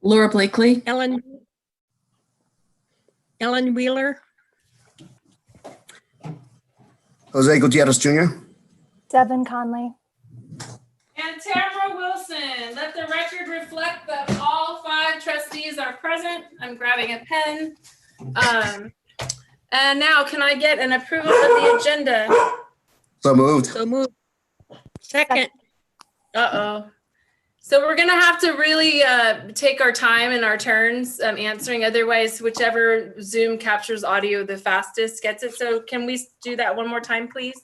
Laura Blakely. Ellen Wheeler. Jose Gutierrez Jr. Devin Conley. And Tamara Wilson. Let the record reflect that all 5 trustees are present. I'm grabbing a pen. And now can I get an approval of the agenda? So moved. So moved. Second. Uh-oh. So we're going to have to really take our time and our turns answering. Otherwise, whichever Zoom captures audio the fastest gets it. So can we do that one more time, please?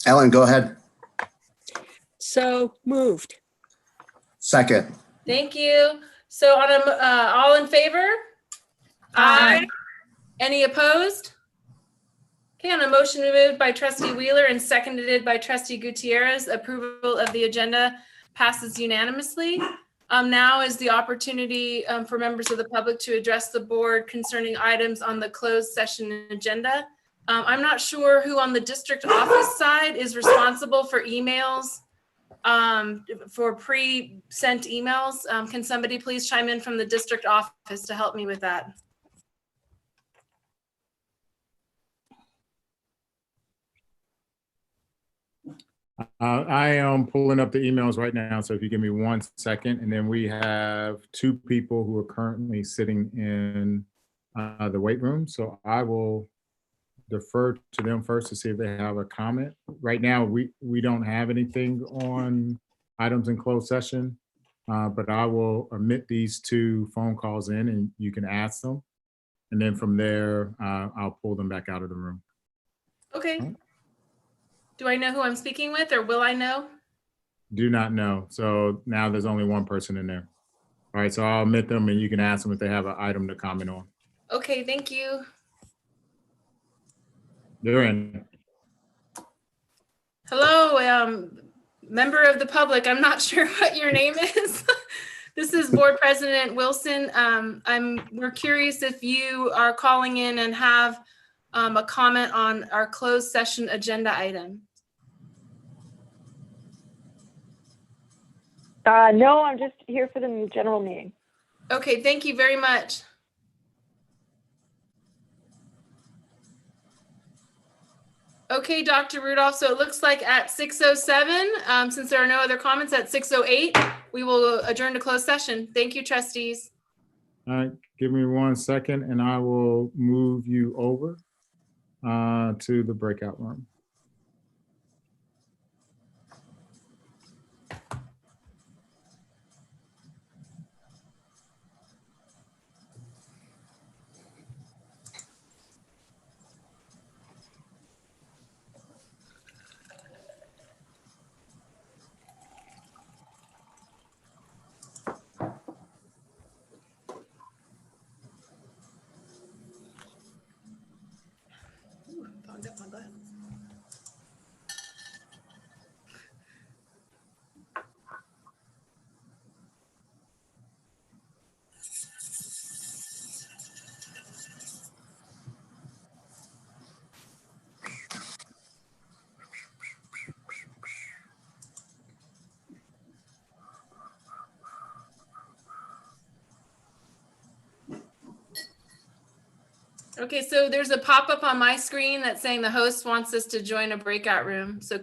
Ellen, go ahead. So moved. Second. Thank you. So on all in favor? Aye. Any opposed? Okay, on a motion moved by trustee Wheeler and seconded by trustee Gutierrez, approval of the agenda passes unanimously. Now is the opportunity for members of the public to address the board concerning items on the closed session agenda. I'm not sure who on the district office side is responsible for emails, for pre-sent emails. Can somebody please chime in from the district office to help me with that? I am pulling up the emails right now, so if you give me 1 second, and then we have 2 people who are currently sitting in the weight room, so I will defer to them first to see if they have a comment. Right now, we don't have anything on items in closed session, but I will omit these 2 phone calls in, and you can ask them, and then from there, I'll pull them back out of the room. Okay. Do I know who I'm speaking with, or will I know? Do not know. So now there's only 1 person in there. All right, so I'll omit them and you can ask them if they have an item to comment on. Okay, thank you. They're in. Hello, member of the public. I'm not sure what your name is. This is Board President Wilson. We're curious if you are calling in and have a comment on our closed session agenda item. No, I'm just here for the general meeting. Okay, thank you very much. Okay, Dr. Rudolph, so it looks like at 6:07, since there are no other comments, at 6:08, we will adjourn to closed session. Thank you, trustees. All right, give me 1 second and I will move you over to the breakout room. Fogged up my glasses. Okay, so there's a pop-up on my screen that's saying the host wants us to join a breakout room. So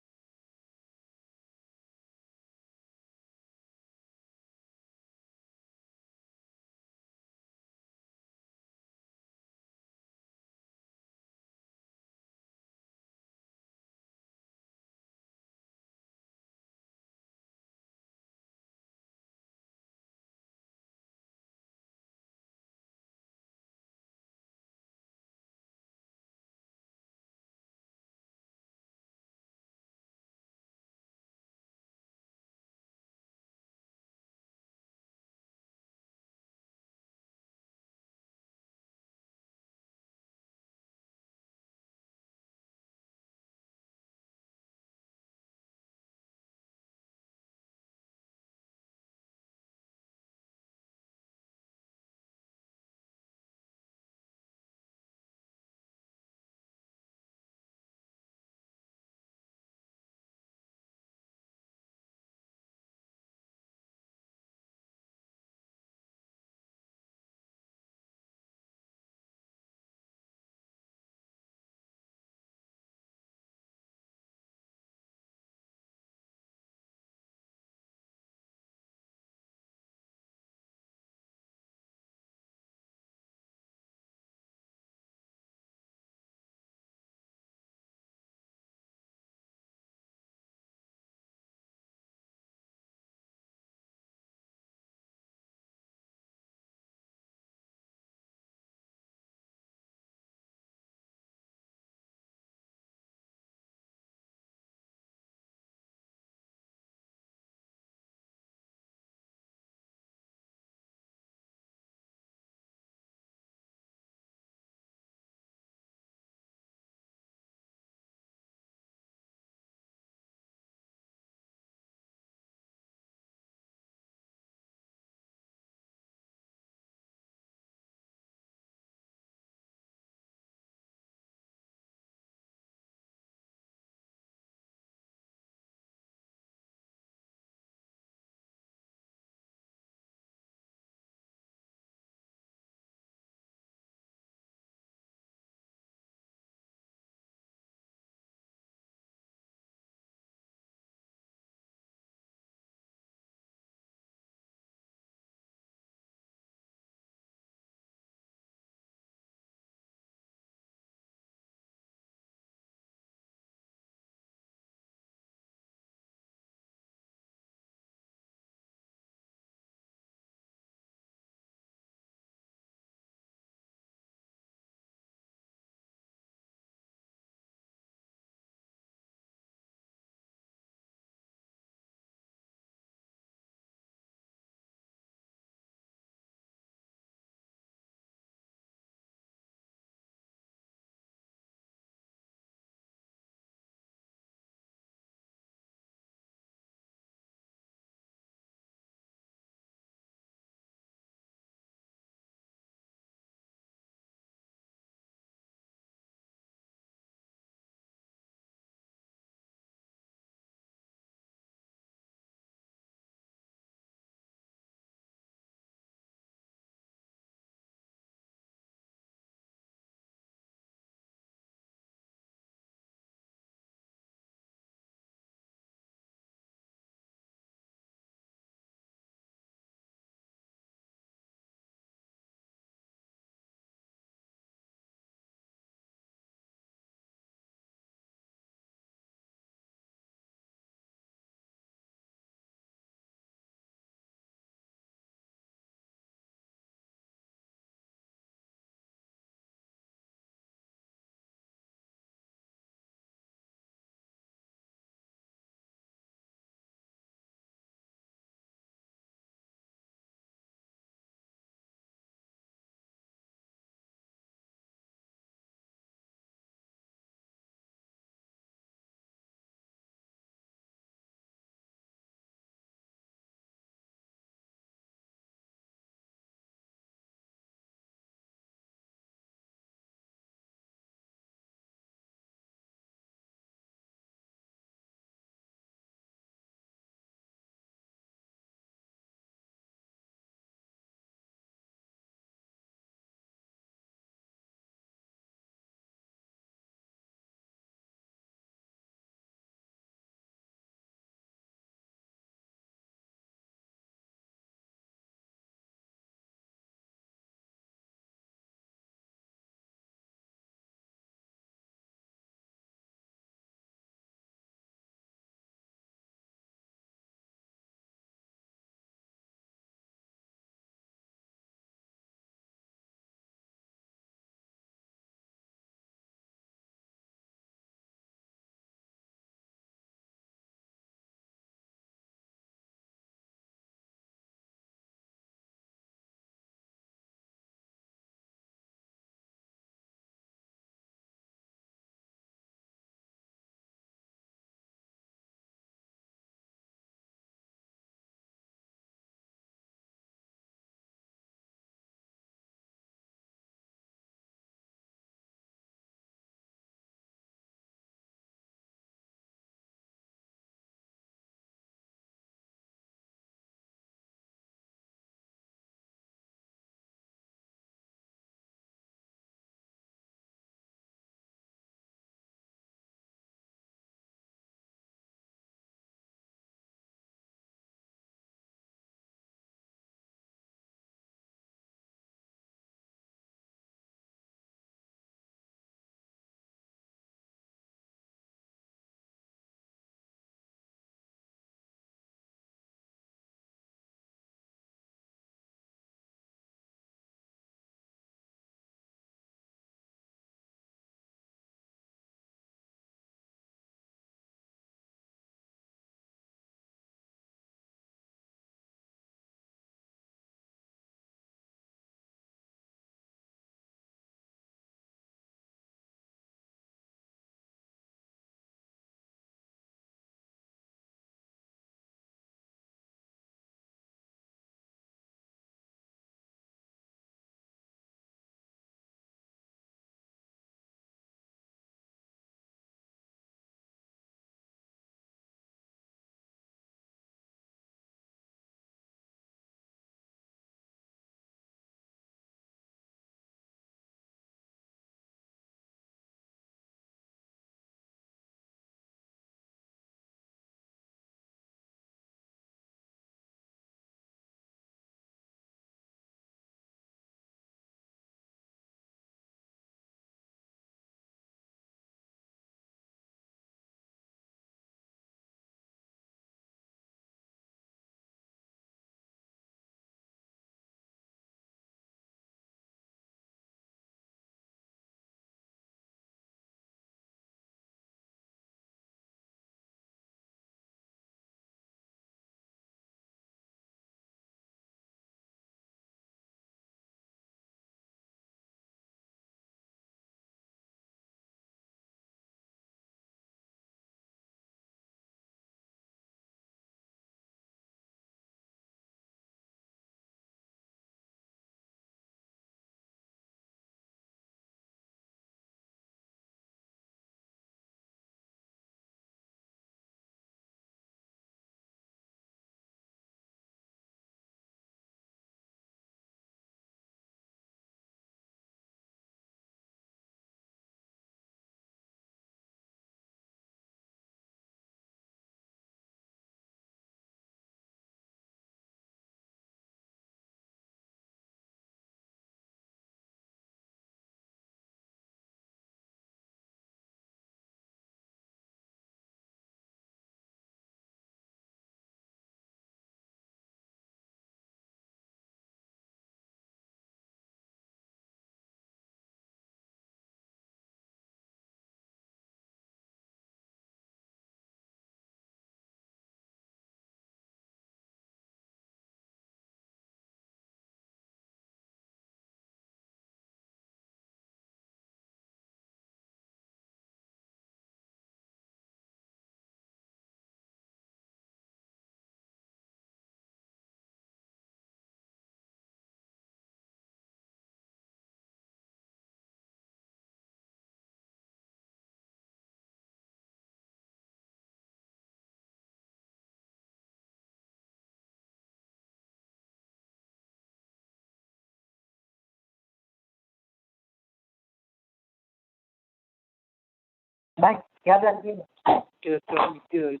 Good.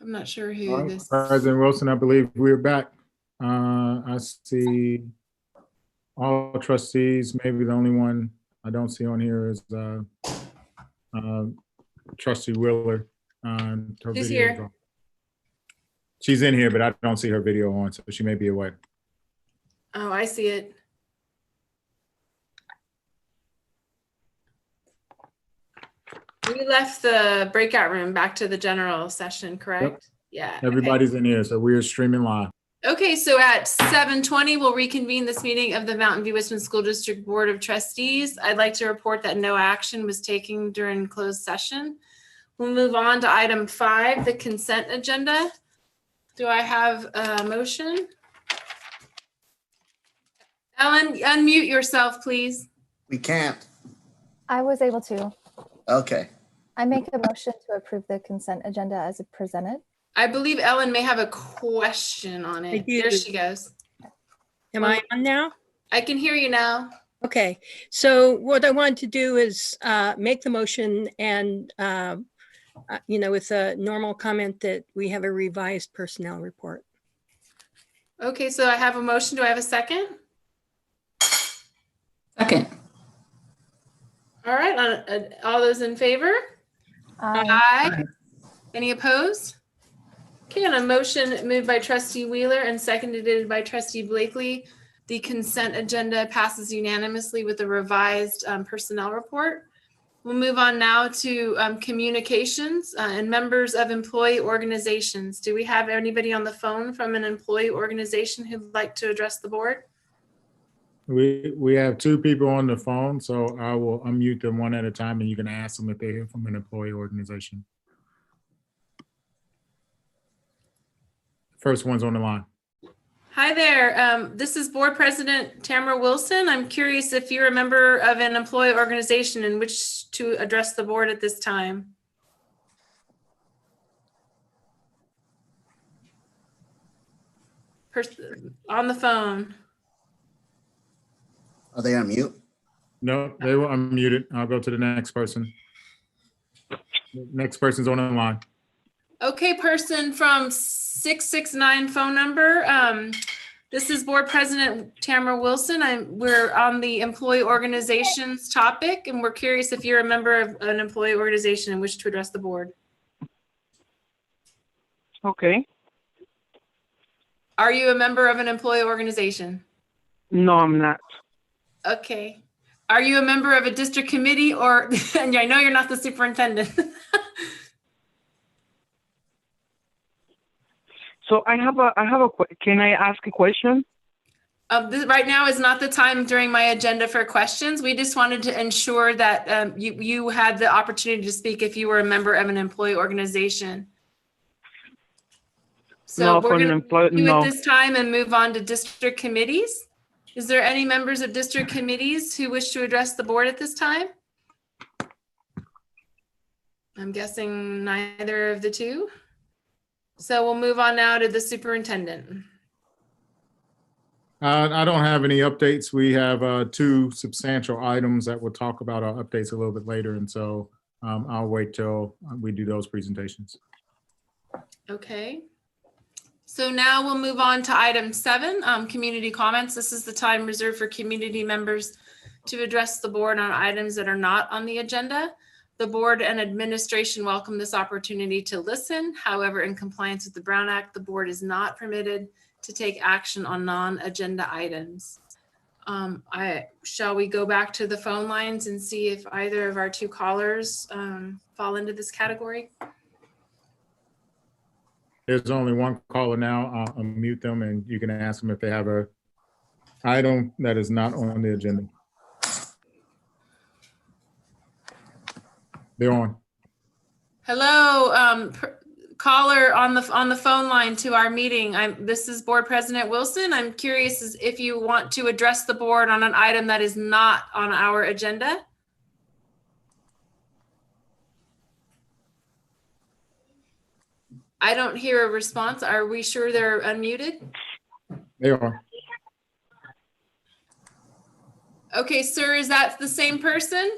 I'm not sure All who right, this. President Wilson, I believe we're back. I see all trustees. Maybe the only one I don't see on here is Trustee Wheeler. Her She's video is here. on. She's in here, but I don't see her video on, so she may be away. Oh, I see it. We left the breakout room back to the general session, correct? Yeah. Okay. Everybody's in here, so we are streaming live. Okay, so at 7:20, we'll reconvene this meeting of the Mountain View Westman School District Board of Trustees. I'd like to report that no action was taken during closed session. We'll move on to item 5, the consent agenda. Do I have a motion? Ellen, unmute yourself, please. We can't. I was able to. Okay. I make a motion to approve the consent agenda as presented. I believe Ellen may have a question on I it. do. There she goes. Am I on now? I can hear you now. Okay, so what I wanted to do is make the motion and, with a normal comment that we have a revised personnel report. Okay, so I have a motion. Do I have a second? Second. All right, all those in favor? Aye. Any opposed? Okay, on a motion moved by trustee Wheeler and seconded by trustee Blakely, the consent agenda passes unanimously with a revised personnel report. We'll move on now to communications and members of employee organizations. Do we have anybody on the phone from an employee organization who'd like to address the board? We have 2 people on the phone, so I will unmute them one at a time and you can ask them if they're here from an employee organization. First one's on the line. Hi there. This is Board President Tamara Wilson. I'm curious if you're a member of an employee organization in which to address the board at this time. On the phone. Are they on mute? No, they were unmuted. I'll go to the next person. Next person's on the line. Okay, person from 669 phone number. This is Board President Tamara Wilson. We're on the employee organizations topic, and we're curious if you're a member of an employee organization in which to address the board. Okay. Are you a member of an employee organization? No, I'm not. Okay. Are you a member of a district committee or, and I know you're not the superintendent. So can I ask a question? Right now is not the time during my agenda for questions. We just wanted to ensure that you had the opportunity to speak if you were a member of an employee organization. So No, we're for an going to employee, do no. it this time and move on to district committees. Is there any members of district committees who wish to address the board at this time? I'm guessing neither of the two. So we'll move on now to the superintendent. I don't have any updates. We have 2 substantial items that we'll talk about our updates a little bit later. And so I'll wait till we do those presentations. Okay. So now we'll move on to item 7, community comments. This is the time reserved for community members to address the board on items that are not on the agenda. The board and administration welcome this opportunity to listen. However, in compliance with the Brown Act, the board is not permitted to take action on non-agenda items. Shall we go back to the phone lines and see if either of our 2 callers fall into this category? There's only one caller now. I'll unmute them and you can ask them if they have a item that is not on the agenda. They're on. Hello, caller on the phone line to our meeting. This is Board President Wilson. I'm curious if you want to address the board on an item that is not on our agenda. I don't hear a response. Are we sure they're unmuted? They are. Okay, sir, is that the same person?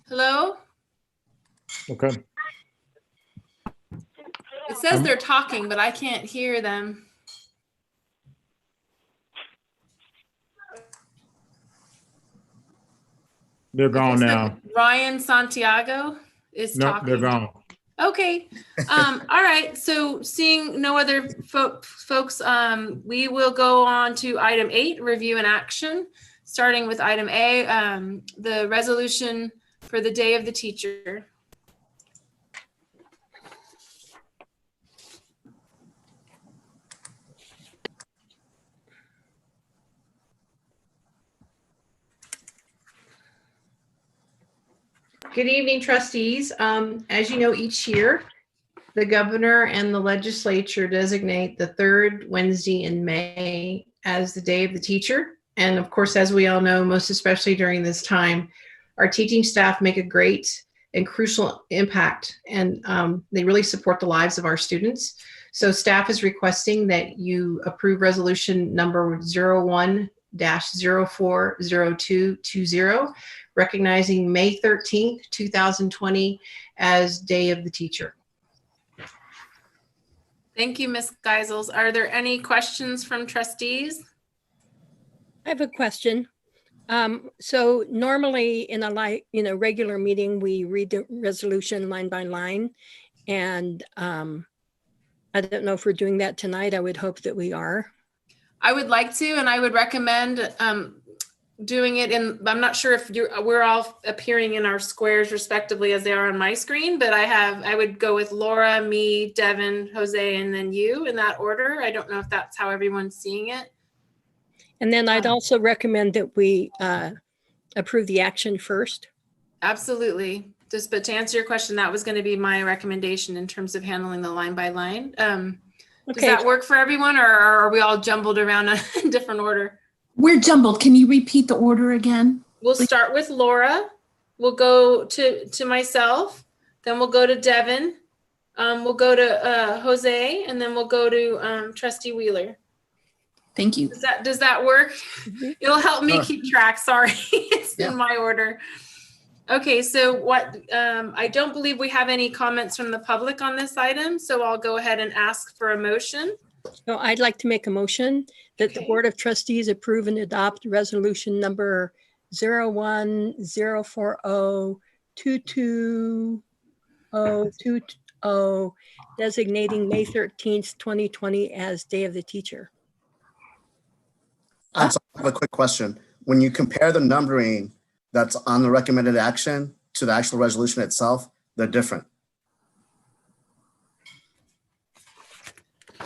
Hello? Okay. It says they're talking, but I can't hear them. They're gone Okay, so now. Ryan Santiago is No, talking. they're gone. Okay. All right. So seeing no other folks, we will go on to item 8, review and action, starting with item A, the resolution for the Day of the Teacher. Good evening, trustees. As you know, each year, the governor and the legislature designate the third Wednesday in May as the Day of the Teacher. And of course, as we all know, most especially during this time, our teaching staff make a great and crucial impact, and they really support the lives of our students. So staff is requesting that you approve resolution number 01-040220, recognizing May 13th, 2020 as Day of the Teacher. Thank you, Ms. Geisels. Are there any questions from trustees? I have a question. So normally in a regular meeting, we read the resolution line by line. And I don't know if we're doing that tonight. I would hope that we are. I would like to, and I would recommend doing it in, I'm not sure if we're all appearing in our squares respectively as they are on my screen, but I would go with Laura, me, Devin, Jose, and then you in that order. I don't know if that's how everyone's seeing it. And then I'd also recommend that we approve the action first. Absolutely. But to answer your question, that was going to be my recommendation in terms of handling the line by line. Does that work for everyone, or are we all jumbled around a different order? We're jumbled. Can you repeat the order again? We'll start with Laura. We'll go to myself. Then we'll go to Devin. We'll go to Jose, and then we'll go to Trustee Wheeler. Thank you. Does that work? Mm-hmm. It'll help me keep track. Sorry, it's in my order. Okay, so I don't believe we have any comments from the public on this item, so I'll go ahead and ask for a motion. So I'd like to make a motion that the Board of Trustees approve and adopt resolution number 01-04022020, designating May 13th, 2020 as Day of the Teacher. I have a quick question. When you compare the numbering that's on the recommended action to the actual resolution itself, they're different.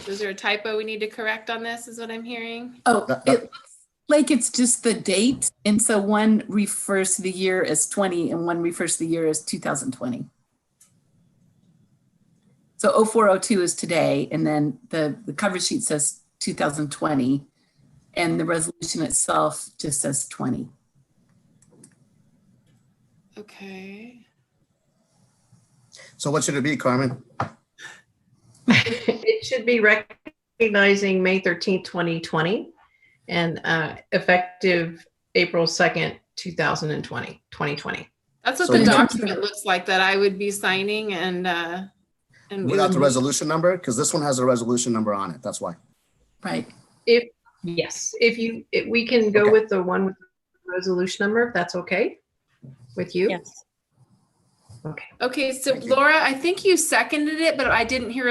Is there a typo we need to correct on this, is what I'm hearing? Oh, it looks like it's just the date. And so one refers to the year as 20 and one refers to the year as 2020. So 0402 is today, and then the cover sheet says 2020, and the resolution itself just says 20. Okay. So what should it be, Carmen? It should be recognizing May 13th, 2020, and effective April 2nd, 2020. That's what So the we- document looks like that I would be signing, and Without the resolution number? Because this one has a resolution number on it. That's why. Right. Yes, if we can go Okay. with the one with the resolution number, if that's okay with you. Yes. Okay. Okay, so Thank you. Laura, I think you seconded it, but I didn't hear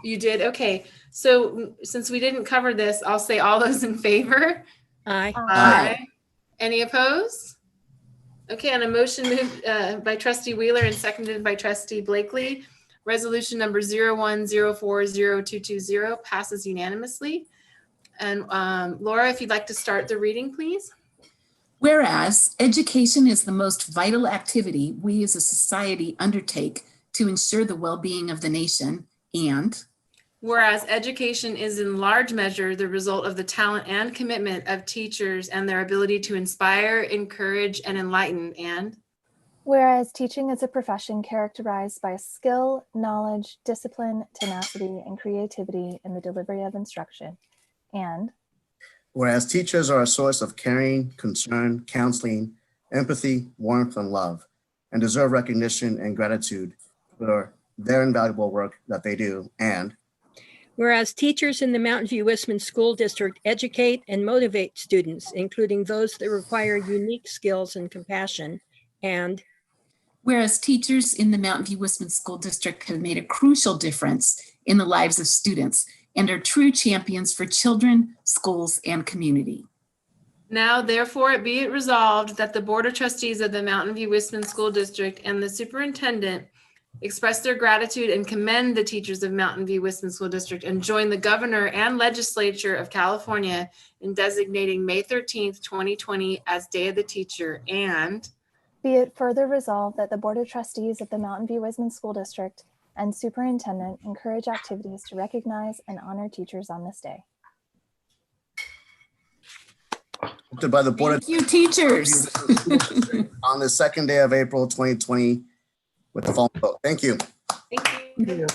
you did. Okay, so since we didn't cover this, I'll say all those in favor. Aye. Aye. Any opposed? Okay, on a motion moved by Trustee Wheeler and seconded by Trustee Blakely, resolution number 01-040220 passes unanimously. And Laura, if you'd like to start the reading, please. Whereas education is the most vital activity we as a society undertake to ensure the well-being of the nation, and whereas education is in large measure the result of the talent and commitment of teachers and their ability to inspire, encourage, and enlighten, and Whereas teaching is a profession characterized by skill, knowledge, discipline, tenacity, and creativity in the delivery of instruction. And Whereas teachers are a source of caring, concern, counseling, empathy, warmth, and love, and deserve recognition and gratitude for their invaluable work that they do. And Whereas teachers in the Mountain View Westman School District educate and motivate students, including those that require unique skills and compassion. And whereas teachers in the Mountain View Westman School District have made a crucial difference in the lives of students and are true champions for children, schools, and community. now therefore be it resolved that the Board of Trustees of the Mountain View Westman School District and the Superintendent express their gratitude and commend the teachers of Mountain View Westman School District and join the Governor and Legislature of California in designating May 13th, 2020 as Day of the Teacher. And Be it further resolved that the Board of Trustees of the Mountain View Wisman School District and Superintendent encourage activities to recognize and honor teachers on this day. Adopted by the Board Thank you, teachers. on the second day of April 2020 with the following vote. Thank you. Thank you.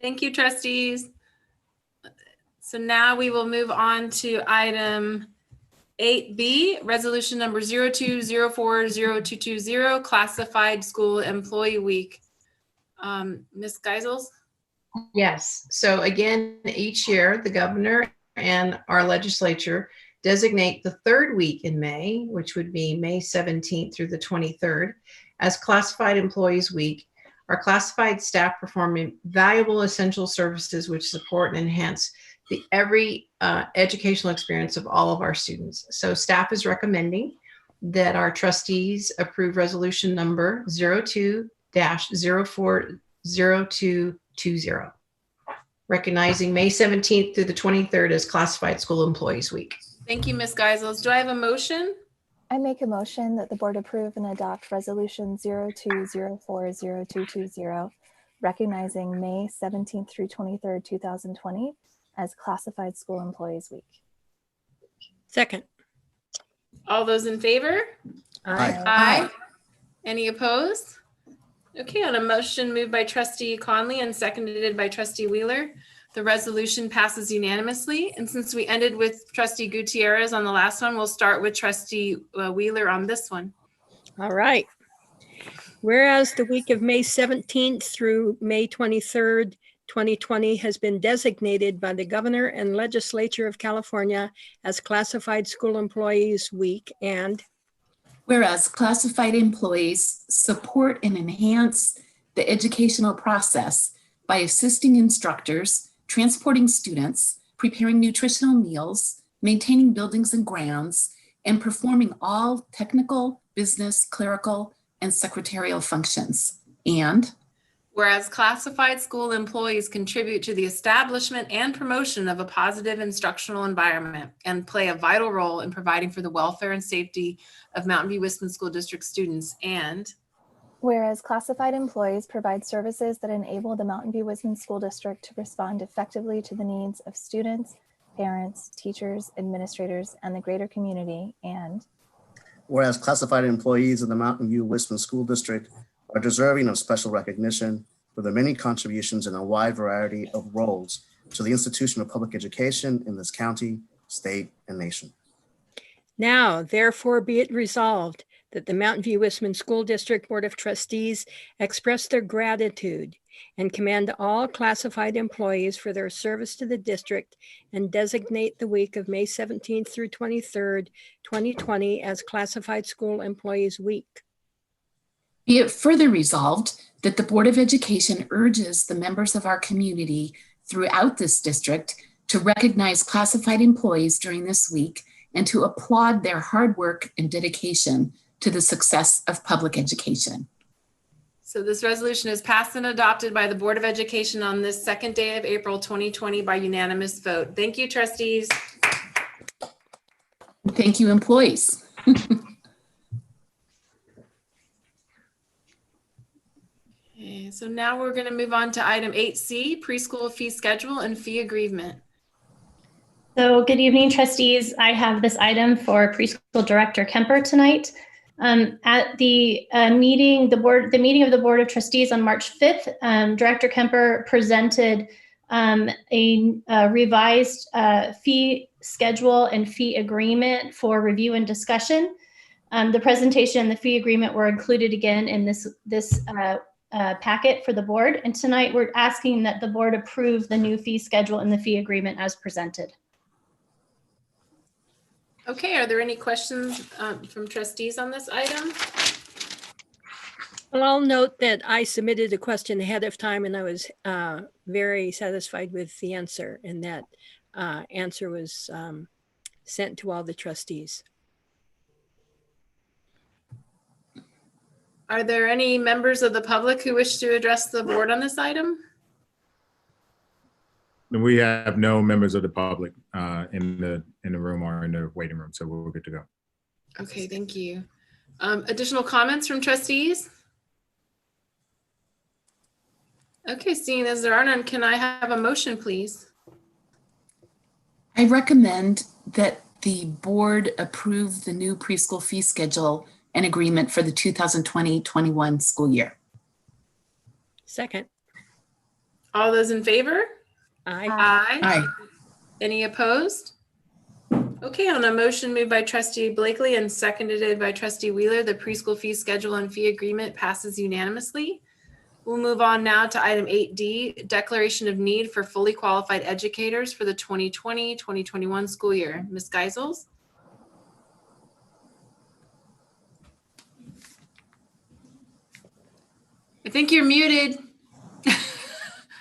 Thank you, trustees. So now we will move on to item 8B, resolution number 02040220, classified school employee week. Ms. Geisels? Yes. So again, each year, the governor and our legislature designate the third week in May, which would be May 17th through the 23rd, as Classified Employees Week. Our classified staff perform valuable essential services which support and enhance the every educational experience of all of our students. So staff is recommending that our trustees approve resolution number 02-040220, recognizing May 17th through the 23rd as Classified School Employees Week. Thank you, Ms. Geisels. Do I have a motion? I make a motion that the board approve and adopt resolution 02040220, recognizing May 17th through 23rd, 2020 as Classified School Employees Week. Second. All those in favor? Aye. Aye. Any opposed? Okay, on a motion moved by trustee Conley and seconded by trustee Wheeler, the resolution passes unanimously. And since we ended with trustee Gutierrez on the last one, we'll start with trustee Wheeler on this one. All right. Whereas the week of May 17th through May 23rd, 2020 has been designated by the governor and legislature of California as Classified School Employees Week, and Whereas classified employees support and enhance the educational process by assisting instructors, transporting students, preparing nutritional meals, maintaining buildings and grounds, and performing all technical, business, clerical, and secretarial functions. And whereas classified school employees contribute to the establishment and promotion of a positive instructional environment and play a vital role in providing for the welfare and safety of Mountain View Wisman School District students. And whereas classified employees provide services that enable the Mountain View Wisman School District to respond effectively to the needs of students, parents, teachers, administrators, and the greater community. And whereas classified employees of the Mountain View Wisman School District are deserving of special recognition for their many contributions in a wide variety of roles to the institution of public education in this county, state, and nation. now therefore be it resolved that the Mountain View Wisman School District Board of Trustees express their gratitude and commend all classified employees for their service to the district and designate the week of May 17th through 23rd, 2020 as Classified School Employees Week. be it further resolved that the Board of Education urges the members of our community throughout this district to recognize classified employees during this week and to applaud their hard work and dedication to the success of public education. so this resolution is passed and adopted by the Board of Education on this second day of April 2020 by unanimous vote. Thank you, trustees. Thank you, employees. Okay, so now we're going to move on to item 8C, preschool fee schedule and fee agreement. So good evening, trustees. I have this item for Preschool Director Kemper tonight. At the meeting of the Board of Trustees on March 5th, Director Kemper presented a revised fee schedule and fee agreement for review and discussion. The presentation and the fee agreement were included again in this packet for the board. And tonight we're asking that the board approve the new fee schedule and the fee agreement as presented. Okay, are there any questions from trustees on this item? Well, I'll note that I submitted a question ahead of time and I was very satisfied with the answer, and that answer was sent to all the trustees. Are there any members of the public who wish to address the board on this item? We have no members of the public in the room or in the waiting room, so we're good to go. Okay, thank you. Additional comments from trustees? Okay, seeing as there are none, can I have a motion, please? I recommend that the board approve the new preschool fee schedule and agreement for the 2020-21 school year. Second. All those in favor? Aye. Aye. Aye. Any opposed? Okay, on a motion moved by trustee Blakely and seconded by trustee Wheeler, the preschool fee schedule and fee agreement passes unanimously. We'll move on now to item 8D, declaration of need for fully qualified educators for the 2020-2021 school year. Ms. Geisels? I think you're muted.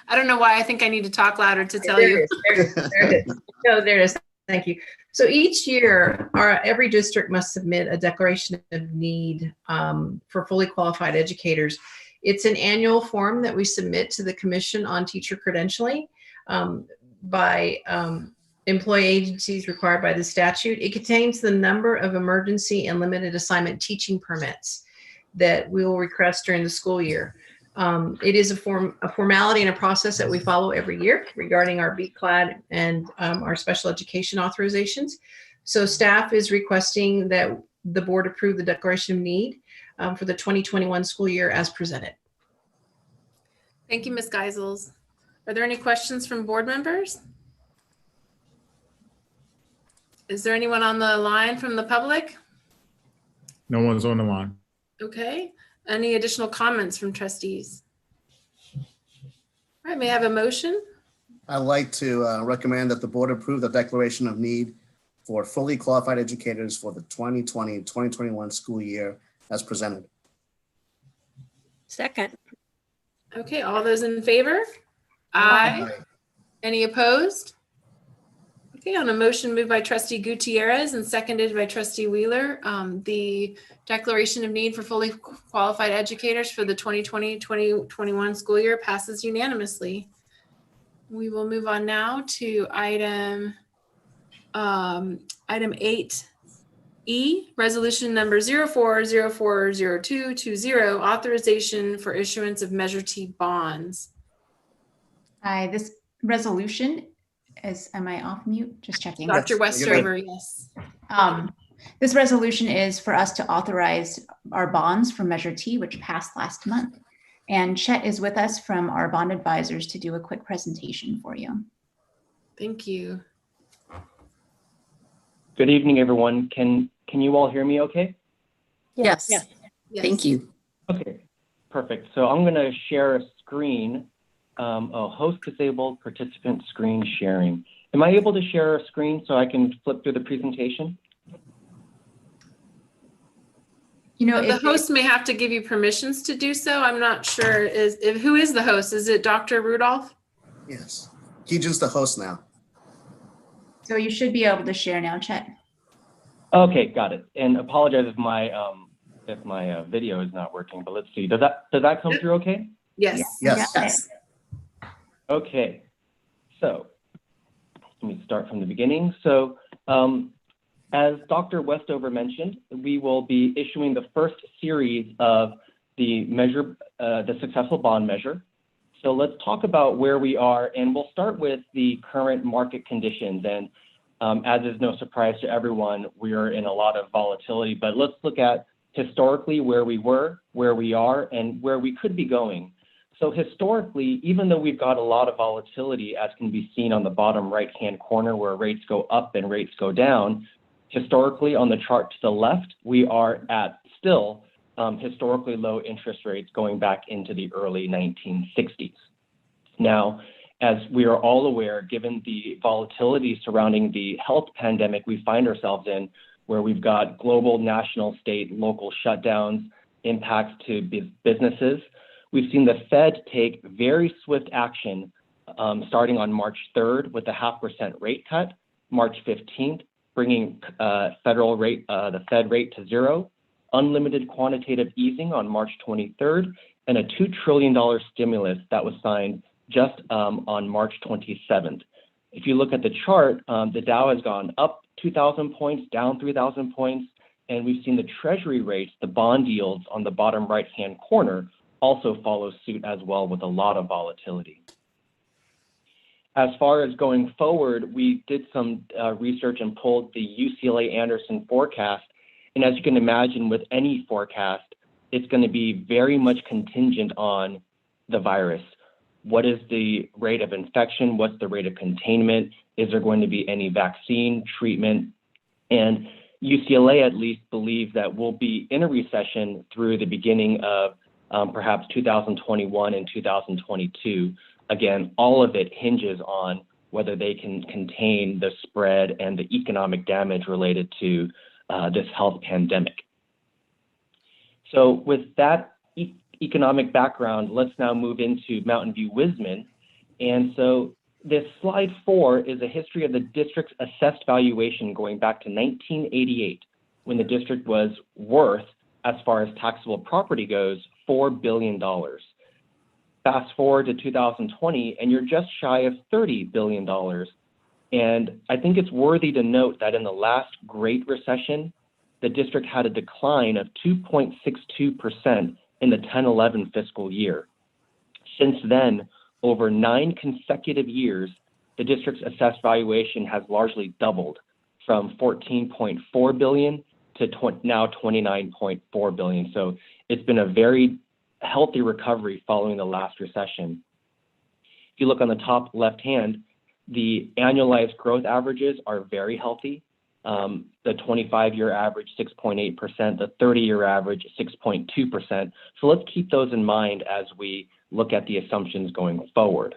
I don't know why I think I need to talk louder to tell you. There it is. No, there it is. Thank you. So each year, every district must submit a declaration of need for fully qualified educators. It's an annual form that we submit to the Commission on Teacher Credentialing by employee agencies required by the statute. It contains the number of emergency and limited assignment teaching permits that we will request during the school year. It is a formality and a process that we follow every year regarding our BCLAD and our special education authorizations. So staff is requesting that the board approve the declaration of need for the 2021 school year as presented. Thank you, Ms. Geisels. Are there any questions from board members? Is there anyone on the line from the public? No one's on the line. Okay. Any additional comments from trustees? All right, may I have a motion? I'd like to recommend that the board approve the declaration of need for fully qualified educators for the 2020-2021 school year as presented. Second. Okay, all those in favor? Aye. Any opposed? Okay, on a motion moved by trustee Gutierrez and seconded by trustee Wheeler, the declaration of need for fully qualified educators for the 2020-2021 school year passes unanimously. We will move on now to item 8E, resolution number 04040220, authorization for issuance of Measure T bonds. Hi, this resolution is, am I off mute? Just checking. Dr. Westover, yes. This resolution is for us to authorize our bonds for Measure T, which passed last month. And Chet is with us from our bond advisors to do a quick presentation for you. Thank you. Good evening, everyone. Can you all hear me okay? Yes. Yes. Thank you. Okay, perfect. So I'm going to share a screen, a host disabled participant screen sharing. Am I able to share a screen so I can flip through the presentation? You know, the host may have to give you permissions to do so. I'm not sure. Who is the host? Is it Dr. Rudolph? Yes, he's just the host now. So you should be able to share now, Chet. Okay, got it. And apologize if my video is not working, but let's see. Does that come through okay? Yes. Yes. Okay. So let me start from the beginning. So as Dr. Westover mentioned, we will be issuing the first series of the measure, the successful bond measure. So let's talk about where we are, and we'll start with the current market conditions. And as is no surprise to everyone, we are in a lot of volatility, but let's look at historically where we were, where we are, and where we could be going. So historically, even though we've got a lot of volatility, as can be seen on the bottom right-hand corner where rates go up and rates go down, historically on the chart to the left, we are at still historically low interest rates going back into the early 1960s. Now, as we are all aware, given the volatility surrounding the health pandemic we find ourselves in, where we've got global, national, state, local shutdowns, impacts to businesses, we've seen the Fed take very swift action starting on March 3rd with a 0.5% rate cut, March 15th, bringing federal rate, the Fed rate to zero, unlimited quantitative easing on March 23rd, and a $2 trillion stimulus that was signed just on March 27th. If you look at the chart, the Dow has gone up 2,000 points, down 3,000 points, And we've seen the treasury rates, the bond yields on the bottom right-hand corner also follow suit as well, with a lot of volatility. As far as going forward, we did some research and pulled the UCLA Anderson forecast. And as you can imagine, with any forecast, it's going to be very much contingent on the virus. What is the rate of infection? What's the rate of containment? Is there going to be any vaccine, treatment? And UCLA at least believes that we'll be in a recession through the beginning of perhaps 2021 and 2022. Again, all of it hinges on whether they can contain the spread and the economic damage related to this health pandemic. So with that economic background, let's now move into Mountain View Wisman. And so this slide 4 is a history of the district's assessed valuation going back to 1988, when the district was worth, as far as taxable property goes, $4 billion. Fast forward to 2020, and you're just shy of $30 billion. And I think it's worthy to note that in the last Great Recession, the district had a decline of 2.62% in the 10-11 fiscal year. Since then, over 9 consecutive years, the district's assessed valuation has largely doubled from $14.4 billion to now $29.4 billion. So it's been a very healthy recovery following the last recession. If you look on the top left hand, the annualized growth averages are very healthy. The 25-year average, 6.8%, the 30-year average, 6.2%. So let's keep those in mind as we look at the assumptions going forward.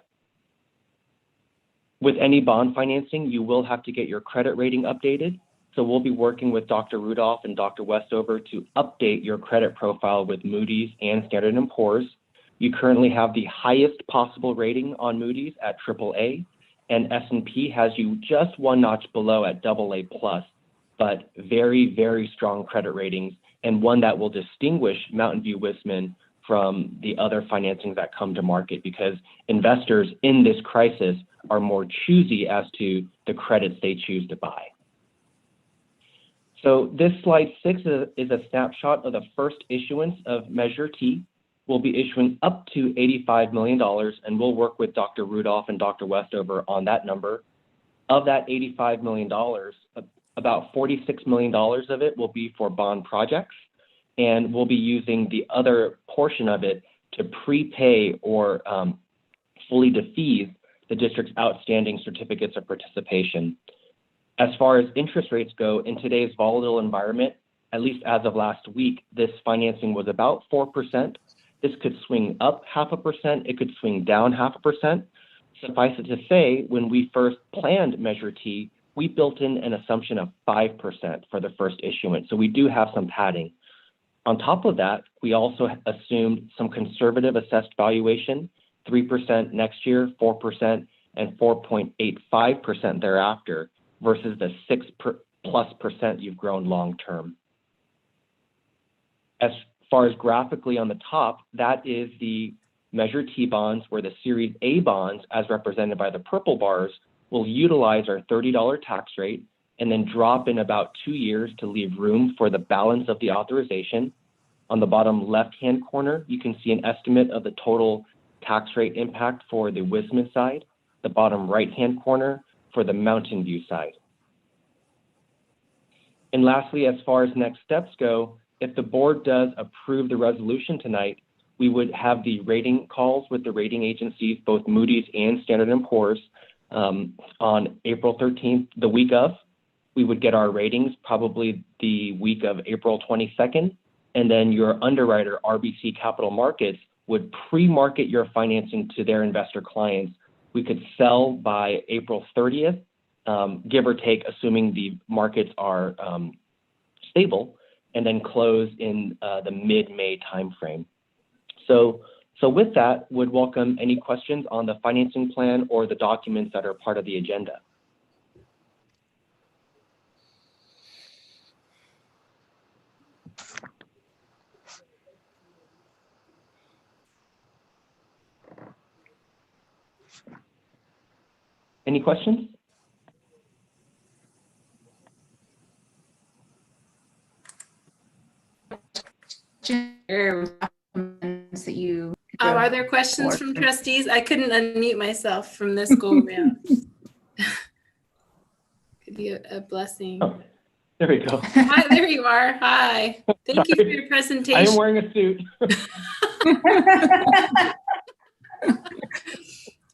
With any bond financing, you will have to get your credit rating updated. So we'll be working with Dr. Rudolph and Dr. Westover to update your credit profile with Moody's and Standard & Poor's. You currently have the highest possible rating on Moody's at AAA, and S&P has you just one notch below at AA+, but very, very strong credit ratings, and one that will distinguish Mountain View Wisman from the other financings that come to market, because investors in this crisis are more choosy as to the credits they choose to buy. So this slide 6 is a snapshot of the first issuance of Measure T. We'll be issuing up to $85 million, and we'll work with Dr. Rudolph and Dr. Westover on that number. Of that $85 million, about $46 million of it will be for bond projects, and we'll be using the other portion of it to prepay or fully defease the district's outstanding certificates of participation. As far as interest rates go, in today's volatile environment, at least as of last week, this financing was about 4%. This could swing up 0.5%, it could swing down 0.5%. Suffice it to say, when we first planned Measure T, we built in an assumption of 5% for the first issuance. So we do have some padding. On top of that, we also assumed some conservative assessed valuation, 3% next year, 4%, and 4.85% thereafter, versus the 6+% you've grown long term. As far as graphically on the top, that is the Measure T bonds, where the Series A bonds, as represented by the purple bars, will utilize our $30 tax rate and then drop in about 2 years to leave room for the balance of the authorization. On the bottom left-hand corner, you can see an estimate of the total tax rate impact for the Wisman side, the bottom right-hand corner for the Mountain View side. And lastly, as far as next steps go, if the board does approve the resolution tonight, we would have the rating calls with the rating agencies, both Moody's and Standard & Poor's, on April 13th, the week of. We would get our ratings probably the week of April 22nd, and then your underwriter, RBC Capital Markets, would pre-market your financing to their investor clients. We could sell by April 30th, give or take, assuming the markets are stable, and then close in the mid-May timeframe. So with that, would welcome any questions on the financing plan or the documents that are part of the agenda. Any questions? questions that you? Are there questions from trustees? I couldn't unmute myself from this go around. Could be a blessing. Oh, there we go. Hi, there you are. Hi. Thank you for your presentation. I am wearing a suit.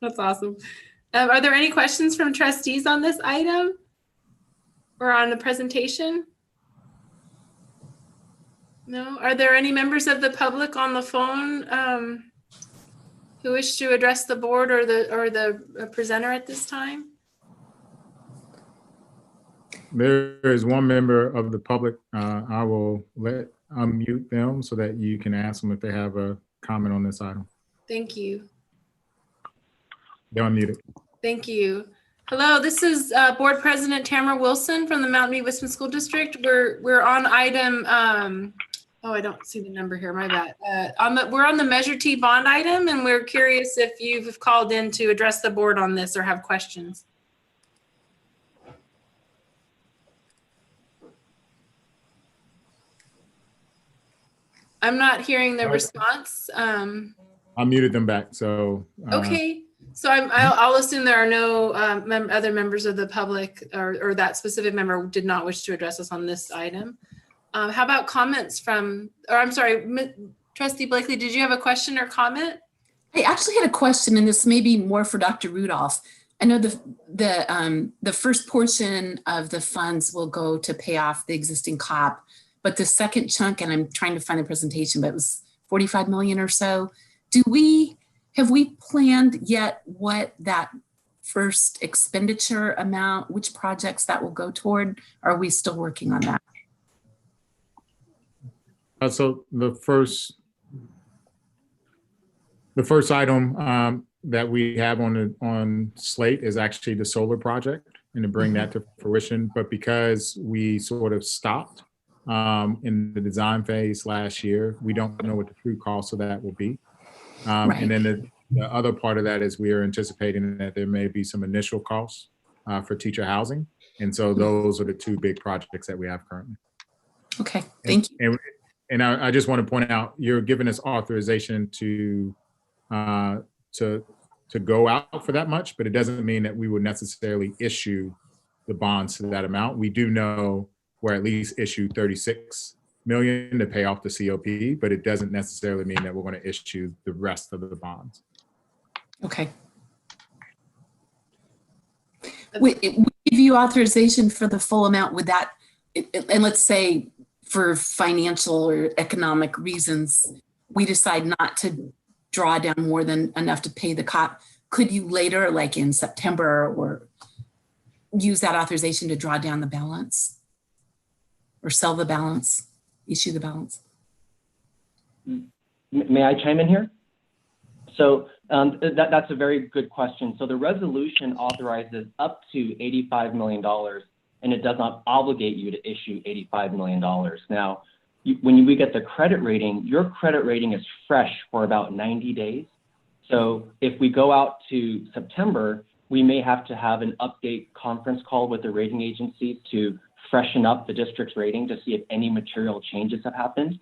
That's awesome. Are there any questions from trustees on this item or on the presentation? No. Are there any members of the public on the phone who wish to address the board or the presenter at this time? There is one member of the public. I will unmute them so that you can ask them if they have a comment on this item. Thank you. They're unmuted. Thank you. Hello, this is Board President Tamara Wilson from the Mountain View Wisdom School District. We're on item. Oh, I don't see the number here. My bad. We're on the Measure T bond item, and we're curious if you've called in to address the board on this or have questions. I'm not hearing the response. I muted them back. So okay. So I'll assume there are no other members of the public or that specific member did not wish to address us on this item. How about comments from, or I'm sorry, Trustee Blakely, did you have a question or comment? I actually had a question, and this may be more for Dr. Rudolph. I know the first portion of the funds will go to pay off the existing COP, but the second chunk, and I'm trying to find the presentation, but it was 45 million or so. Have we planned yet what that first expenditure amount, which projects that will go toward? Are we still working on that? So the first item that we have on slate is actually the solar project, and to bring that to fruition. But because we sort of stopped in the design phase last year, we don't know what the true cost of that will be. Right. And then the other part of that is we are anticipating that there may be some initial costs for teacher housing. And so those are the two big projects that we have currently. Okay, thank you. And I just want to point out, you're giving us authorization to go out for that much, but it doesn't mean that we would necessarily issue the bonds to that amount. We do know we're at least issue 36 million to pay off the COP, but it doesn't necessarily mean that we're going to issue the rest of the bonds. Okay. We give you authorization for the full amount. Would that, and let's say for financial or economic reasons, we decide not to draw down more than enough to pay the COP, could you later, like in September, or use that authorization to draw down the balance or sell the balance, issue the balance? May I chime in here? So that's a very good question. So the resolution authorizes up to $85 million, and it does not obligate you to issue $85 million. Now, when we get the credit rating, your credit rating is fresh for about 90 days. So if we go out to September, we may have to have an update conference call with the rating agencies to freshen up the district's rating to see if any material changes have happened.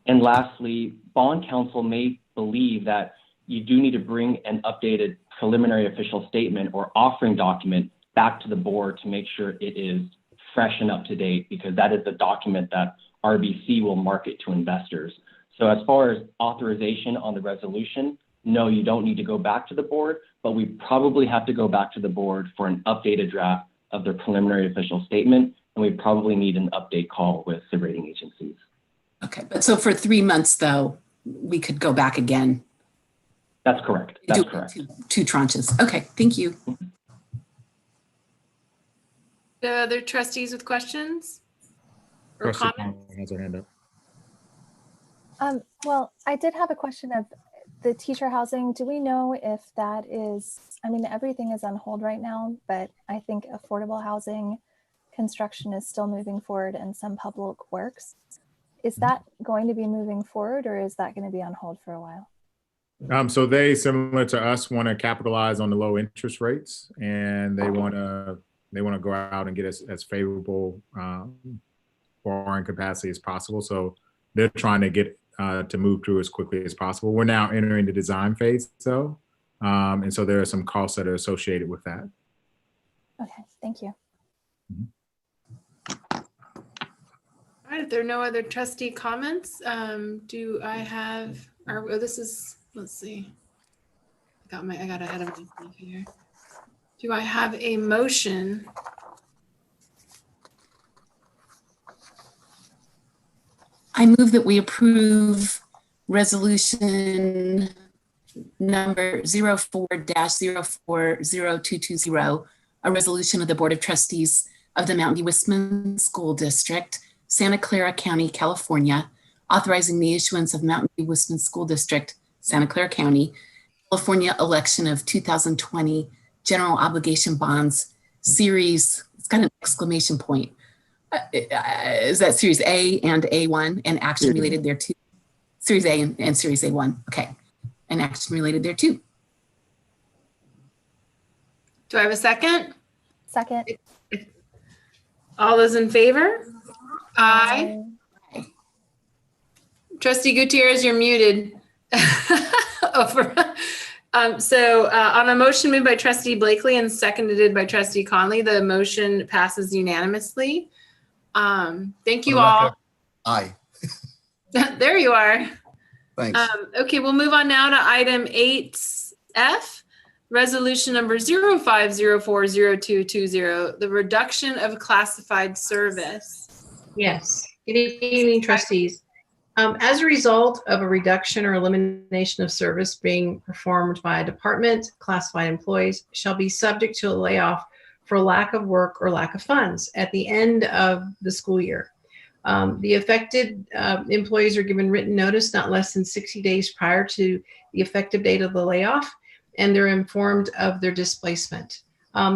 And lastly, bond counsel may believe that you do need to bring an updated preliminary official statement or offering document back to the board to make sure it is fresh and up to date, because that is the document that RBC will market to investors. So as far as authorization on the resolution, no, you don't need to go back to the board, but we probably have to go back to the board for an updated draft of their preliminary official statement, and we probably need an update call with the rating agencies. Okay, but so for 3 months though, we could go back again. That's correct. That's correct. Two tranches. Okay, thank you. The other trustees with questions or comments? Has her hand up. Well, I did have a question of the teacher housing. Do we know if that is, I mean, everything is on hold right now, but I think affordable housing construction is still moving forward and some public works. Is that going to be moving forward, or is that going to be on hold for a while? So they, similar to us, want to capitalize on the low interest rates, and they want to go out and get as favorable borrowing capacity as possible. So they're trying to get to move through as quickly as possible. We're now entering the design phase, though. And so there are some costs that are associated with that. Okay, thank you. All right, if there are no other trustee comments, do I have, this is, let's see. I got ahead of myself here. Do I have a motion? I move that we approve resolution number 04-040220, a resolution of the Board of Trustees of the Mountain View Westman School District, Santa Clara County, California, authorizing the issuance of Mountain View Westman School District, Santa Clara County, California election of 2020 general obligation bonds, series, it's got an exclamation point. Is that Series A and A1 and action related thereto? Series A and Series A1, okay. And action related thereto. Do I have a second? Second. All those in favor? Aye. Trustee Gutierrez, you're muted. Over. On a motion moved by Trustee Blakely and seconded by Trustee Conley, the motion passes unanimously. Thank you all. Aye. There you are. Thanks. Okay, we'll move on now to item 8F, resolution number 05040220, the reduction of classified service. Yes. Good evening, trustees. As a result of a reduction or elimination of service being performed by a department, classified employees shall be subject to a layoff for lack of work or lack of funds at the end of the school year. The affected employees are given written notice not less than 60 days prior to the effective date of the layoff, and they're informed of their displacement.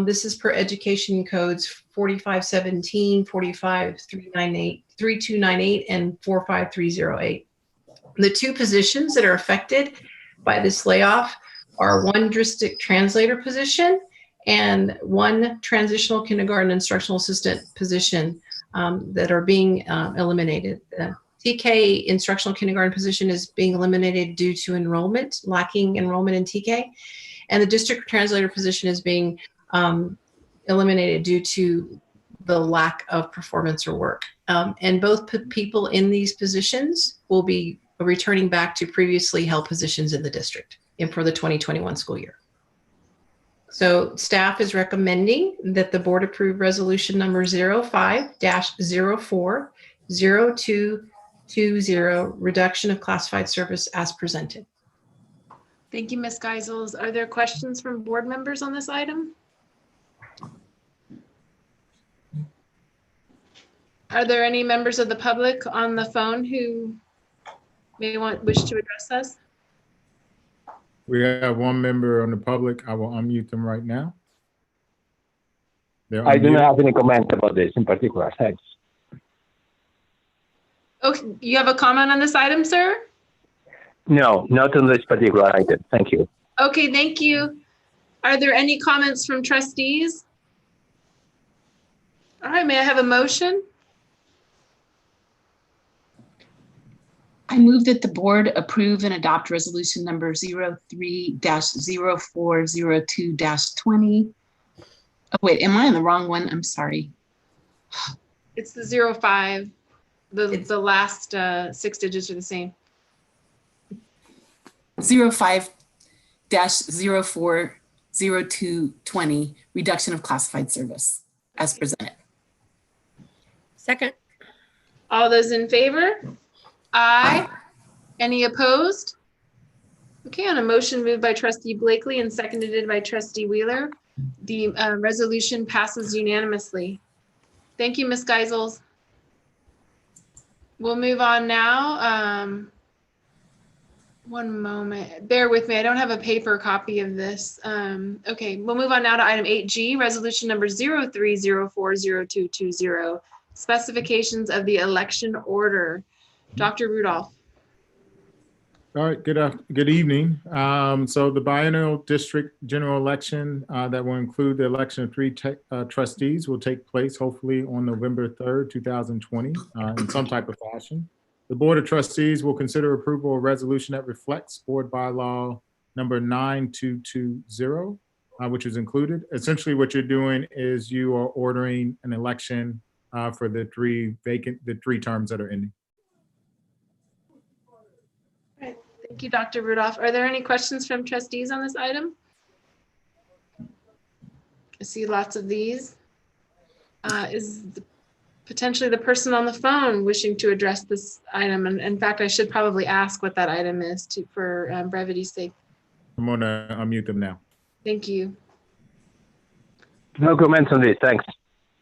This is per Education Codes 4517, 3298, and 45308. The two positions that are affected by this layoff are one district translator position and one transitional kindergarten instructional assistant position that are being eliminated. The TK instructional kindergarten position is being eliminated due to enrollment, lacking enrollment in TK, and the district translator position is being eliminated due to the lack of performance or work. And both people in these positions will be returning back to previously held positions in the district and for the 2021 school year. So staff is recommending that the board approve resolution number 05-040220, reduction of classified service as presented. Thank you, Ms. Geisels. Are there questions from board members on this item? Are there any members of the public on the phone who may wish to address us? We have one member on the public. I will unmute them right now. I do not have any comment about this in particular. Thanks. Okay, you have a comment on this item, sir? No, not on this particular item. Thank you. Okay, thank you. Are there any comments from trustees? All right, may I have a motion? I move that the board approve and adopt resolution number 03-0402-20. Oh, wait, am I on the wrong one? I'm sorry. It's the 05. The last 6 digits are the same. 05-040220, reduction of classified service as presented. Second. All those in favor? Aye. Any opposed? Okay, on a motion moved by Trustee Blakely and seconded by Trustee Wheeler, the resolution passes unanimously. Thank you, Ms. Geisels. We'll move on now. One moment, bear with me. I don't have a paper copy of this. Okay, we'll move on now to item 8G, resolution number 03-040220, specifications of the election order. Dr. Rudolph. All right, good evening. So the biennial district general election that will include the election of 3 trustees will take place hopefully on November 3rd, 2020 in some type of fashion. The Board of Trustees will consider approval of resolution that reflects Board Bylaw number 9220, which is included. Essentially, what you're doing is you are ordering an election for the three terms that are ending. All right. Thank you, Dr. Rudolph. Are there any questions from trustees on this item? I see lots of these. Potentially the person on the phone wishing to address this item? And in fact, I should probably ask what that item is for brevity's sake. I'm going to unmute them now. Thank you. No comments on this. Thanks.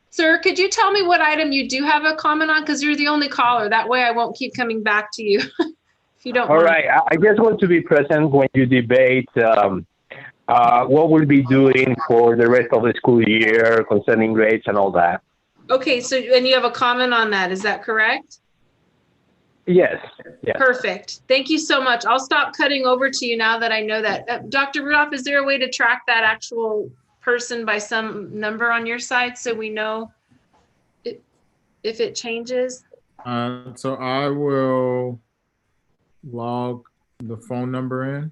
Sir, could you tell me what item you do have a comment on? Because you're the only caller. That way I won't keep coming back to you. If you don't All mind. right. I just want to be present when you debate what we'll be doing for the rest of the school year concerning grades and all that. Okay, so, and you have a comment on that, is that correct? Yes. Yes. Perfect. Thank you so much. I'll stop cutting over to you now that I know that. Dr. Rudolph, is there a way to track that actual person by some number on your side so we know if it changes? So I will log the phone number in.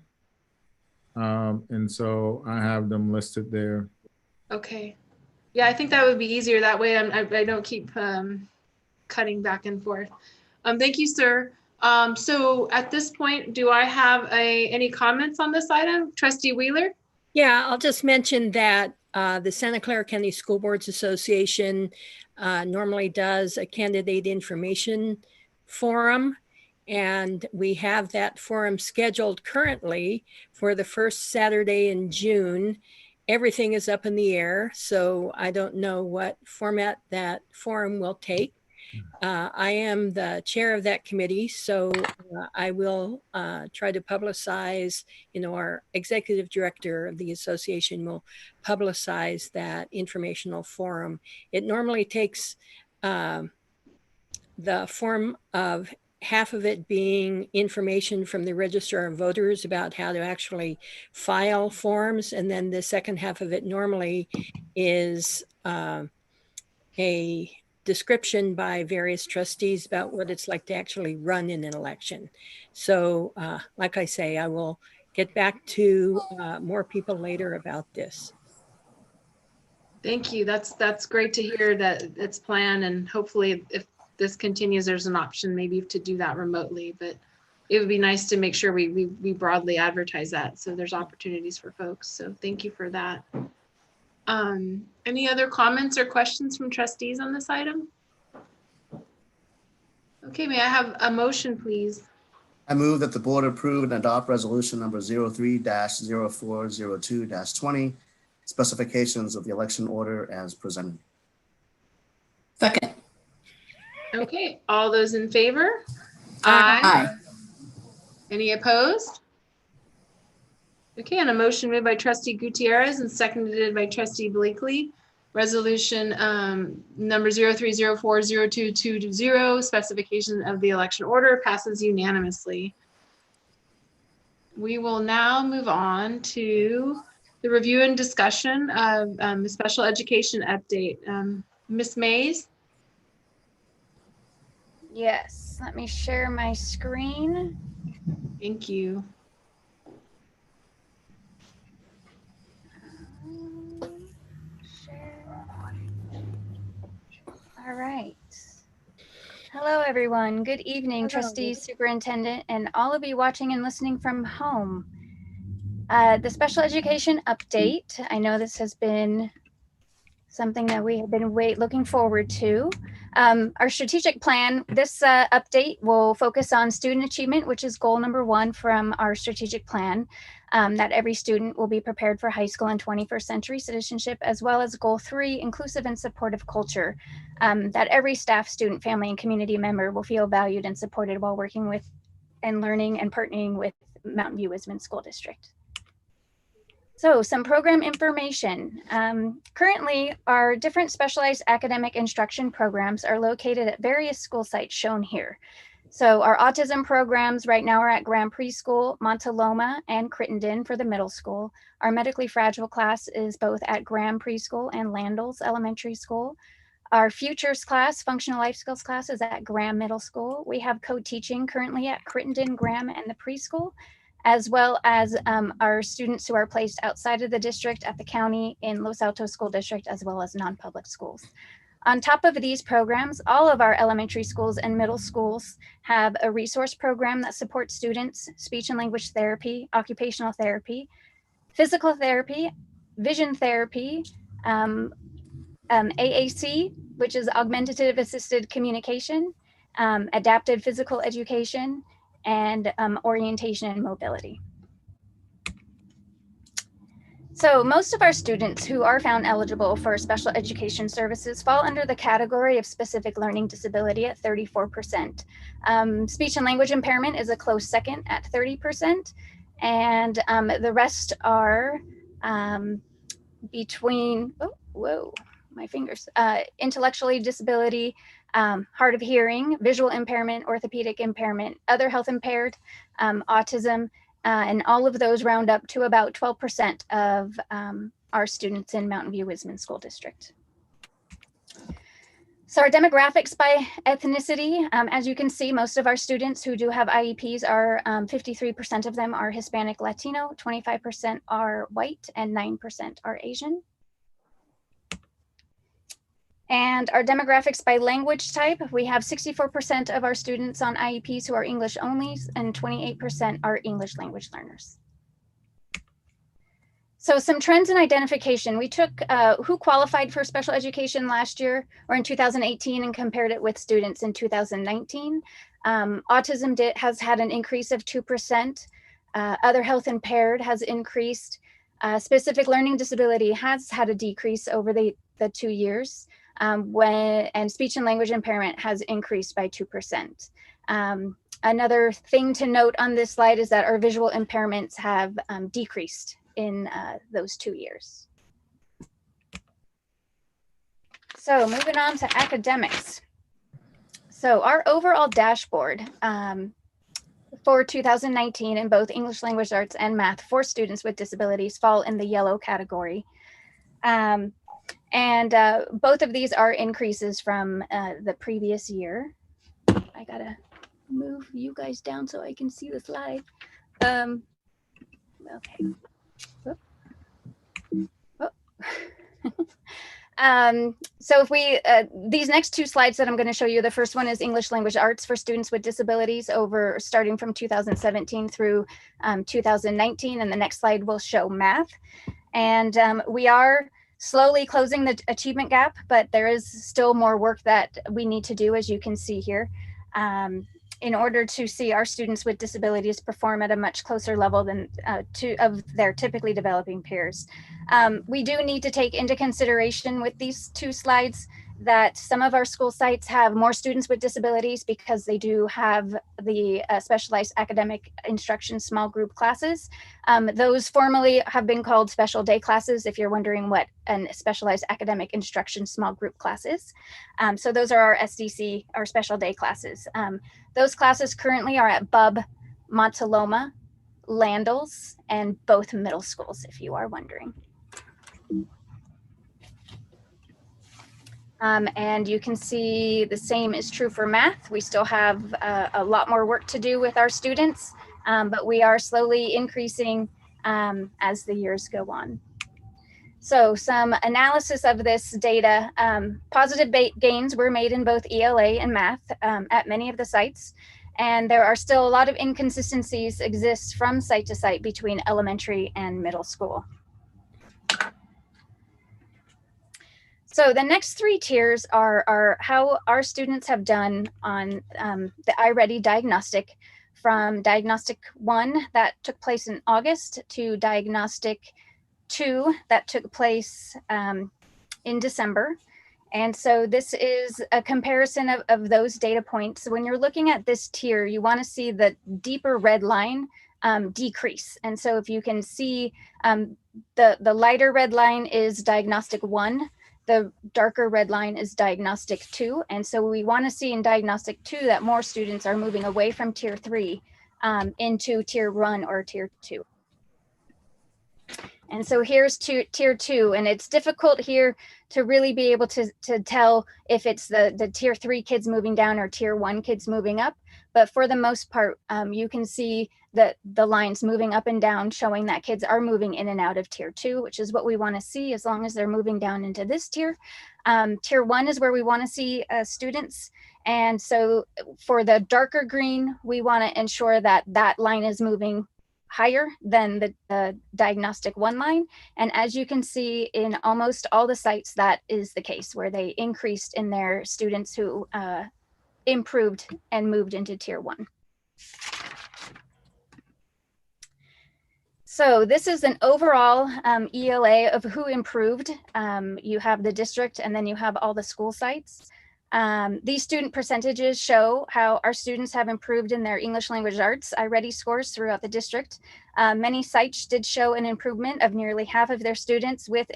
And so I have them listed there. Okay. Yeah, I think that would be easier. That way I don't keep cutting back and forth. Thank you, sir. So at this point, do I have any comments on this item? Trustee Wheeler? Yeah, I'll just mention that the Santa Clara County School Boards Association normally does a candidate information forum. And we have that forum scheduled currently for the first Saturday in June. Everything is up in the air, so I don't know what format that forum will take. I am the chair of that committee, so I will try to publicize, our executive director of the association will publicize that informational forum. It normally takes the form of half of it being information from the registrar of voters about how to actually file forms. And then the second half of it normally is a description by various trustees about what it's like to actually run in an election. So like I say, I will get back to more people later about this. Thank you. That's great to hear that it's planned, and hopefully if this continues, there's an option maybe to do that remotely, but it would be nice to make sure we broadly advertise that so there's opportunities for folks. So thank you for that. Any other comments or questions from trustees on this item? Okay, may I have a motion, please? I move that the board approve and adopt resolution number 03-0402-20, specifications of the election order as presented. Second. Okay, all those in favor? Aye. Any opposed? Okay, and a motion made by trustee Gutierrez and seconded by trustee Blakely. Resolution number 03-0402-20, specification of the election order, passes unanimously. We will now move on to the review and discussion of the special education update. Ms. Mays? Yes, let me share my screen. Thank you. All right. Hello, everyone. Good evening, trustees, superintendent, and all of you watching and listening from home. The special education update. I know this has been something that we have been looking forward to. Our strategic plan, this update will focus on student achievement, which is goal number 1 from our strategic plan, that every student will be prepared for high school and 21st century citizenship, as well as goal 3, inclusive and supportive culture, that every staff, student, family, and community member will feel valued and supported while working with and learning and partnering with Mountain View Wisman School District. So some program information. Currently, our different specialized academic instruction programs are located at various school sites shown here. So our autism programs right now are at Graham Preschool, Montaloma, and Crittenden for the middle school. Our medically fragile class is both at Graham Preschool and Landals Elementary School. Our futures class, functional life skills class, is at Graham Middle School. We have co-teaching currently at Crittenden, Graham, and the preschool, as well as our students who are placed outside of the district at the county in Los Altos School District, as well as non-public schools. On top of these programs, all of our elementary schools and middle schools have a resource program that supports students, speech and language therapy, occupational therapy, physical therapy, vision therapy, AAC, which is augmentative assisted communication, adapted physical education, and orientation and mobility. So most of our students who are found eligible for special education services fall under the category of specific learning disability at 34%. Speech and language impairment is a close second at 30%. And the rest are between, oh, whoa, my fingers, intellectually disability, hard of hearing, visual impairment, orthopedic impairment, other health impaired, autism, and all of those round up to about 12% of our students in Mountain View Wisman School District. So our demographics by ethnicity, as you can see, most of our students who do have IEPs are 53% of them are Hispanic Latino, 25% are white, and 9% are Asian. And our demographics by language type, we have 64% of our students on IEPs who are English only, and 28% are English language learners. So some trends in identification. We took who qualified for special education last year or in 2018 and compared it with students in 2019. Autism has had an increase of 2%. Other health impaired has increased. Specific learning disability has had a decrease over the 2 years. And speech and language impairment has increased by 2%. Another thing to note on this slide is that our visual impairments have decreased in those 2 years. So moving on to academics. So our overall dashboard for 2019 in both English language arts and math for students with disabilities fall in the yellow category. And both of these are increases from the previous year. I gotta move you guys down so I can see the slide. Okay. So if we, these next two slides that I'm going to show you, the first one is English language arts for students with disabilities starting from 2017 through 2019, and the next slide will show math. And we are slowly closing the achievement gap, but there is still more work that we need to do, as you can see here, in order to see our students with disabilities perform at a much closer level than of their typically developing peers. We do need to take into consideration with these two slides that some of our school sites have more students with disabilities because they do have the specialized academic instruction small group classes. Those formally have been called special day classes, if you're wondering what a specialized academic instruction small group class is. So those are our SDC, our special day classes. Those classes currently are at Bub, Montaloma, Landals, and both middle schools, if you are wondering. And you can see the same is true for math. We still have a lot more work to do with our students, but we are slowly increasing as the years go on. So some analysis of this data, positive gains were made in both ELA and math at many of the sites. And there are still a lot of inconsistencies exist from site to site between elementary and middle school. So the next three tiers are how our students have done on the iReady diagnostic, from diagnostic 1 that took place in August to diagnostic 2 that took place in December. And so this is a comparison of those data points. So when you're looking at this tier, you want to see the deeper red line decrease. And so if you can see the lighter red line is diagnostic 1. The darker red line is diagnostic 2. And so we want to see in diagnostic 2 that more students are moving away from tier 3 into tier 1 or tier 2. And so here's tier 2, and it's difficult here to really be able to tell if it's the tier 3 kids moving down or tier 1 kids moving up. But for the most part, you can see that the lines moving up and down, showing that kids are moving in and out of tier 2, which is what we want to see as long as they're moving down into this tier. Tier 1 is where we want to see students. And so for the darker green, we want to ensure that that line is moving higher than the diagnostic 1 line. And as you can see in almost all the sites, that is the case, where they increased in their students who improved and moved into tier 1. So this is an overall ELA of who improved. You have the district and then you have all the school sites. These student percentages show how our students have improved in their English language arts iReady scores throughout the district. Many sites did show an improvement of nearly half of their students with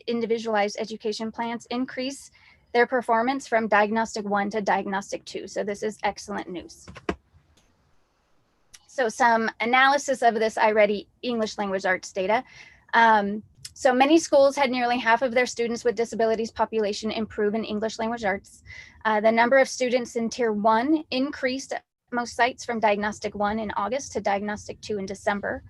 individualized education plans increase their performance from diagnostic 1 to diagnostic 2. So this is excellent news. So some analysis of this iReady English language arts data. So many schools had nearly half of their students with disabilities population improve in English language arts. The number of students in tier 1 increased at most sites from diagnostic 1 in August to diagnostic 2 in December.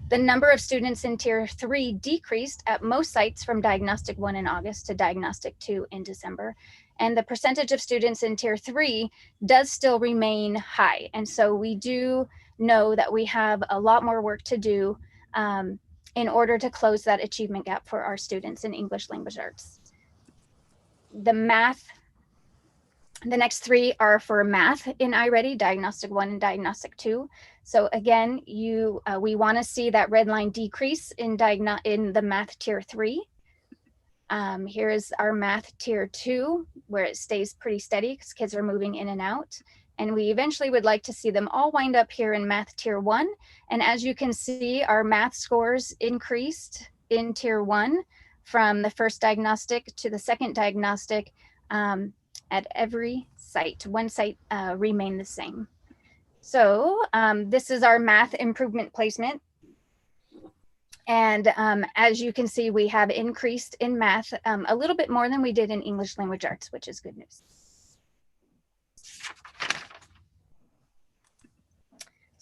The number of students in tier 3 decreased at most sites from diagnostic 1 in August to diagnostic 2 in December. And the percentage of students in tier 3 does still remain high. And so we do know that we have a lot more work to do in order to close that achievement gap for our students in English language arts. The next 3 are for math in iReady, diagnostic 1 and diagnostic 2. So again, we want to see that red line decrease in the math tier 3. Here is our math tier 2, where it stays pretty steady because kids are moving in and out. And we eventually would like to see them all wind up here in math tier 1. And as you can see, our math scores increased in tier 1 from the first diagnostic to the second diagnostic at every site. One site remained the same. So this is our math improvement placement. And as you can see, we have increased in math a little bit more than we did in English language arts, which is good news.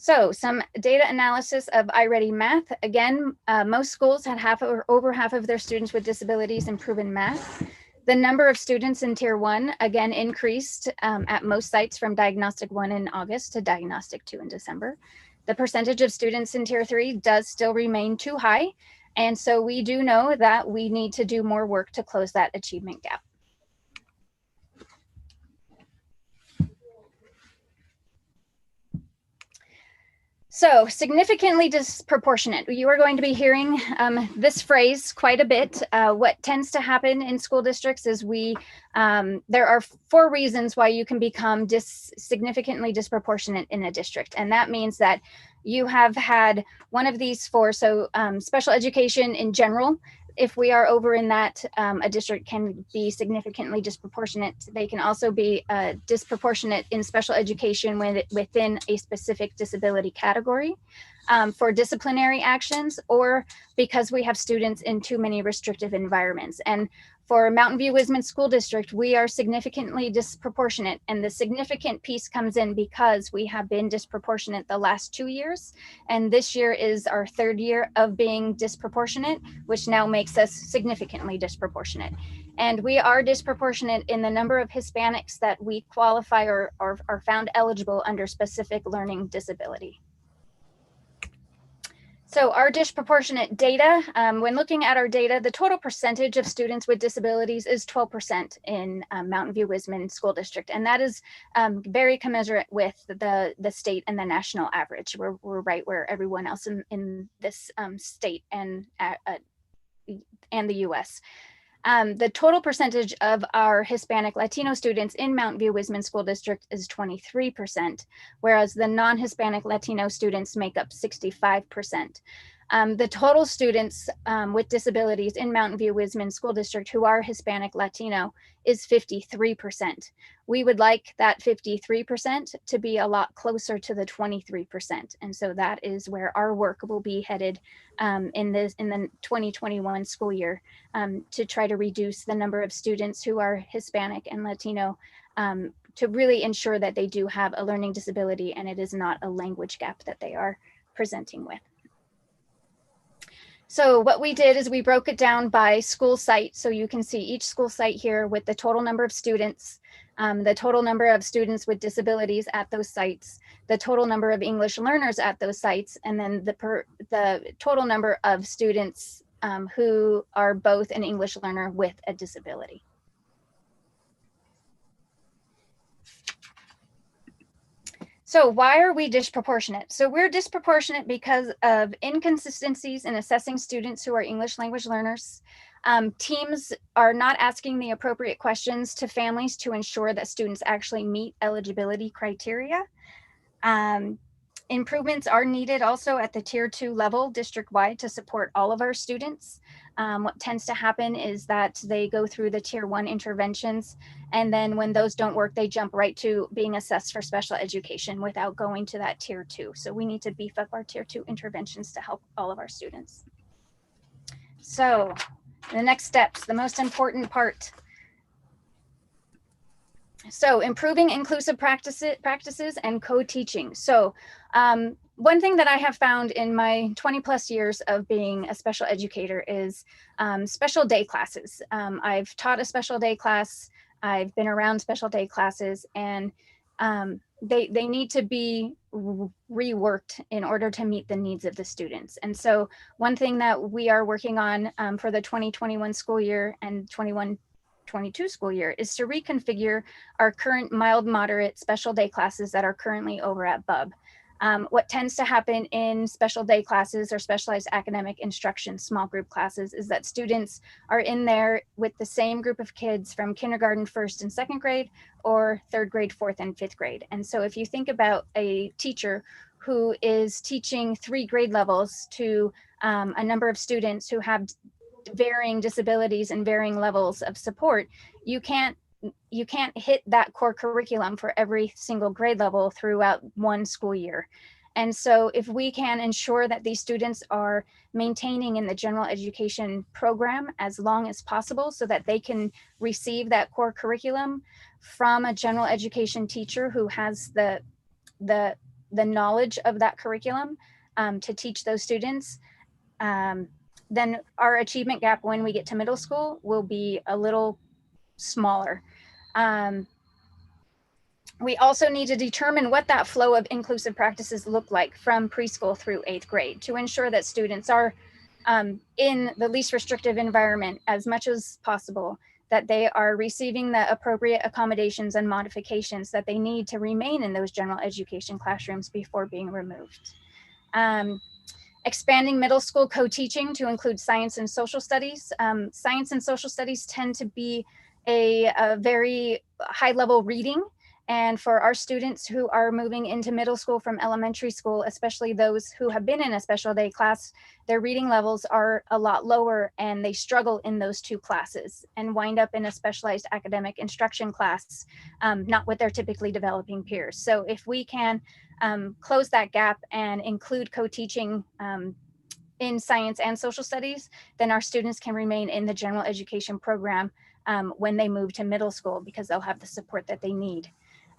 So some data analysis of iReady Math. Again, most schools had half or over half of their students with disabilities improve in math. The number of students in tier 1 again increased at most sites from diagnostic 1 in August to diagnostic 2 in December. The percentage of students in tier 3 does still remain too high. And so we do know that we need to do more work to close that achievement gap. So significantly disproportionate. You are going to be hearing this phrase quite a bit. What tends to happen in school districts is there are 4 reasons why you can become significantly disproportionate in a district. And that means that you have had one of these 4. So special education in general, if we are over in that, a district can be significantly disproportionate. They can also be disproportionate in special education within a specific disability category, for disciplinary actions, or because we have students in too many restrictive environments. And for Mountain View Wisman School District, we are significantly disproportionate. And the significant piece comes in because we have been disproportionate the last 2 years. And this year is our 3rd year of being disproportionate, which now makes us significantly disproportionate. And we are disproportionate in the number of Hispanics that we qualify or are found eligible under specific learning disability. So our disproportionate data, when looking at our data, the total percentage of students with disabilities is 12% in Mountain View Wisman School District. And that is very commensurate with the state and the national average. We're right where everyone else in this state and the US. The total percentage of our Hispanic Latino students in Mountain View Wisman School District is 23%, whereas the non-Hispanic Latino students make up 65%. The total students with disabilities in Mountain View Wisman School District who are Hispanic Latino is 53%. We would like that 53% to be a lot closer to the 23%. And so that is where our work will be headed in the 2021 school year, to try to reduce the number of students who are Hispanic and Latino, to really ensure that they do have a learning disability and it is not a language gap that they are presenting with. So what we did is we broke it down by school site. So you can see each school site here with the total number of students, the total number of students with disabilities at those sites, the total number of English learners at those sites, and then the total number of students who are both an English learner with a disability. So why are we disproportionate? So we're disproportionate because of inconsistencies in assessing students who are English language learners. Teams are not asking the appropriate questions to families to ensure that students actually meet eligibility criteria. Improvements are needed also at the tier 2 level district-wide to support all of our students. What tends to happen is that they go through the tier 1 interventions, and then when those don't work, they jump right to being assessed for special education without going to that tier 2. So we need to beef up our tier 2 interventions to help all of our students. So the next steps, the most important part. So improving inclusive practices and co-teaching. So one thing that I have found in my 20+ years of being a special educator is special day classes. I've taught a special day class. I've been around special day classes, and they need to be reworked in order to meet the needs of the students. And so one thing that we are working on for the 2021 school year and 21-22 school year is to reconfigure our current mild moderate special day classes that are currently over at BUB. What tends to happen in special day classes or specialized academic instruction small group classes is that students are in there with the same group of kids from kindergarten, 1st and 2nd grade, or 3rd grade, 4th and 5th grade. And so if you think about a teacher who is teaching 3 grade levels to a number of students who have varying disabilities and varying levels of support, you can't hit that core curriculum for every single grade level throughout one school year. And so if we can ensure that these students are maintaining in the general education program as long as possible so that they can receive that core curriculum from a general education teacher who has the knowledge of that curriculum to teach those students, then our achievement gap when we get to middle school will be a little smaller. We also need to determine what that flow of inclusive practices look like from preschool through 8th grade to ensure that students are in the least restrictive environment as much as possible, that they are receiving the appropriate accommodations and modifications that they need to remain in those general education classrooms before being removed. Expanding middle school co-teaching to include science and social studies. Science and social studies tend to be a very high level reading. And for our students who are moving into middle school from elementary school, especially those who have been in a special day class, their reading levels are a lot lower and they struggle in those 2 classes and wind up in a specialized academic instruction class, not with their typically developing peers. So if we can close that gap and include co-teaching in science and social studies, then our students can remain in the general education program when they move to middle school because they'll have the support that they need.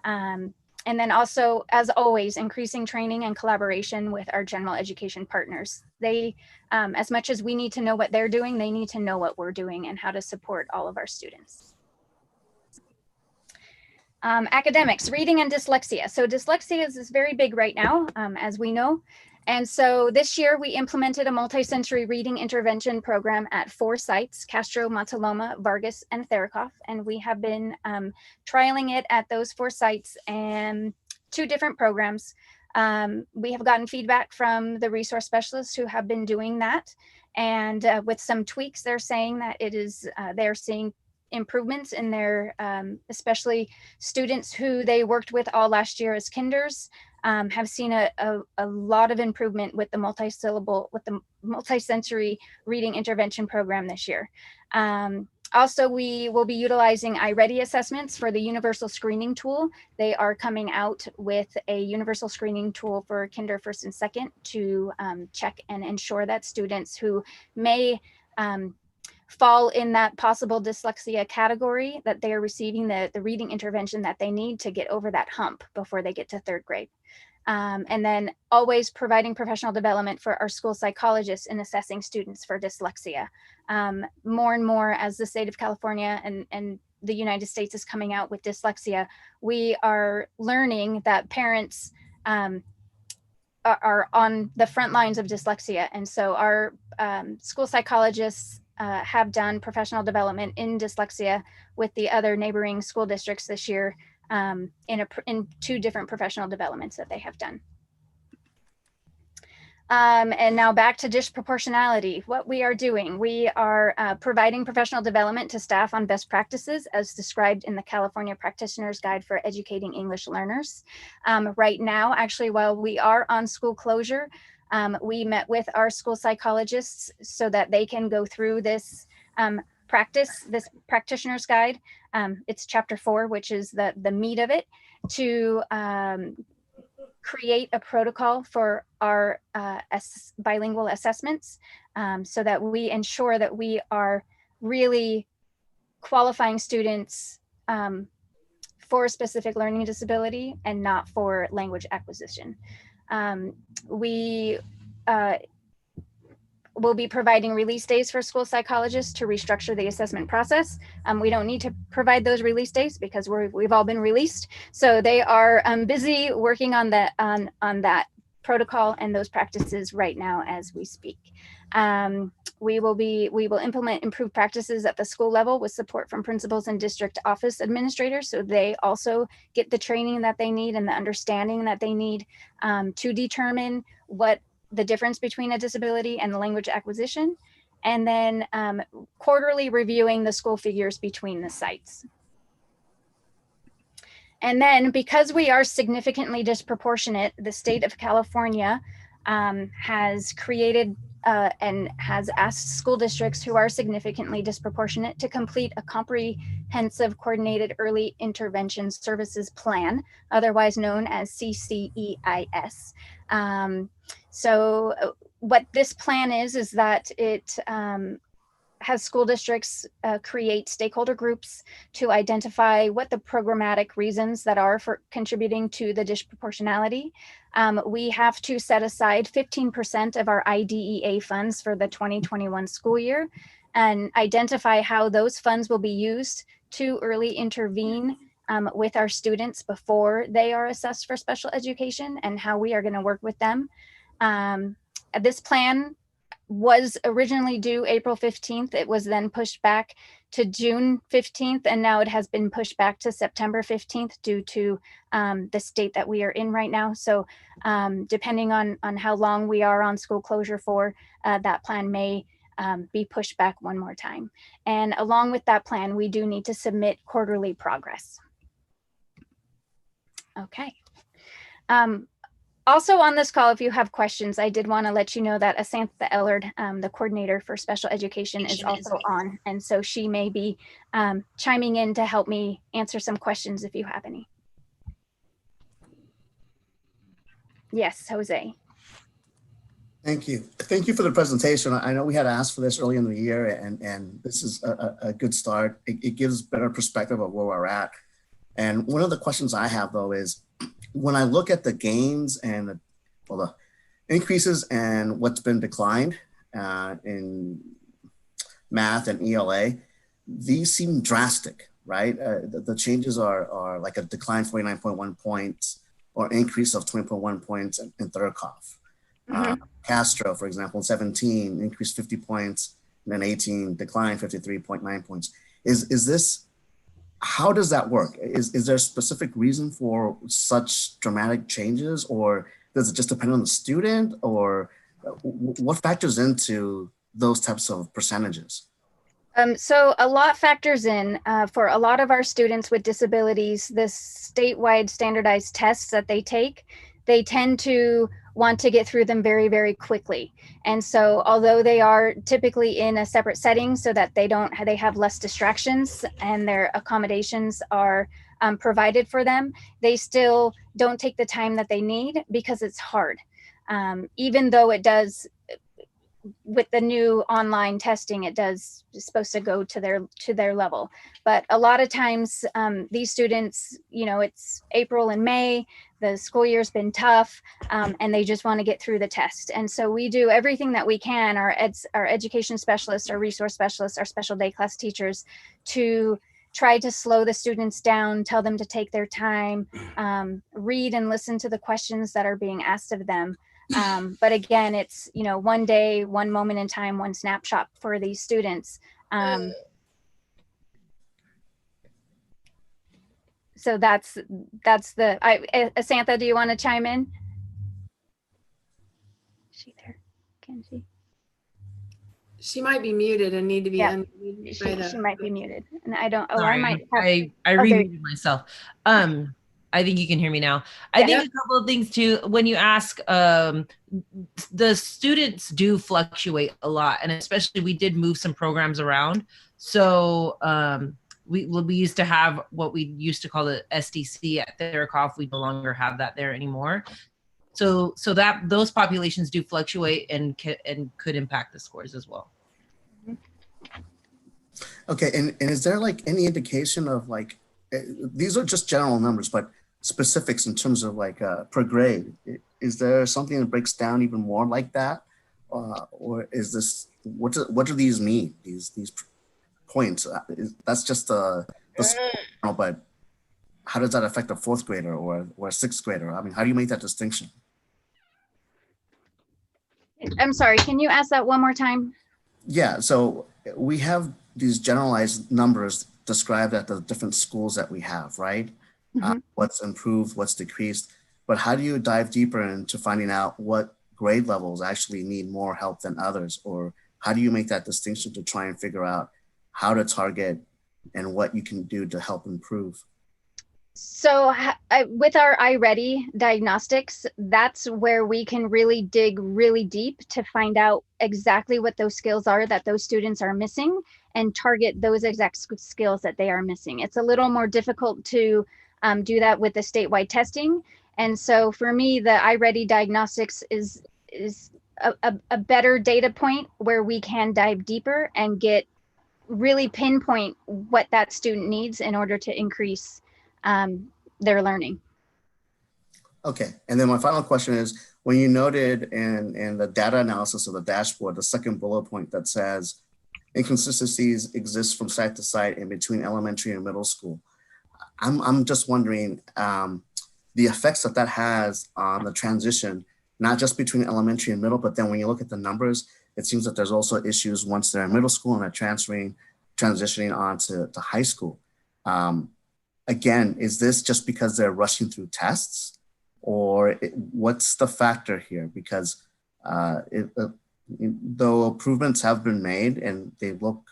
And then also, as always, increasing training and collaboration with our general education partners. They, as much as we need to know what they're doing, they need to know what we're doing and how to support all of our students. Academics, reading and dyslexia. So dyslexia is very big right now, as we know. And so this year we implemented a multi-sensory reading intervention program at 4 sites, Castro, Mataloma, Vargas, and Therakoff. And we have been trialing it at those 4 sites and 2 different programs. We have gotten feedback from the resource specialists who have been doing that. And with some tweaks, they're saying that it is, they're seeing improvements in their, especially students who they worked with all last year as kinders, have seen a lot of improvement with the multisensory reading intervention program this year. Also, we will be utilizing iReady assessments for the universal screening tool. They are coming out with a universal screening tool for kinder, first, and second to check and ensure that students who may fall in that possible dyslexia category, that they are receiving the reading intervention that they need to get over that hump before they get to third grade. And then always providing professional development for our school psychologists in assessing students for dyslexia. More and more as the state of California and the United States is coming out with dyslexia, we are learning that parents are on the front lines of dyslexia. And so our school psychologists have done professional development in dyslexia with the other neighboring school districts this year in 2 different professional developments that they have done. And now back to disproportionality. What we are doing, we are providing professional development to staff on best practices as described in the California Practitioner's Guide for Educating English Learners. Right now, actually, while we are on school closure, we met with our school psychologists so that they can go through this this practitioner's guide. It's chapter 4, which is the meat of it, to create a protocol for our bilingual assessments so that we ensure that we are really qualifying students for a specific learning disability and not for language acquisition. We will be providing release days for school psychologists to restructure the assessment process. We don't need to provide those release days because we've all been released. So they are busy working on that on that protocol and those practices right now as we speak. We will implement improved practices at the school level with support from principals and district office administrators, so they also get the training that they need and the understanding that they need to determine what the difference between a disability and the language acquisition, and then quarterly reviewing the school figures between the sites. And then because we are significantly disproportionate, the state of California has created and has asked school districts who are significantly disproportionate to complete a comprehensive coordinated early intervention services plan, otherwise known as CCEIS. So what this plan is that it has school districts create stakeholder groups to identify what the programmatic reasons that are for contributing to the disproportionality. We have to set aside 15% of our IDEA funds for the 2021 school year and identify how those funds will be used to early intervene with our students before they are assessed for special education and how we are going to work with them. This plan was originally due April 15th. It was then pushed back to June 15th, and now it has been pushed back to September 15th due to the state that we are in right now. So depending on how long we are on school closure for, that plan may be pushed back one more time. And along with that plan, we do need to submit quarterly progress. Okay. Also on this call, if you have questions, I did want to let you know that Asantha Ellard, the coordinator for special education, is also on. And so she may be chiming in to help me answer some questions if you have any. Yes, Jose. Thank you. Thank you for the presentation. I know we had asked for this early in the year, and this is a good start. It gives better perspective of where we're at. And one of the questions I have, though, is when I look at the gains and the increases and what's been declined in math and ELA, these seem drastic, right? The changes are like a decline 49.1 points or increase of 20.1 points in Thurkoff. Castro, for example, 17, increased 50 points, and then 18, decline 53.9 points. Is this, how does that work? Is there a specific reason for such dramatic changes, or does it just depend on the student, or what factors into those types of percentages? So a lot factors in for a lot of our students with disabilities, the statewide standardized tests that they take, they tend to want to get through them very, very quickly. And so although they are typically in a separate setting so that they have less distractions and their accommodations are provided for them, they still don't take the time that they need because it's hard. Even though it does, with the new online testing, it's supposed to go to their level. But a lot of times these students, it's April and May, the school year's been tough, and they just want to get through the test. And so we do everything that we can, our education specialists, our resource specialists, our special day class teachers, to try to slow the students down, tell them to take their time, read and listen to the questions that are being asked of them. But again, it's, one day, one moment in time, one snapshot for these students. So that's Asantha, do you want to chime in? Is she there? Can she? She might be muted and need to be unmuted. She might be muted. And I don't, Sorry, I might have. I remuted myself. I think you can hear me now. I think a couple of things too, when you ask, the students do fluctuate a lot, and especially we did move some programs around. So we used to have what we used to call the SDC at Therakoff. We no longer have that there anymore. So that those populations do fluctuate and could impact the scores as well. Okay, and is there like any indication of like, these are just general numbers, but specifics in terms of like per grade? Is there something that breaks down even more like that? Or is this, what do these mean, these points? That's just the but how does that affect a fourth grader or a sixth grader? I mean, how do you make that distinction? I'm sorry, can you ask that one more time? Yeah, so we have these generalized numbers described at the different schools that we have, right? Mm-hmm. What's improved, what's decreased, but how do you dive deeper into finding out what grade levels actually need more help than others? Or how do you make that distinction to try and figure out how to target and what you can do to help improve? So with our iReady diagnostics, that's where we can really dig really deep to find out exactly what those skills are that those students are missing and target those exact skills that they are missing. It's a little more difficult to do that with the statewide testing. And so for me, the iReady diagnostics is a better data point where we can dive deeper and really pinpoint what that student needs in order to increase their learning. Okay, and then my final question is, when you noted in the data analysis of the dashboard, the second bullet point that says inconsistencies exist from site to site and between elementary and middle school, I'm just wondering the effects that has on the transition, not just between elementary and middle, but then when you look at the numbers, it seems that there's also issues once they're in middle school and they're transitioning on to high school. Again, is this just because they're rushing through tests, or what's the factor here? Because though improvements have been made and they look,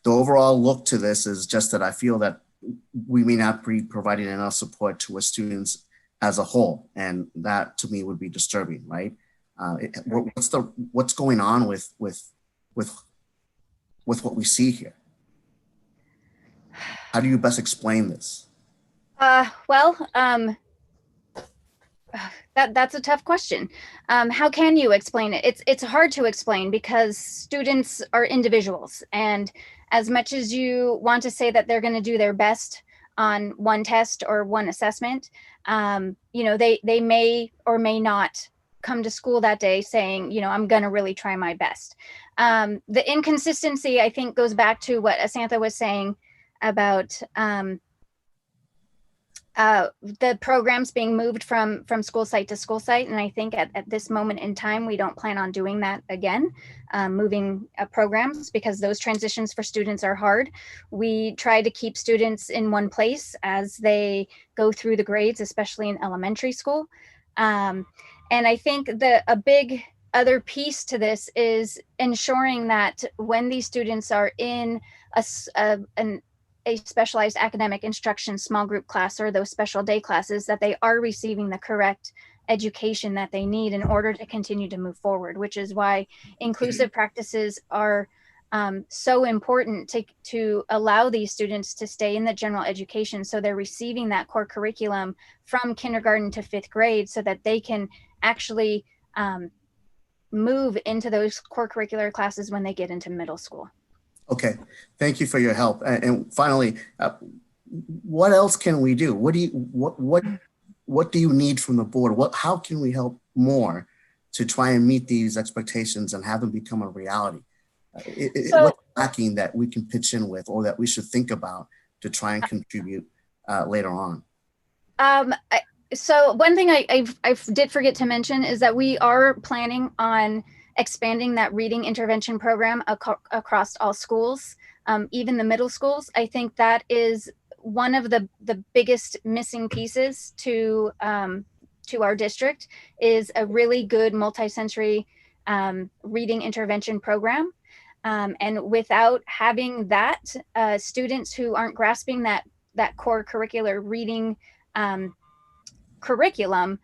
the overall look to this is just that I feel that we may not be providing enough support to our students as a whole, and that to me would be disturbing, right? What's going on with what we see here? How do you best explain this? That's a tough question. How can you explain it? It's hard to explain because students are individuals, and as much as you want to say that they're going to do their best on one test or one assessment, they may or may not come to school that day saying, I'm going to really try my best. The inconsistency, I think, goes back to what Asantha was saying about the programs being moved from school site to school site. And I think at this moment in time, we don't plan on doing that again, moving programs, because those transitions for students are hard. We try to keep students in one place as they go through the grades, especially in elementary school. And I think a big other piece to this is ensuring that when these students are in a specialized academic instruction small group class or those special day classes, that they are receiving the correct education that they need in order to continue to move forward, which is why inclusive practices are so important to allow these students to stay in the general education. So they're receiving that core curriculum from kindergarten to 5th grade so that they can actually move into those core curricular classes when they get into middle school. Okay, thank you for your help. And finally, what else can we do? What do you need from the board? How can we help more to try and meet these expectations and have them become a reality? What's lacking that we can pitch in with, or that we should think about to try and contribute later on? So one thing I did forget to mention is that we are planning on expanding that reading intervention program across all schools, even the middle schools. I think that is one of the biggest missing pieces to our district, is a really good multisensory reading intervention program. And without having that, students who aren't grasping that core curricular reading curriculum,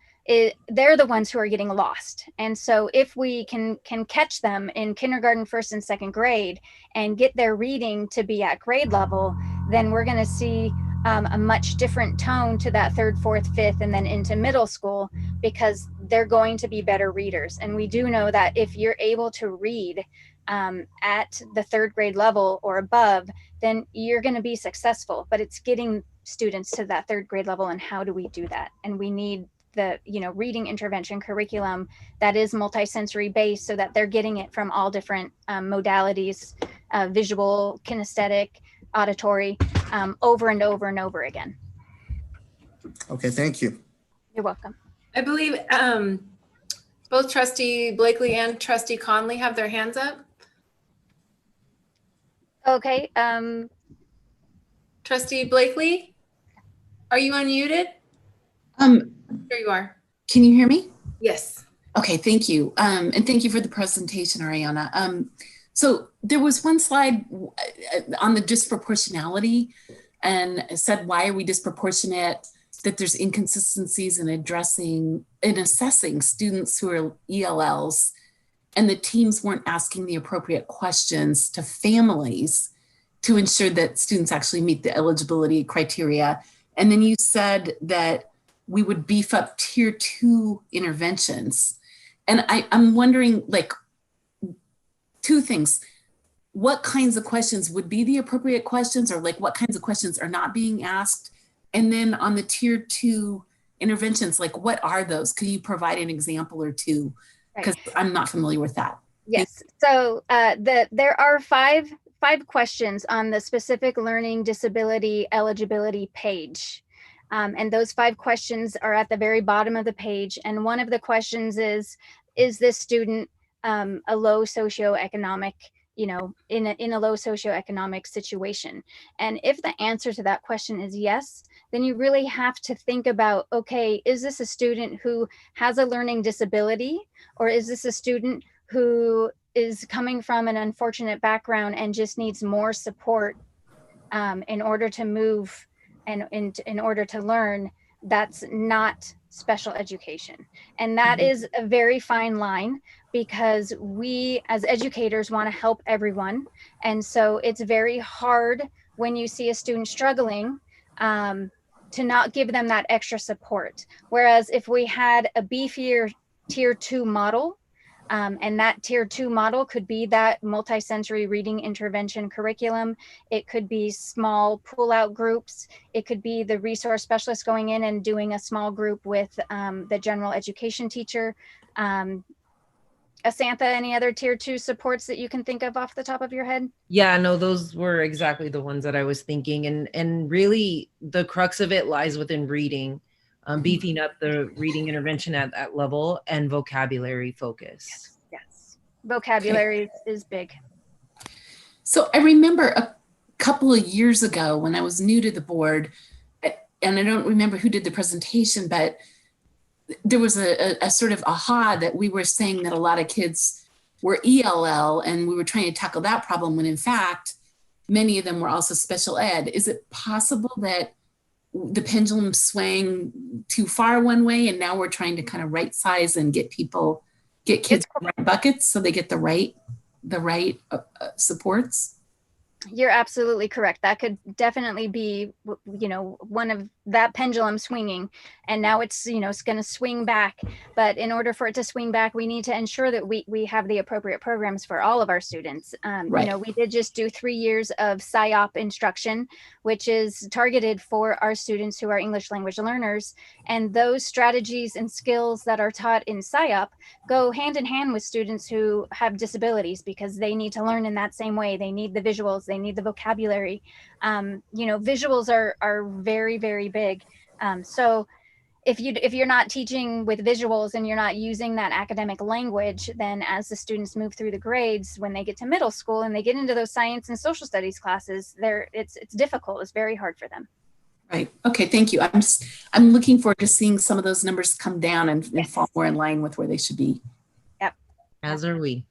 they're the ones who are getting lost. And so if we can catch them in kindergarten, 1st and 2nd grade and get their reading to be at grade level, then we're going to see a much different tone to that 3rd, 4th, 5th, and then into middle school, because they're going to be better readers. And we do know that if you're able to read at the 3rd grade level or above, then you're going to be successful. But it's getting students to that 3rd grade level, and how do we do that? And we need the reading intervention curriculum that is multisensory based, so that they're getting it from all different modalities, visual, kinesthetic, auditory, over and over and over again. Okay, thank you. You're welcome. I believe both Trustee Blakely and Trustee Conley have their hands up. Okay. Trustee Blakely, are you unmuted? There you are. Can you hear me? Yes. Okay, thank you. And thank you for the presentation, Ariana. So there was one slide on the disproportionality, and it said, why are we disproportionate? That there's inconsistencies in assessing students who are ELLs, and the teams weren't asking the appropriate questions to families to ensure that students actually meet the eligibility criteria. And then you said that we would beef up tier 2 interventions. And I'm wondering, like, 2 things. What kinds of questions would be the appropriate questions, or like what kinds of questions are not being asked? And then on the tier 2 interventions, like what are those? Could you provide an example or 2? Because I'm not familiar with that. Yes. So there are five questions on the specific learning disability eligibility page. And those 5 questions are at the very bottom of the page. And one of the questions is this student a low socioeconomic, in a low socioeconomic situation? And if the answer to that question is yes, then you really have to think about, okay, is this a student who has a learning disability, or is this a student who is coming from an unfortunate background and just needs more support in order to move and in order to learn? That's not special education. And that is a very fine line, because we as educators want to help everyone. And so it's very hard when you see a student struggling to not give them that extra support. Whereas if we had a beefier tier 2 model, and that tier 2 model could be that multisensory reading intervention curriculum. It could be small pull-out groups. It could be the resource specialist going in and doing a small group with the general education teacher. Asantha, any other tier 2 supports that you can think of off the top of your head? Yeah, no, those were exactly the ones that I was thinking. And really the crux of it lies within reading. Beefing up the reading intervention at that level, and vocabulary focus. Yes. Vocabulary is big. So I remember a couple of years ago when I was new to the board, and I don't remember who did the presentation, but there was a sort of aha that we were saying that a lot of kids were ELL, and we were trying to tackle that problem, when in fact, many of them were also special ed. Is it possible that the pendulum swang too far one way and now we're trying to kind of right size and get kids in the right buckets so they get the right supports? You're absolutely correct. That could definitely be, one of that pendulum swinging, and now it's, it's going to swing back. But in order for it to swing back, we need to ensure that we have the appropriate programs for all of our students. Right. We did just do 3 years of SIOP instruction, which is targeted for our students who are English language learners. And those strategies and skills that are taught in SIOP go hand in hand with students who have disabilities, because they need to learn in that same way. They need the visuals, they need the vocabulary. Visuals are very, very big. So if you're not teaching with visuals and you're not using that academic language, then as the students move through the grades, when they get to middle school and they get into those science and social studies classes, it's difficult. It's very hard for them. Right. Okay. Thank you. I'm looking forward to seeing some of those numbers come down and fall more in line with where they should be. Yep. As are we.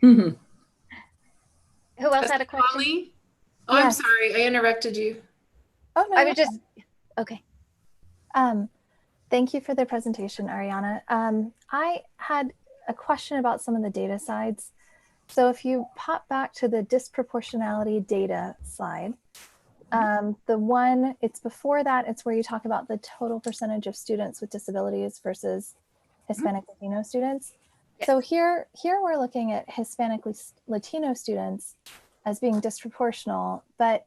Mm-hmm. Who else had a question? Oh, yes. I'm sorry. I interrupted you. Oh, no. I was just, okay. Thank you for the presentation, Ariana. I had a question about some of the data sides. So if you pop back to the disproportionality data slide, the one, it's before that, it's where you talk about the total percentage of students with disabilities versus Hispanic Latino students. Yes. So here we're looking at Hispanic Latino students as being disproportional, but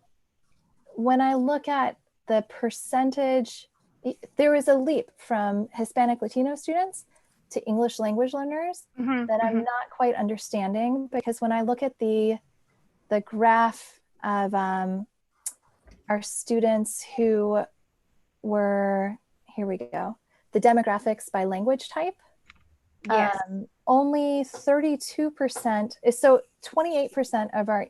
when I look at the percentage, there was a leap from Hispanic Latino students to English language learners that I'm not quite understanding, because when I look at the graph of our students who were, here we go, the demographics by language type, yes. Only 32%, so 28% of our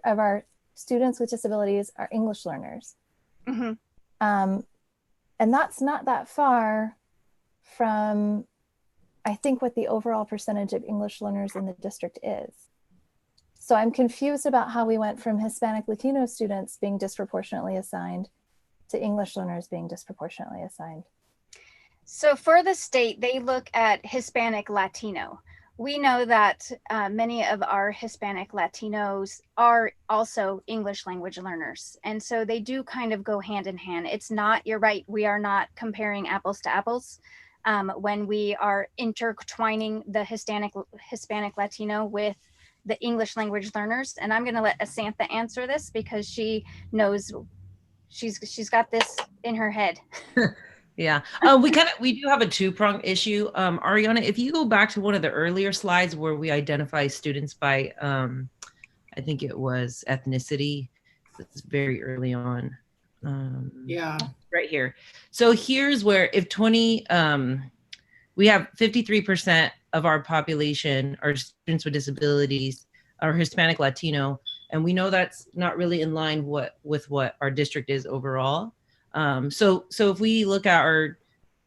of our students with disabilities are English learners. And that's not that far from, I think, what the overall percentage of English learners in the district is. So I'm confused about how we went from Hispanic Latino students being disproportionately assigned to English learners being disproportionately assigned. So for the state, they look at Hispanic Latino. We know that many of our Hispanic Latinos are also English language learners. And so they do kind of go hand in hand. It's not, you're right, we are not comparing apples to apples when we are intertwining the Hispanic Latino with the English language learners. And I'm gonna let Asantha answer this because she knows, she's got this in her head. Yeah, we do have a two-pronged issue. Ariana, if you go back to one of the earlier slides where we identify students by, I think it was ethnicity, it's very early on. Yeah. Right here. So here's where if we have 53% of our population are students with disabilities, are Hispanic Latino, and we know that's not really in line with what our district is overall. So if we look at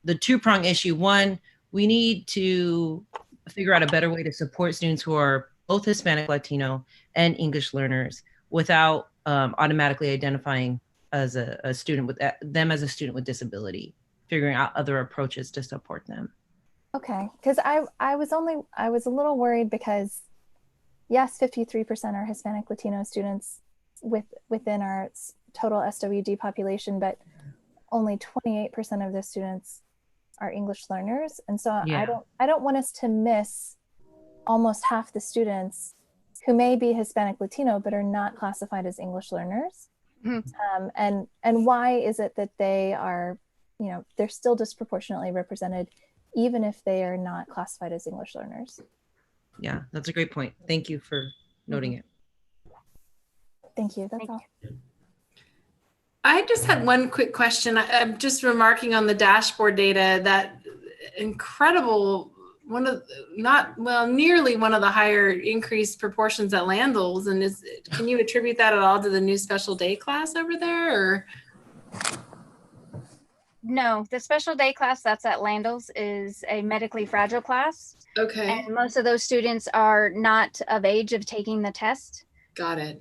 the two-prong issue, one, we need to figure out a better way to support students who are both Hispanic Latino and English learners without automatically identifying as a student with them as a student with disability, figuring out other approaches to support them. Okay, because I was a little worried because yes, 53% are Hispanic Latino students within our total SWD population, but only 28% of the students are English learners. And so yeah. I don't want us to miss almost half the students who may be Hispanic Latino, but are not classified as English learners. And why is it that they are, they're still disproportionately represented, even if they are not classified as English learners? Yeah, that's a great point. Thank you for noting it. Thank you. That's all. I just had one quick question. I'm just remarking on the dashboard data that incredible, nearly one of the higher increased proportions at Landals. And can you attribute that at all to the new special day class over there, or? No, the special day class that's at Landals is a medically fragile class. Okay. And most of those students are not of age of taking the test. Got it.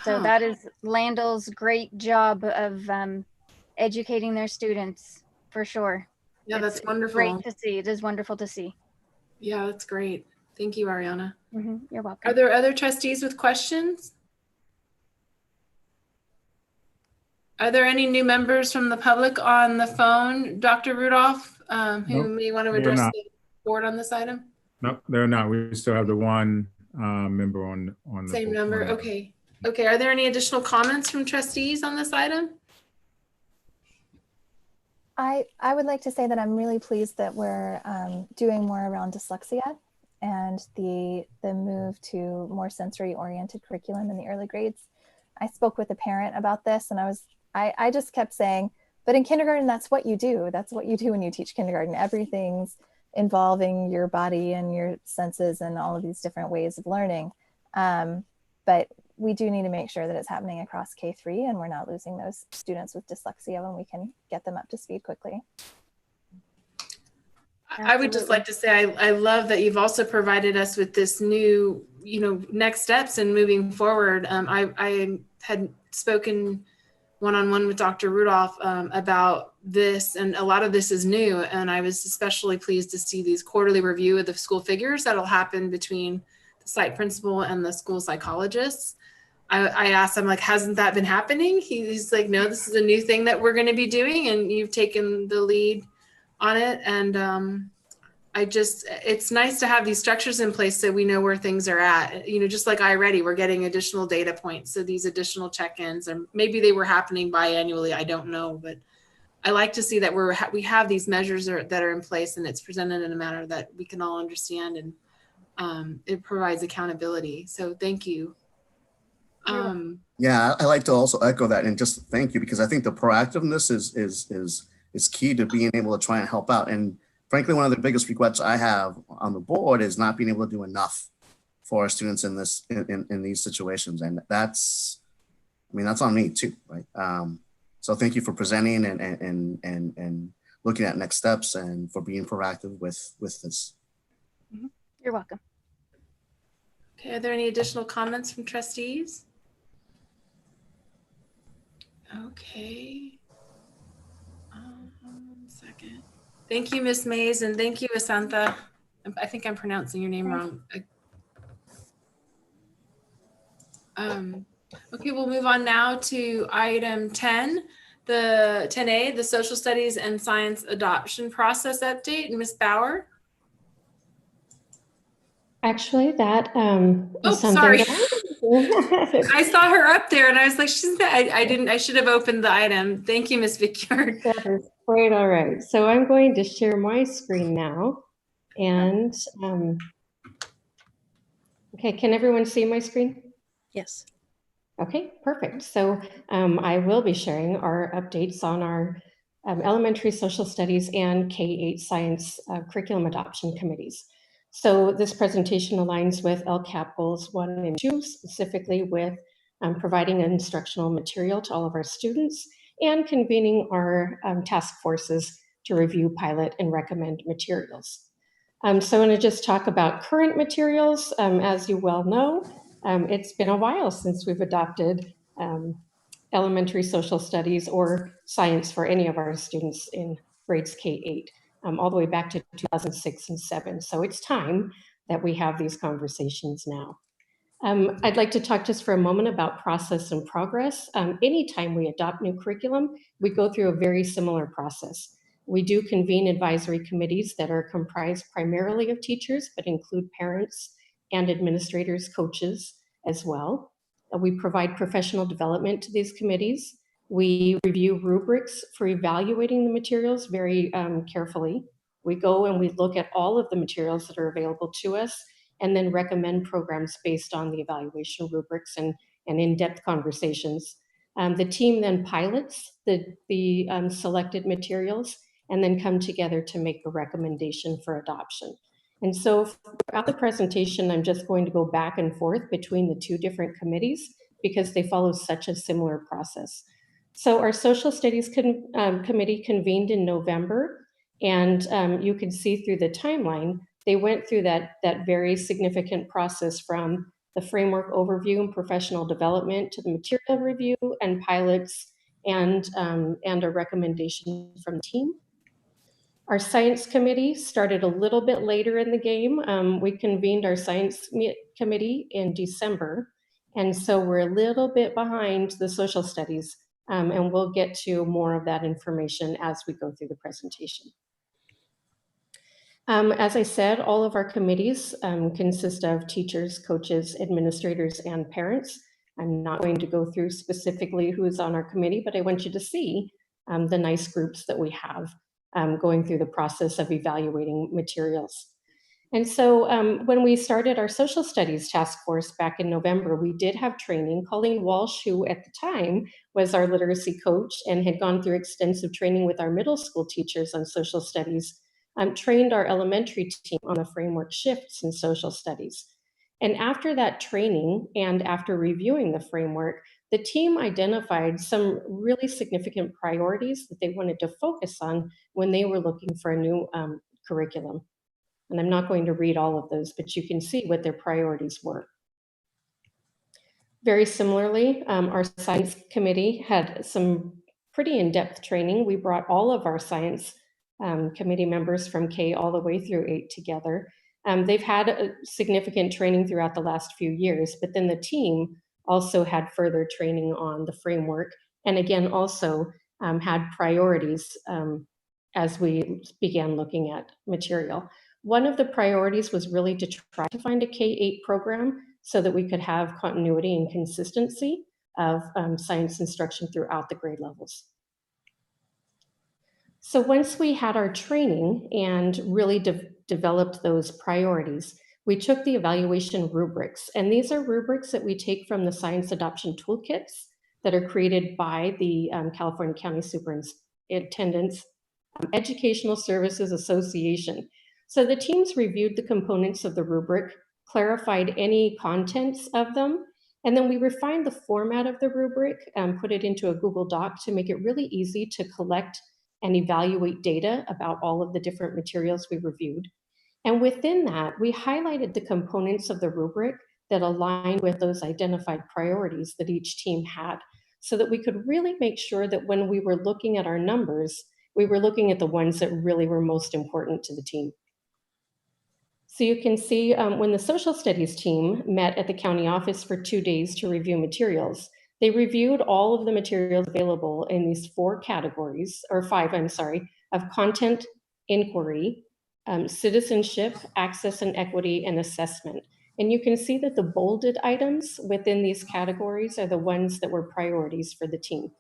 So that is Landell's great job of educating their students, for sure. Yeah, It's that's wonderful. great to see. It is wonderful to see. Yeah, that's great. Thank you, Ariana. You're welcome. Are there other trustees with questions? Are there any new members from the public on the phone, Dr. Rudolph, who Nope, may want to they're address not. the board on this item? No, they're not. We still have the one member on the Same board. number. Okay. Okay. Are there any additional comments from trustees on this item? I would like to say that I'm really pleased that we're doing more around dyslexia and the move to more sensory oriented curriculum in the early grades. I spoke with a parent about this, and I just kept saying, but in kindergarten, that's what you do. That's what you do when you teach kindergarten. Everything's involving your body and your senses and all of these different ways of learning. But we do need to make sure that it's happening across K-3 and we're not losing those students with dyslexia when we can get them up to speed quickly. I would just like to say I love that you've also provided us with this new, next steps in moving forward. I had spoken one-on-one with Dr. Rudolph about this, and a lot of this is new, and I was especially pleased to see these quarterly review of the school figures that'll happen between the site principal and the school psychologists. I asked him, like, hasn't that been happening? He's like, no, this is a new thing that we're going to be doing, and you've taken the lead on it. And it's nice to have these structures in place so we know where things are at. Just like iReady, we're getting additional data points. So these additional check-ins, and maybe they were happening biannually, I don't know, but I like to see that we have these measures that are in place, and it's presented in a manner that we can all understand, and it provides accountability. So thank you. Yeah, I like to also echo that and just thank you, because I think the proactiveness is key to being able to try and help out. And frankly, one of the biggest regrets I have on the board is not being able to do enough for our students in these situations. And that's on me too, right? So thank you for presenting and looking at next steps and for being proactive with this. You're welcome. Okay, are there any additional comments from trustees? Okay. 1 second. Thank you, Ms. Mays, and thank you, Asantha. I think I'm pronouncing your name wrong. Okay, we'll move on now to item 10, the 10A, the social studies and science adoption process update. And Ms. Bauer. Actually, that oh, sorry. I saw her up there and I was like, I should have opened the item. Thank you, Ms. Vickyard. That is quite all right. So I'm going to share my screen now. And okay, can everyone see my screen? Yes. Okay, perfect. So I will be sharing our updates on our elementary social studies and K-8 science curriculum adoption committees. So this presentation aligns with LCAP goals 1 and 2, specifically with providing instructional material to all of our students and convening our task forces to review, pilot, and recommend materials. So I'm going to just talk about current materials. As you well know, it's been a while since we've adopted elementary social studies or science for any of our students in grades K-8. All the way back to 2006 and 2007. So it's time that we have these conversations now. I'd like to talk just for a moment about process and progress. Anytime we adopt new curriculum, we go through a very similar process. We do convene advisory committees that are comprised primarily of teachers, but include parents and administrators, coaches as well. We provide professional development to these committees. We review rubrics for evaluating the materials very carefully. We go and we look at all of the materials that are available to us and then recommend programs based on the evaluation rubrics and in-depth conversations. The team then pilots the selected materials and then come together to make a recommendation for adoption. And so throughout the presentation, I'm just going to go back and forth between the two different committees because they follow such a similar process. So our Social Studies Committee convened in November, and you can see through the timeline, they went through that very significant process from the framework overview and professional development, to the material review and pilots, and a recommendation from the team. Our science committee started a little bit later in the game. We convened our science committee in December, and so we're a little bit behind the social studies, and we'll get to more of that information as we go through the presentation. As I said, all of our committees consist of teachers, coaches, administrators, and parents. I'm not going to go through specifically who's on our committee, but I want you to see the nice groups that we have going through the process of evaluating materials. And so when we started our social studies task force back in November, we did have training. Colleen Walsh, who at the time was our literacy coach and had gone through extensive training with our middle school teachers on social studies, trained our elementary team on the framework shifts in social studies. And after that training and after reviewing the framework, the team identified some really significant priorities that they wanted to focus on when they were looking for a new curriculum. And I'm not going to read all of those, but you can see what their priorities were. Very similarly, our science committee had some pretty in-depth training. We brought all of our science committee members from K all the way through 8 together. They've had a significant training throughout the last few years, but then the team also had further training on the framework, and again also had priorities as we began looking at material. One of the priorities was really to try to find a K-8 program so that we could have continuity and consistency of science instruction throughout the grade levels. So once we had our training and really developed those priorities, we took the evaluation rubrics. And these are rubrics that we take from the science adoption toolkits that are created by the California County Superintendent's Educational Services Association. So the teams reviewed the components of the rubric, clarified any contents of them, and then we refined the format of the rubric and put it into a Google Doc to make it really easy to collect and evaluate data about all of the different materials we reviewed. And within that, we highlighted the components of the rubric that aligned with those identified priorities that each team had, so that we could really make sure that when we were looking at our numbers, we were looking at the ones that really were most important to the team. So you can see when the social studies team met at the county office for 2 days to review materials, they reviewed all of the materials available in these 4 categories, or 5, I'm sorry, of content, inquiry, citizenship, access and equity, and assessment. And you can see that the bolded items within these categories are the ones that were priorities for the team.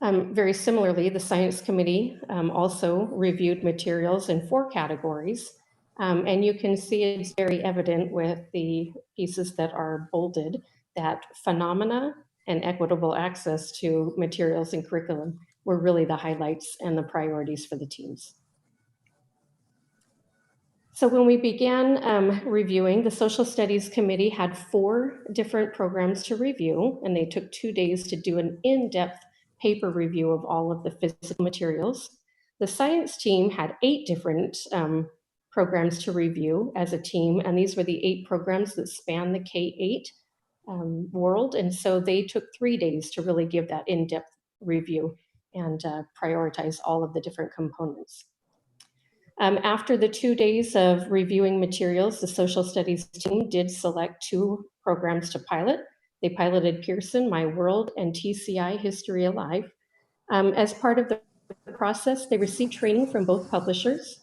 Very similarly, the science committee also reviewed materials in 4 categories. And you can see it's very evident with the pieces that are bolded that phenomena and equitable access to materials and curriculum were really the highlights and the priorities for the teams. So when we began reviewing, the Social Studies Committee had 4 different programs to review, and they took 2 days to do an in-depth paper review of all of the physical materials. The science team had 8 different programs to review as a team, and these were the 8 programs that span the K-8 world, and so they took 3 days to really give that in-depth review and prioritize all of the different components. After the 2 days of reviewing materials, the social studies team did select 2 programs to pilot. They piloted Pearson, My World, and TCI History Alive. As part of the process, they received training from both publishers.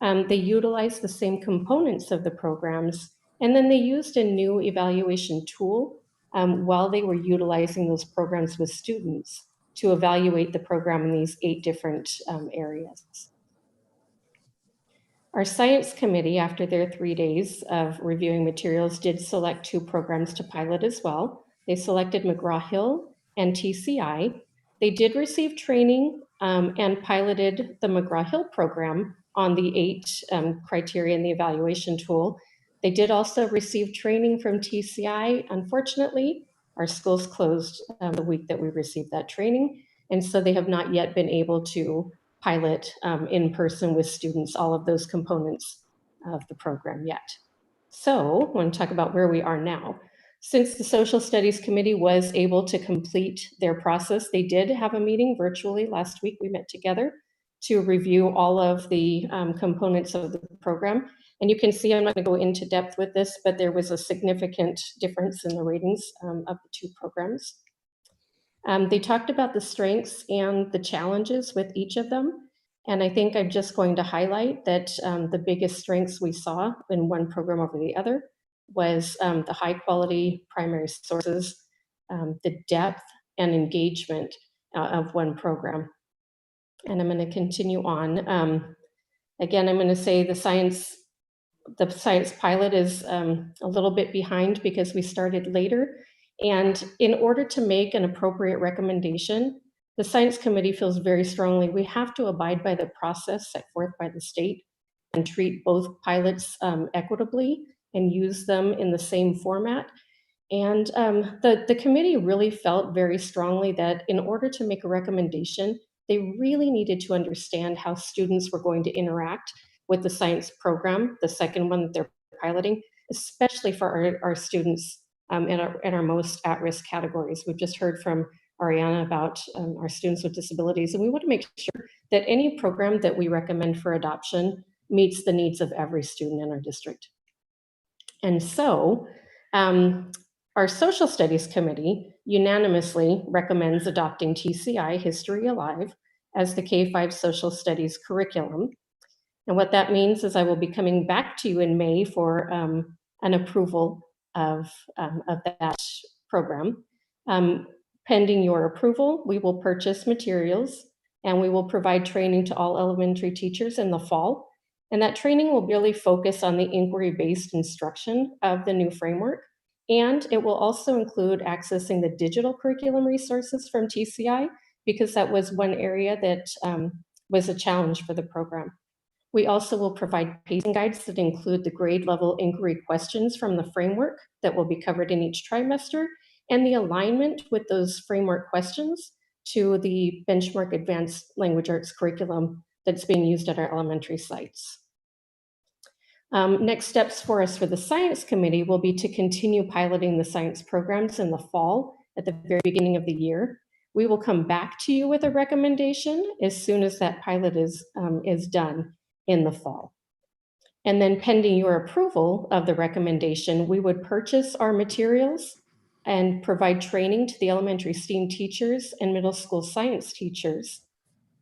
They utilized the same components of the programs, and then they used a new evaluation tool while they were utilizing those programs with students to evaluate the program in these 8 different areas. Our science committee, after their 3 days of reviewing materials, did select 2 programs to pilot as well. They selected McGraw-Hill and TCI. They did receive training and piloted the McGraw-Hill program on the 8 criteria in the evaluation tool. They did also receive training from TCI. Unfortunately, our schools closed the week that we received that training, and so they have not yet been able to pilot in person with students all of those components of the program yet. So I want to talk about where we are now. Since the Social Studies Committee was able to complete their process, they did have a meeting virtually last week. We met together to review all of the components of the program. And you can see, I'm not going to go into depth with this, but there was a significant difference in the ratings of the two programs. They talked about the strengths and the challenges with each of them. And I think I'm just going to highlight that the biggest strengths we saw in one program over the other was the high quality primary sources, the depth and engagement of one program. And I'm going to continue on. Again, I'm going to say the science pilot is a little bit behind because we started later. And in order to make an appropriate recommendation, the science committee feels very strongly we have to abide by the process set forth by the state and treat both pilots equitably and use them in the same format. And the committee really felt very strongly that in order to make a recommendation, they really needed to understand how students were going to interact with the science program, the second one that they're piloting, especially for our students in our most at-risk categories. We've just heard from Ariana about our students with disabilities, and we want to make sure that any program that we recommend for adoption meets the needs of every student in our district. And so our Social Studies Committee unanimously recommends adopting TCI History Alive as the K-5 Social Studies curriculum. And what that means is I will be coming back to you in May for an approval of that program. Pending your approval, we will purchase materials and we will provide training to all elementary teachers in the fall. And that training will really focus on the inquiry-based instruction of the new framework. And it will also include accessing the digital curriculum resources from TCI, because that was one area that was a challenge for the program. We also will provide pacing guides that include the grade level inquiry questions from the framework that will be covered in each trimester, and the alignment with those framework questions to the benchmark advanced language arts curriculum that's being used at our elementary sites. Next steps for us for the science committee will be to continue piloting the science programs in the fall at the very beginning of the year. We will come back to you with a recommendation as soon as that pilot is done in the fall. And then pending your approval of the recommendation, we would purchase our materials and provide training to the elementary STEAM teachers and middle school science teachers.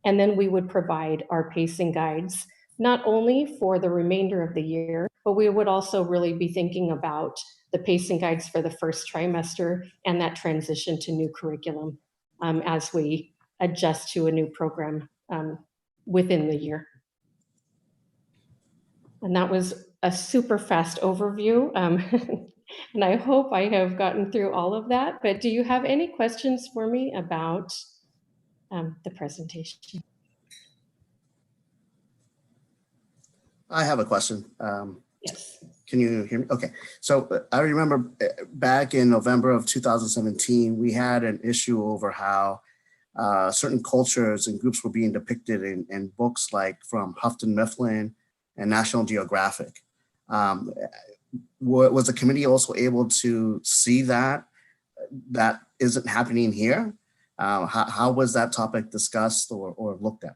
And then we would provide our pacing guides, not only for the remainder of the year, but we would also really be thinking about the pacing guides for the first trimester and that transition to new curriculum as we adjust to a new program within the year. And that was a super fast overview. And I hope I have gotten through all of that, but do you have any questions for me about the presentation? I have a question. Yes. Can you hear me? Okay. So I remember back in November of 2017, we had an issue over how certain cultures and groups were being depicted in books like from Houghton Mifflin and National Geographic. Was the committee also able to see that isn't happening here? How was that topic discussed or looked at?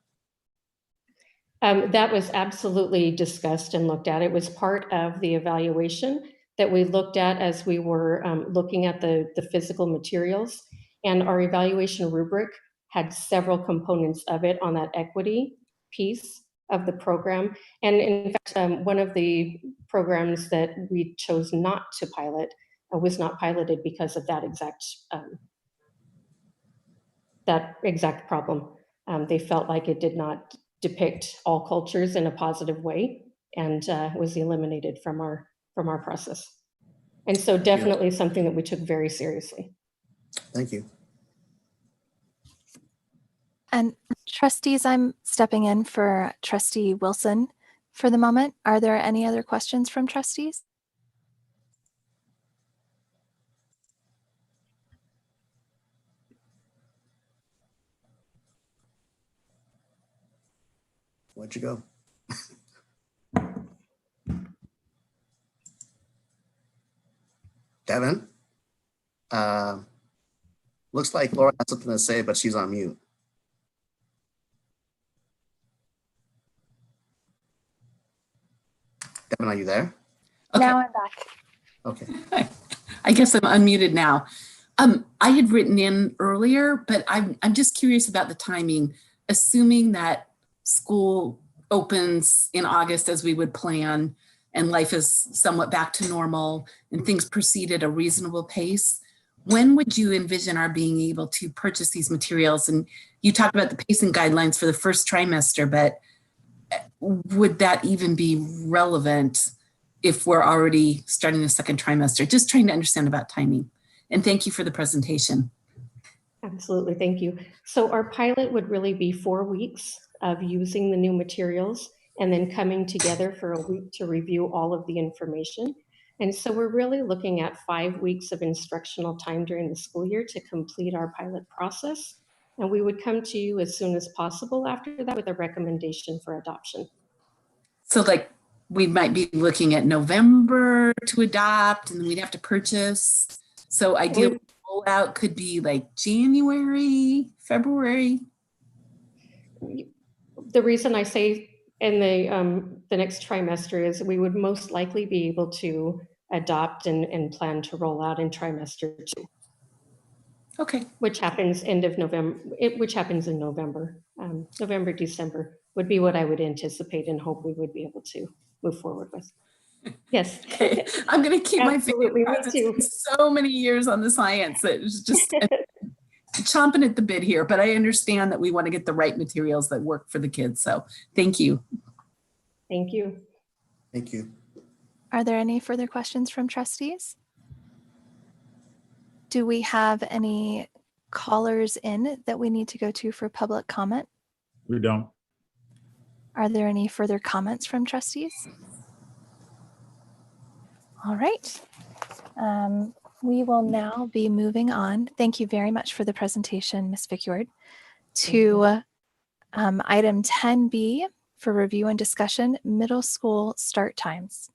That was absolutely discussed and looked at. It was part of the evaluation that we looked at as we were looking at the physical materials. And our evaluation rubric had several components of it on that equity piece of the program. And in fact, one of the programs that we chose not to pilot was not piloted because of that exact problem. They felt like it did not depict all cultures in a positive way and was eliminated from our process. And so definitely something that we took very seriously. Thank you. And trustees, I'm stepping in for Trustee Wilson for the moment. Are there any other questions from trustees? Where'd you go? Devin? Looks like Laura has something to say, but she's on mute. Devin, are you there? Okay. Now I'm back. Okay. I guess I'm unmuted now. I had written in earlier, but I'm just curious about the timing. Assuming that school opens in August as we would plan and life is somewhat back to normal and things proceed at a reasonable pace, when would you envision our being able to purchase these materials? And you talked about the pacing guidelines for the first trimester, but would that even be relevant if we're already starting the second trimester? Just trying to understand about timing. And thank you for the presentation. Absolutely, thank you. So our pilot would really be 4 weeks of using the new materials and then coming together for a week to review all of the information. And so we're really looking at 5 weeks of instructional time during the school year to complete our pilot process. And we would come to you as soon as possible after that with a recommendation for adoption. So like we might be looking at November to adopt and then we'd have to purchase. So ideal rollout could be like January, February. The reason I say in the next trimester is we would most likely be able to adopt and plan to roll out in trimester 2. Okay. Which happens end of November, which happens in November. November, December would be what I would anticipate and hope we would be able to move forward with. Yes. Okay. I'm going to keep my finger Absolutely, me crossed. too. It's been so many years on the science that it's just chomping at the bit here, but I understand that we want to get the right materials that work for the kids. So thank you. Thank you. Thank you. Are there any further questions from trustees? Do we have any callers in that we need to go to for public comment? We don't. Are there any further comments from trustees? All right. We will now be moving on. Thank you very much for the presentation, Ms. Fickyard. To item 10B for review and discussion, middle school start times.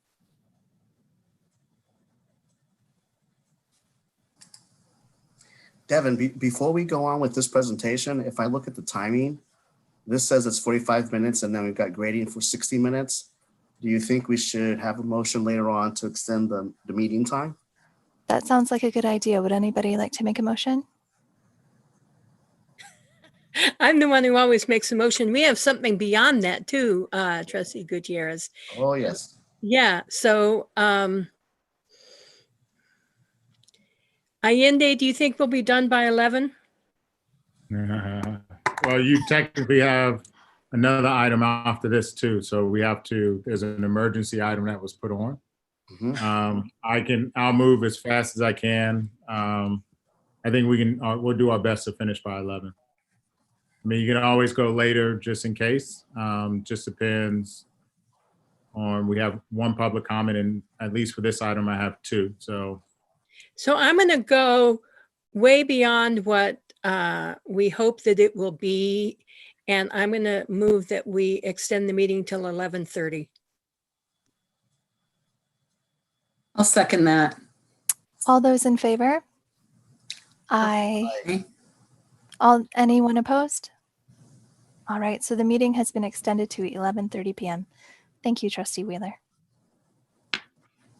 Devin, before we go on with this presentation, if I look at the timing, this says it's 45 minutes and then we've got grading for 60 minutes. Do you think we should have a motion later on to extend the meeting time? That sounds like a good idea. Would anybody like to make a motion? I'm the one who always makes a motion. We have something beyond that too, Trustee Gutierrez. Oh, yes. Yeah, so Allende, do you think we'll be done by 11? Well, you technically have another item after this too. So we have to, there's an emergency item that was put on. I'll move as fast as I can. I think we can, we'll do our best to finish by 11. I mean, you can always go later just in case. Just depends on, we have one public comment and at least for this item, I have 2. So I'm going to go way beyond what we hope that it will be. And I'm going to move that we extend the meeting till 11:30. I'll second that. All those in favor? Aye. Anyone opposed? All right, so the meeting has been extended to 11:30 p.m. Thank you, Trustee Wheeler.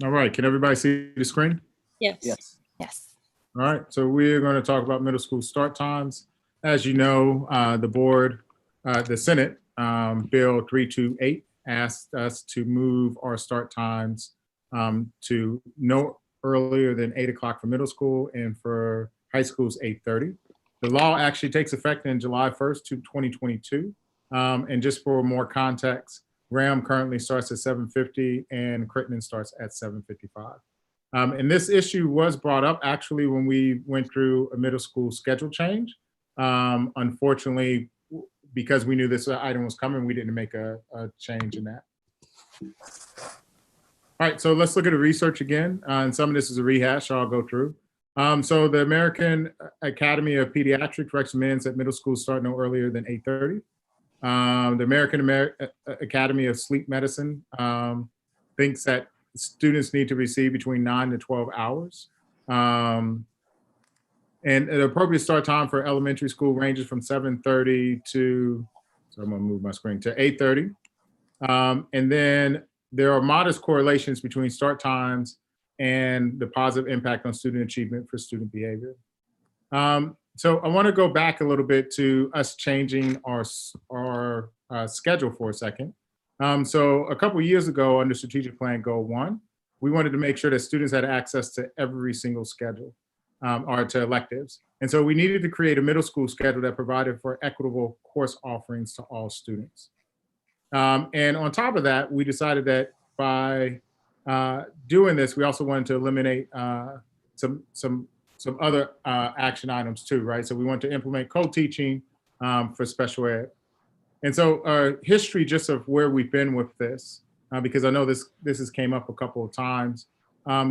all right, can everybody see the screen? Yes. Yes. Yes. All right, so we're going to talk about middle school start times. As you know, the board, the Senate, Bill 328 asked us to move our start times to no earlier than 8 o'clock for middle school and for high schools 8:30. The law actually takes effect in July 1st to 2022. And just for more context, Graham currently starts at 7:50 and Crittenden starts at 7:55. And this issue was brought up actually when we went through a middle school schedule change. Unfortunately, because we knew this item was coming, we didn't make a change in that. All right, so let's look at the research again. And some of this is a rehash, so I'll go through. So the American Academy of Pediatrics recommends that middle school start no earlier than 8:30. The American Academy of Sleep Medicine thinks that students need to receive between 9 to 12 hours. And the appropriate start time for elementary school ranges from 7:30 to, so I'm gonna move my screen to 8:30. And then there are modest correlations between start times and the positive impact on student achievement for student behavior. So I want to go back a little bit to us changing our schedule for a second. So a couple of years ago under strategic plan goal 1, we wanted to make sure that students had access to every single schedule or to electives. And so we needed to create a middle school schedule that provided for equitable course offerings to all students. And on top of that, we decided that by doing this, we also wanted to eliminate some other action items too, right? So we want to implement co-teaching for special ed. And so history just of where we've been with this, because I know this has came up a couple of times.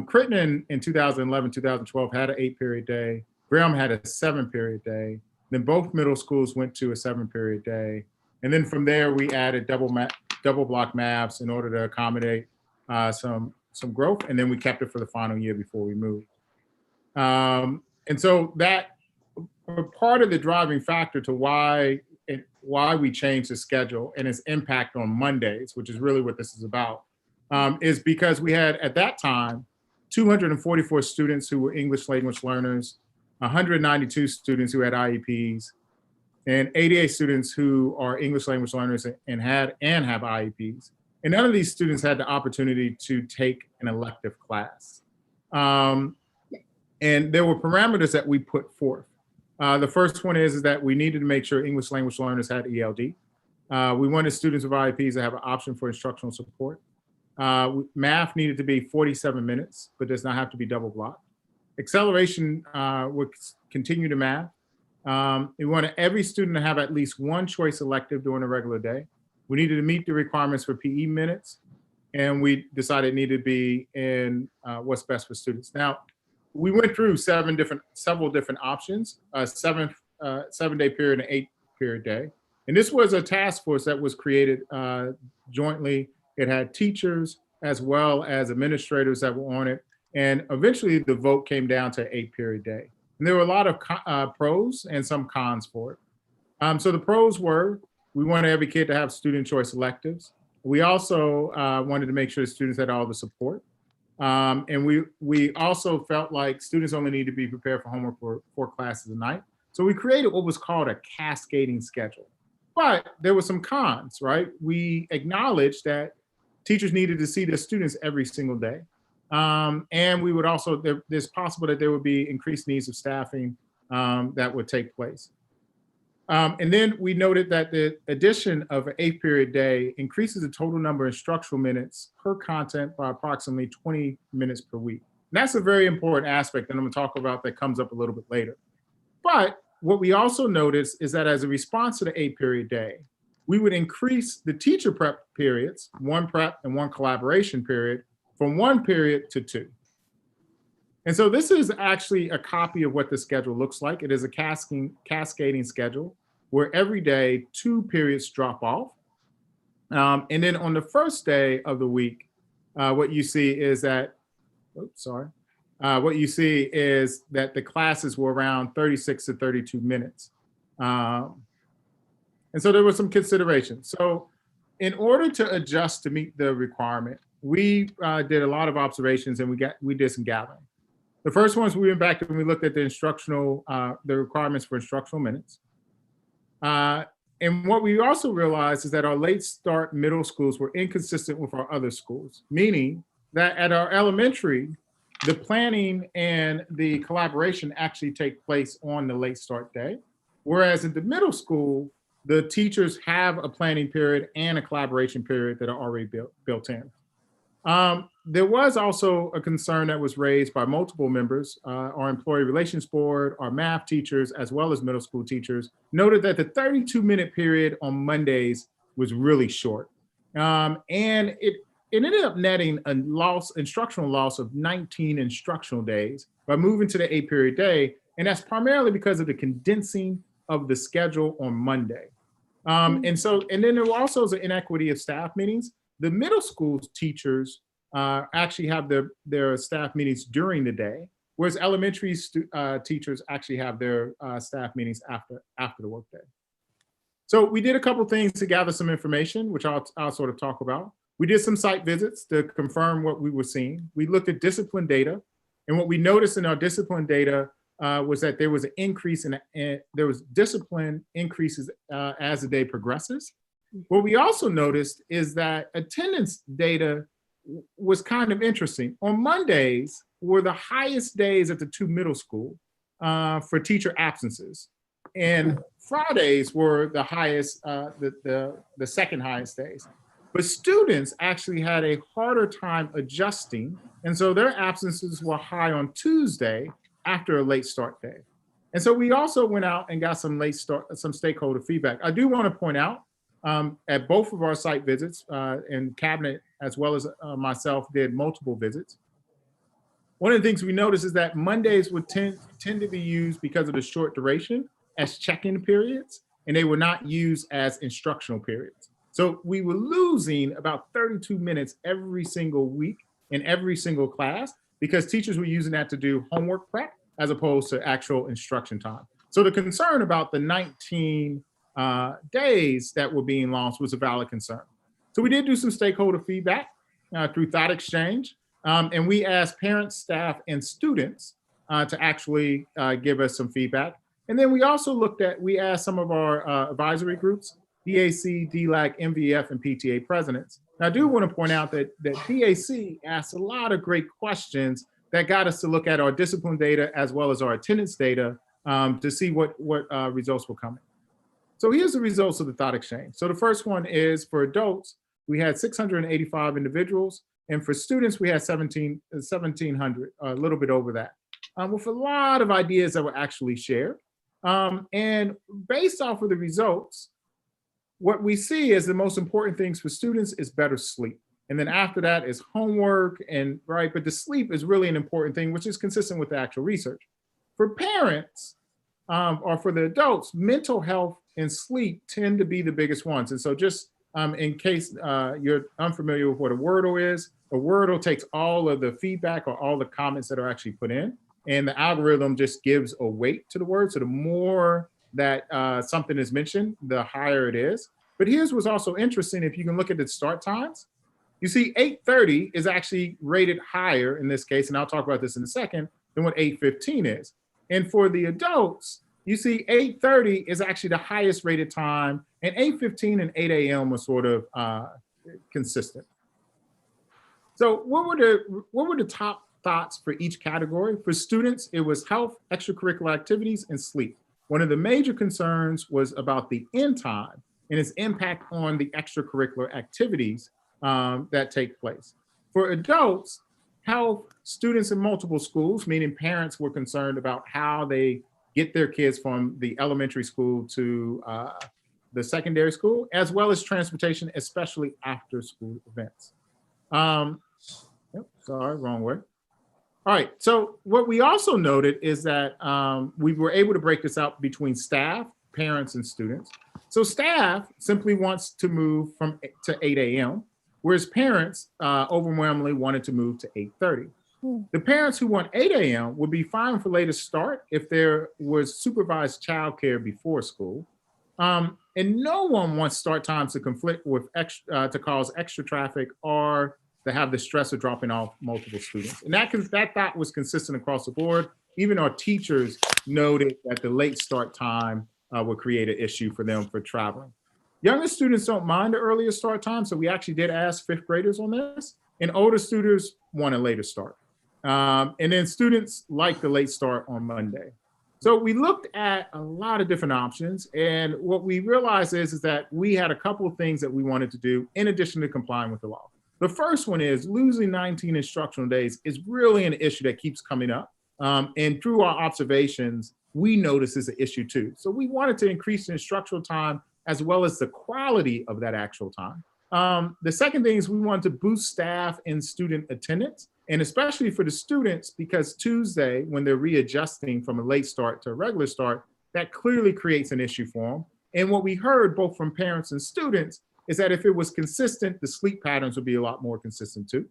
Crittenden in 2011, 2012 had an 8-period day. Graham had a 7-period day. Then both middle schools went to a 7-period day. And then from there, we added double block maths in order to accommodate some growth. And then we kept it for the final year before we moved. And so that part of the driving factor to why we changed the schedule and its impact on Mondays, which is really what this is about, is because we had at that time 244 students who were English language learners, 192 students who had IEPs, and 88 students who are English language learners and have IEPs. And none of these students had the opportunity to take an elective class. And there were parameters that we put forth. The first one is that we needed to make sure English language learners had ELD. We wanted students with IEPs to have an option for instructional support. Math needed to be 47 minutes, but does not have to be double blocked. Acceleration would continue to math. We wanted every student to have at least one choice elective during a regular day. We needed to meet the requirements for PE minutes, and we decided it needed to be in what's best for students. Now, we went through several different options, a 7-day period and an 8-period day. And this was a task force that was created jointly. It had teachers as well as administrators that were on it. And eventually the vote came down to an 8-period day. And there were a lot of pros and some cons for it. So the pros were, we wanted every kid to have student choice electives. We also wanted to make sure the students had all the support. And we also felt like students only need to be prepared for homework for 4 classes a night. So we created what was called a cascading schedule. But there were some cons, right? We acknowledged that teachers needed to see their students every single day. And we would also, there's possible that there would be increased needs of staffing that would take place. And then we noted that the addition of an 8-period day increases the total number of instructional minutes per content by approximately 20 minutes per week. And that's a very important aspect that I'm gonna talk about that comes up a little bit later. But what we also noticed is that as a response to the 8-period day, we would increase the teacher prep periods, 1 prep and 1 collaboration period, from 1 period to 2. And so this is actually a copy of what the schedule looks like. It is a cascading schedule where every day 2 periods drop off. And then on the first day of the week, what you see is that, what you see is that the classes were around 36 to 32 minutes. And so there were some considerations. So in order to adjust to meet the requirement, we did a lot of observations and we did some gathering. The first ones we went back and we looked at the requirements for instructional minutes. And what we also realized is that our late start middle schools were inconsistent with our other schools, meaning that at our elementary, the planning and the collaboration actually take place on the late start day. Whereas in the middle school, the teachers have a planning period and a collaboration period that are already built in. There was also a concern that was raised by multiple members. Our employee relations board, our math teachers, as well as middle school teachers, noted that the 32-minute period on Mondays was really short. And it ended up netting a instructional loss of 19 instructional days by moving to the 8-period day. And that's primarily because of the condensing of the schedule on Monday. And then there also is an inequity of staff meetings. The middle school teachers actually have their staff meetings during the day, whereas elementary teachers actually have their staff meetings after the workday. So we did a couple things to gather some information, which I'll sort of talk about. We did some site visits to confirm what we were seeing. We looked at discipline data, and what we noticed in our discipline data was that there was an increase there was discipline increases as the day progresses. What we also noticed is that attendance data was kind of interesting. On Mondays were the highest days at the 2 middle school for teacher absences, and Fridays were the highest, the second highest days. But students actually had a harder time adjusting, and so their absences were high on Tuesday after a late start day. And so we also went out and got some stakeholder feedback. I do want to point out at both of our site visits, and Cabinet as well as myself did multiple visits. One of the things we noticed is that Mondays would tend to be used because of the short duration as check-in periods, and they were not used as instructional periods. So we were losing about 32 minutes every single week in every single class because teachers were using that to do homework prep as opposed to actual instruction time. So the concern about the 19 days that were being lost was a valid concern. So we did do some stakeholder feedback through Thought Exchange, and we asked parents, staff, and students to actually give us some feedback. And then we also we asked some of our advisory groups, DAC, DLAC, MVF, and PTA presidents. Now, I do want to point out that DAC asked a lot of great questions that got us to look at our discipline data as well as our attendance data to see what results were coming. So here's the results of the Thought Exchange. So the first one is for adults, we had 685 individuals, and for students, we had 1,700, a little bit over that, with a lot of ideas that were actually shared. And based off of the results, what we see is the most important things for students is better sleep. And then after that is homework, but the sleep is really an important thing, which is consistent with the actual research. For parents or for the adults, mental health and sleep tend to be the biggest ones. And so just in case you're unfamiliar with what a Wordle is, a Wordle takes all of the feedback or all the comments that are actually put in, and the algorithm just gives a weight to the word. So the more that something is mentioned, the higher it is. But here's what's also interesting. If you can look at the start times, you see 8:30 is actually rated higher in this case, and I'll talk about this in a second, than what 8:15 is. And for the adults, you see 8:30 is actually the highest rated time, and 8:15 and 8 a.m. was sort of consistent. So what were the top thoughts for each category? For students, it was health, extracurricular activities, and sleep. One of the major concerns was about the end time and its impact on the extracurricular activities that take place. For adults, health, students in multiple schools, meaning parents were concerned about how they get their kids from the elementary school to the secondary school, as well as transportation, especially after school events. Sorry, wrong way. All right, so what we also noted is that we were able to break this out between staff, parents, and students. So staff simply wants to move to 8 a.m., whereas parents overwhelmingly wanted to move to 8:30. The parents who want 8 a.m. would be fine for later start if there was supervised childcare before school. And no one wants start times to conflict with to cause extra traffic or to have the stress of dropping off multiple students. And that thought was consistent across the board. Even our teachers noted that the late start time would create an issue for them for traveling. Younger students don't mind the earlier start time, so we actually did ask fifth graders on this, and older students want a later start. And then students like the late start on Monday. So we looked at a lot of different options, and what we realized is that we had a couple of things that we wanted to do in addition to complying with the law. The first one is losing 19 instructional days is really an issue that keeps coming up. And through our observations, we notice it's an issue too. So we wanted to increase the instructional time as well as the quality of that actual time. The second thing is we wanted to boost staff and student attendance, and especially for the students, because Tuesday, when they're readjusting from a late start to a regular start, that clearly creates an issue for them. And what we heard both from parents and students is that if it was consistent, the sleep patterns would be a lot more consistent too.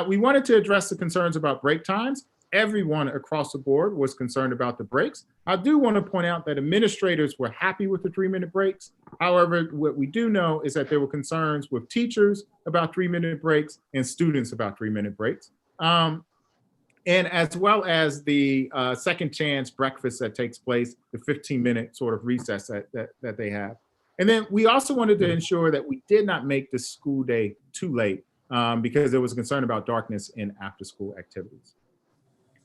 We wanted to address the concerns about break times. everyone across the board was concerned about the breaks. I do want to point out that administrators were happy with the 3-minute breaks. However, what we do know is that there were concerns with teachers about 3-minute breaks and students about 3-minute breaks. And as well as the second chance breakfast that takes place, the 15-minute sort of recess that they have. And then we also wanted to ensure that we did not make the school day too late because there was concern about darkness in after-school activities.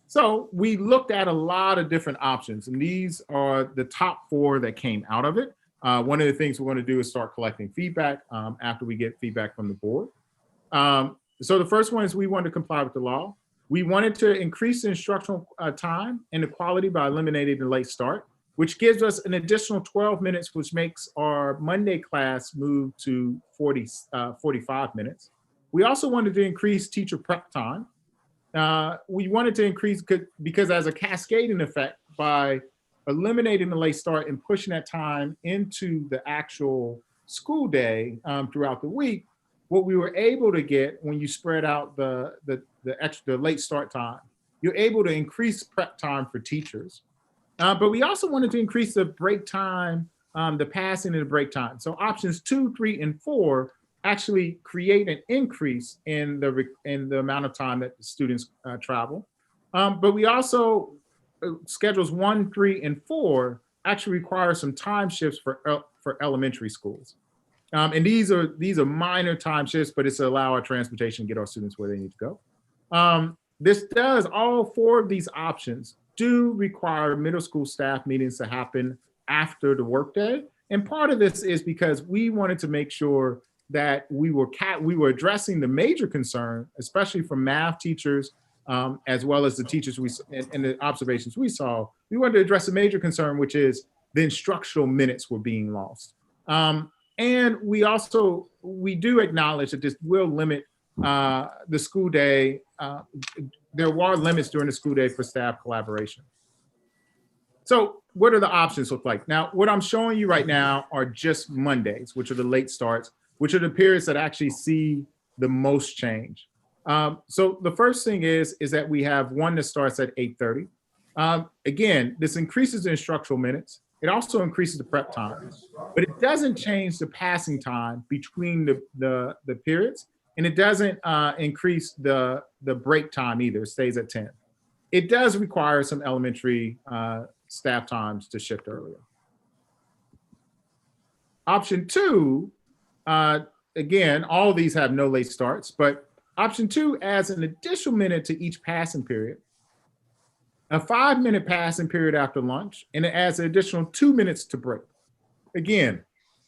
So we looked at a lot of different options, and these are the top 4 that came out of it. One of the things we're going to do is start collecting feedback after we get feedback from the board. So the first one is we wanted to comply with the law. We wanted to increase the instructional time and the quality by eliminating the late start, which gives us an additional 12 minutes, which makes our Monday class move to 45 minutes. We also wanted to increase teacher prep time. We wanted to increase, because as a cascading effect, by eliminating the late start and pushing that time into the actual school day throughout the week, what we were able to get when you spread out the extra late start time, you're able to increase prep time for teachers. But we also wanted to increase the break time, the passing and the break time. So options 2, 3, and 4 actually create an increase in the amount of time that the students travel. But we also, schedules 1, 3, and 4 actually require some time shifts for elementary schools. And these are minor time shifts, but it's to allow our transportation to get our students where they need to go. This does, all 4 of these options do require middle school staff meetings to happen after the workday. And part of this is because we wanted to make sure that we were addressing the major concern, especially from math teachers, as well as the teachers and the observations we saw. We wanted to address a major concern, which is the instructional minutes were being lost. And we do acknowledge that this will limit the school day. There are limits during the school day for staff collaboration. So what do the options look like? Now, what I'm showing you right now are just Mondays, which are the late starts, which are the periods that actually see the most change. So the first thing is that we have one that starts at 8:30. Again, this increases the instructional minutes. It also increases the prep time, but it doesn't change the passing time between the periods, and it doesn't increase the break time either. It stays at 10. It does require some elementary staff times to shift earlier. Option 2, again, all of these have no late starts, but option 2 adds an additional minute to each passing period, a 5-minute passing period after lunch, and it adds an additional 2 minutes to break. Again,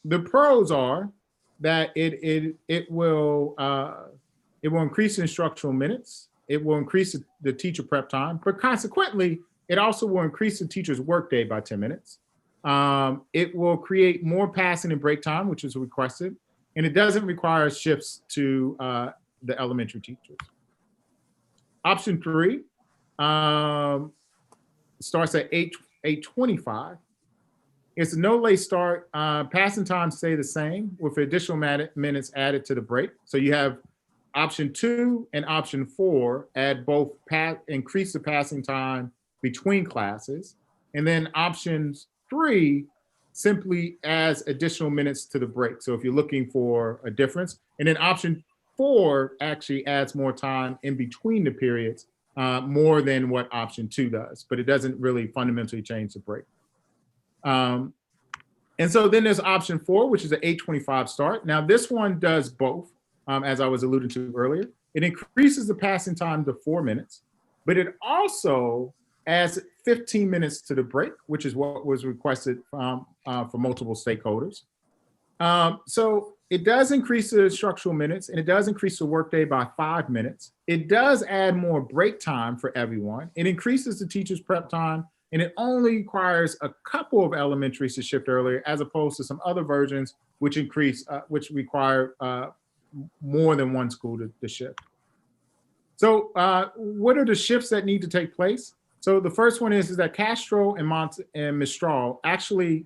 the pros are that it will increase instructional minutes, it will increase the teacher prep time, but consequently, it also will increase the teacher's workday by 10 minutes. It will create more passing and break time, which is requested, and it doesn't require shifts to the elementary teachers. Option 3, starts at 8:25. It's a no late start. Passing times stay the same with additional minutes added to the break. So you have option 2 and option 4 add both increase the passing time between classes. And then options 3 simply adds additional minutes to the break. So if you're looking for a difference, and then option 4 actually adds more time in between the periods, more than what option 2 does, but it doesn't really fundamentally change the break. And so then there's option 4, which is an 8:25 start. Now this one does both, as I was alluding to earlier. It increases the passing time to 4 minutes, but it also adds 15 minutes to the break, which is what was requested for multiple stakeholders. So it does increase the instructional minutes, and it does increase the workday by 5 minutes. It does add more break time for everyone. It increases the teacher's prep time, and it only requires a couple of elementaries to shift earlier, as opposed to some other versions which require more than one school to shift. So what are the shifts that need to take place? So the first one is that Castro and Mistral actually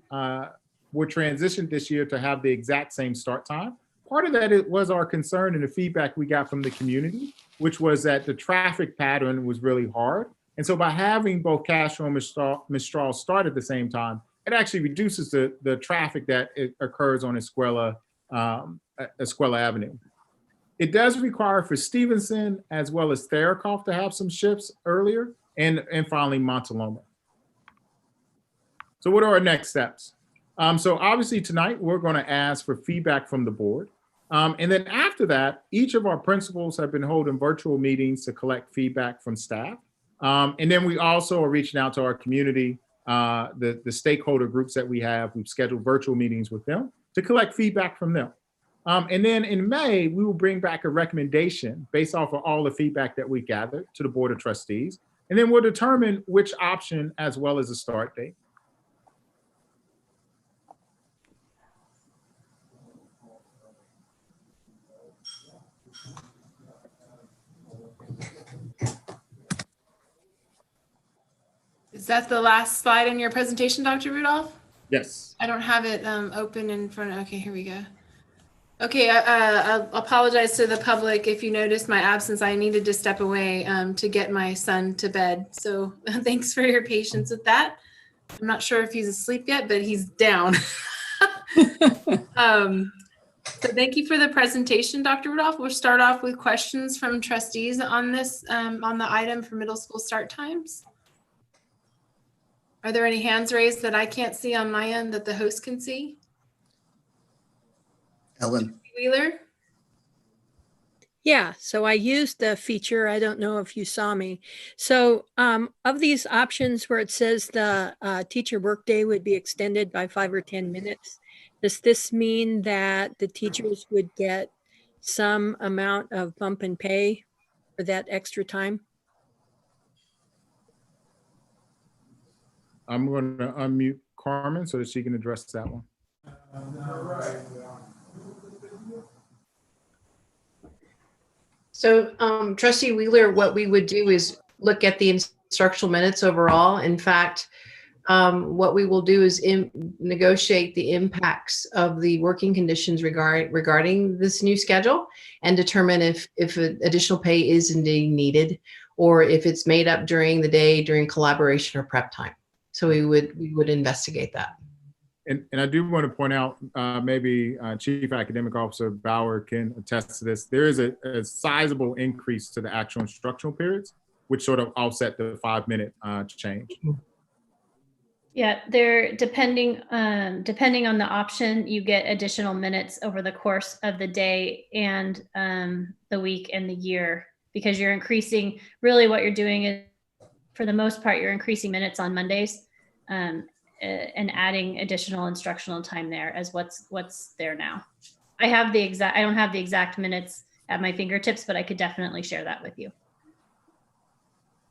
were transitioned this year to have the exact same start time. Part of that was our concern and the feedback we got from the community, which was that the traffic pattern was really hard. And so by having both Castro and Mistral start at the same time, it actually reduces the traffic that occurs on Escuela Avenue. It does require for Stevenson as well as Therakoff to have some shifts earlier, and finally Montaloma. So what are our next steps? So obviously tonight we're going to ask for feedback from the board. And then after that, each of our principals have been holding virtual meetings to collect feedback from staff. And then we also are reaching out to our community, the stakeholder groups that we have. We've scheduled virtual meetings with them to collect feedback from them. And then in May, we will bring back a recommendation based off of all the feedback that we gathered to the Board of Trustees. And then we'll determine which option as well as a start date. Is that the last slide in your presentation, Dr. Rudolph? Yes. I don't have it open in front of, okay, here we go. Okay, I apologize to the public. If you noticed my absence, I needed to step away to get my son to bed. So thanks for your patience with that. I'm not sure if he's asleep yet, but he's down. So thank you for the presentation, Dr. Rudolph. We'll start off with questions from trustees on this, on the item for middle school start times. Are there any hands raised that I can't see on my end that the host can see? Ellen. Wheeler? Yeah, so I used the feature. I don't know if you saw me. So of these options where it says the teacher workday would be extended by 5 or 10 minutes, does this mean that the teachers would get some amount of bump in pay for that extra time? I'm going to unmute Carmen so that she can address that one. So Trustee Wheeler, what we would do is look at the instructional minutes overall. In fact, what we will do is negotiate the impacts of the working conditions regarding this new schedule and determine if additional pay is indeed needed or if it's made up during the day during collaboration or prep time. So we would investigate that. And I do want to point out, maybe Chief Academic Officer Bauer can attest to this. There is a sizable increase to the actual instructional periods, which sort of offset the 5-minute change. Yeah, they're depending on the option, you get additional minutes over the course of the day and the week and the year, because you're increasing, really what you're doing is, for the most part, you're increasing minutes on Mondays and adding additional instructional time there as what's there now. I don't have the exact minutes at my fingertips, but I could definitely share that with you.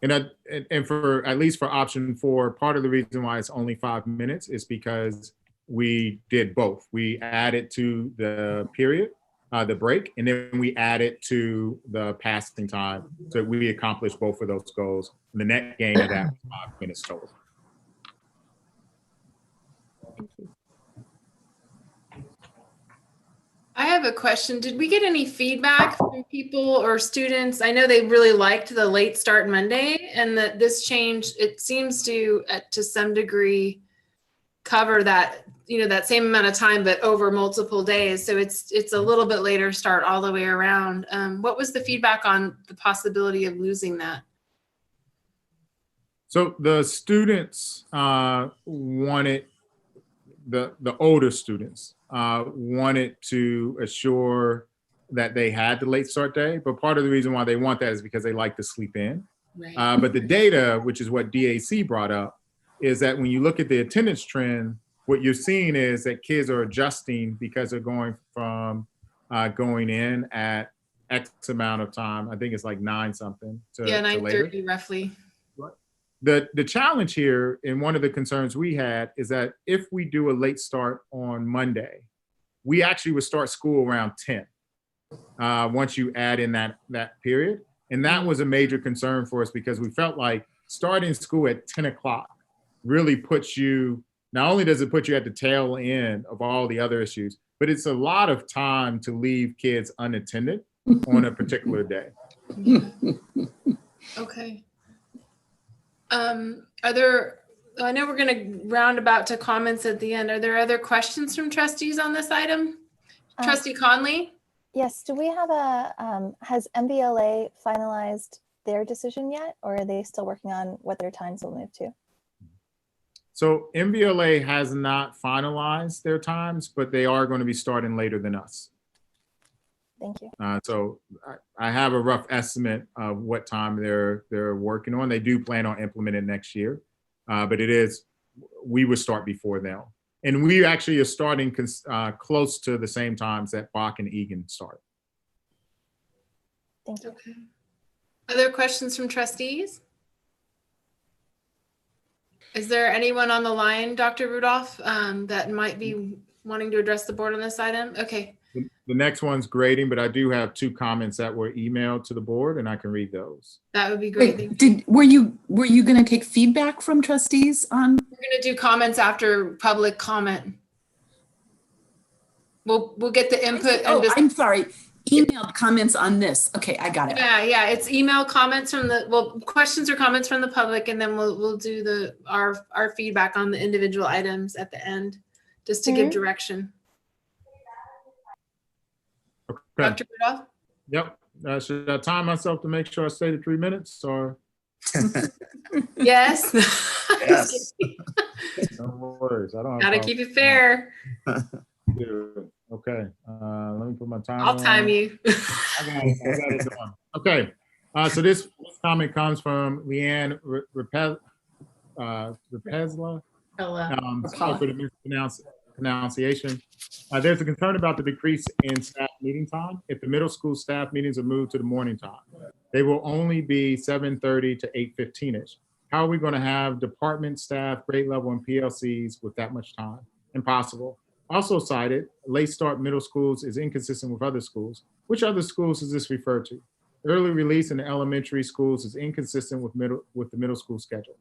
And for, at least for option 4, part of the reason why it's only 5 minutes is because we did both. We added to the period, the break, and then we added to the passing time. So we accomplished both of those goals. And the net gain of that was 5 minutes total. Thank you. I have a question. Did we get any feedback from people or students? I know they really liked the late start Monday, and that this change, it seems to some degree cover that, that same amount of time, but over multiple days. So it's a little bit later start all the way around. What was the feedback on the possibility of losing that? So the students wanted, the older students wanted to assure that they had the late start day, but part of the reason why they want that is because they like to sleep in. Right. But the data, which is what DAC brought up, is that when you look at the attendance trend, what you're seeing is that kids are adjusting because they're going from going in at X amount of time. I think it's like 9 something to 9:30 roughly. The challenge here, and one of the concerns we had, is that if we do a late start on Monday, we actually would start school around 10 once you add in that period. And that was a major concern for us because we felt like starting school at 10 o'clock really puts you, not only does it put you at the tail end of all the other issues, but it's a lot of time to leave kids unattended on a particular day. Okay. Are there, I know we're going to round about to comments at the end. Are there other questions from trustees on this item? Trustee Conley? Yes, do we have has MVLA finalized their decision yet, or are they still working on what their times will move to? So MVLA has not finalized their times, but they are going to be starting later than us. Thank you. So I have a rough estimate of what time they're working on. They do plan on implementing next year, but we would start before them. And we actually are starting close to the same times that Bach and Egan start. Thank you. Okay. Other questions from trustees? Is there anyone on the line, Dr. Rudolph, that might be wanting to address the board on this item? Okay. The next one's grading, but I do have 2 comments that were emailed to the board, and I can read those. That would be great. Wait, were you going to take feedback from trustees on? We're going to do comments after public comment. We'll get the input. I'm sorry. Emailed comments on this. Okay, I got it. Yeah. It's email comments from questions or comments from the public, and then we'll do our feedback on the individual items at the end, just to give direction. Okay. Dr. Rudolph? Yep. Should I time myself to make sure I stay to 3 minutes, or? Yes. Yes. No worries. I don't. Gotta keep it fair. Okay. Let me put my timer. I'll time you. I got it done. Okay. So this comment comes from Leanne Repesla. Sorry for the mispronunciation. There's a concern about the decrease in staff meeting time. If the middle school staff meetings are moved to the morning time, they will only be 7:30 to 8:15-ish. How are we going to have department staff, grade level, and PLCs with that much time? Impossible. Also cited, late start middle schools is inconsistent with other schools. Which other schools does this refer to? Early release in the elementary schools is inconsistent with the middle school schedule.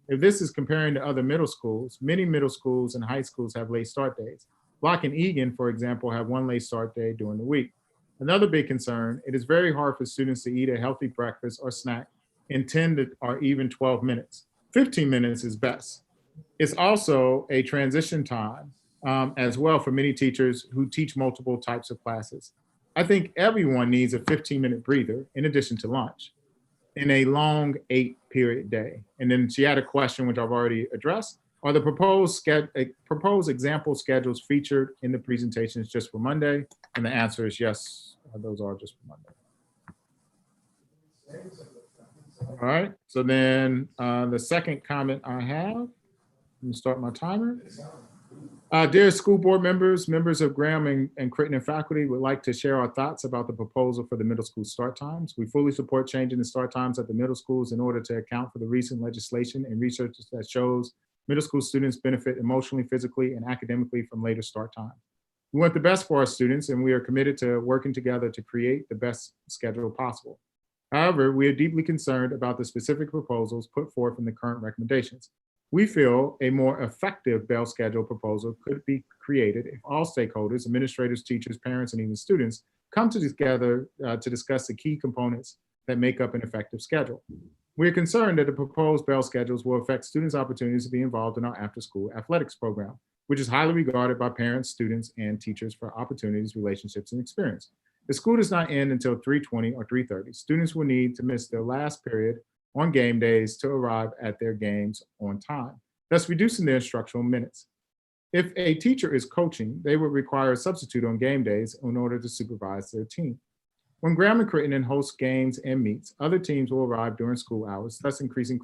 If this is comparing to other middle schools, many middle schools and high schools have late start days. Block and Egan, for example, have 1 late start day during the week. Another big concern, it is very hard for students to eat a healthy breakfast or snack in 10 or even 12 minutes. 15 minutes is best. It's also a transition time as well for many teachers who teach multiple types of classes. I think everyone needs a 15-minute breather in addition to lunch in a long 8-period day. And then she had a question, which I've already addressed. Are the proposed example schedules featured in the presentations just for Monday? And the answer is yes, those are just for Monday. All right, so then the second comment I have, let me start my timer. Dear school board members, members of Graham and Crittenden faculty would like to share our thoughts about the proposal for the middle school start times. We fully support changing the start times at the middle schools in order to account for the recent legislation and research that shows middle school students benefit emotionally, physically, and academically from later start time. We want the best for our students, and we are committed to working together to create the best schedule possible. However, we are deeply concerned about the specific proposals put forth in the current recommendations. We feel a more effective bell schedule proposal could be created if all stakeholders, administrators, teachers, parents, and even students come together to discuss the key components that make up an effective schedule. We are concerned that the proposed bell schedules will affect students' opportunities to be involved in our after-school athletics program, which is highly regarded by parents, students, and teachers for opportunities, relationships, and experience. The school does not end until 3:20 or 3:30. Students will need to miss their last period on game days to arrive at their games on time, thus reducing their instructional minutes. If a teacher is coaching, they would require a substitute on game days in order to supervise their team. When Graham and Crittenden host games and meets, other teams will arrive during school hours, thus increasing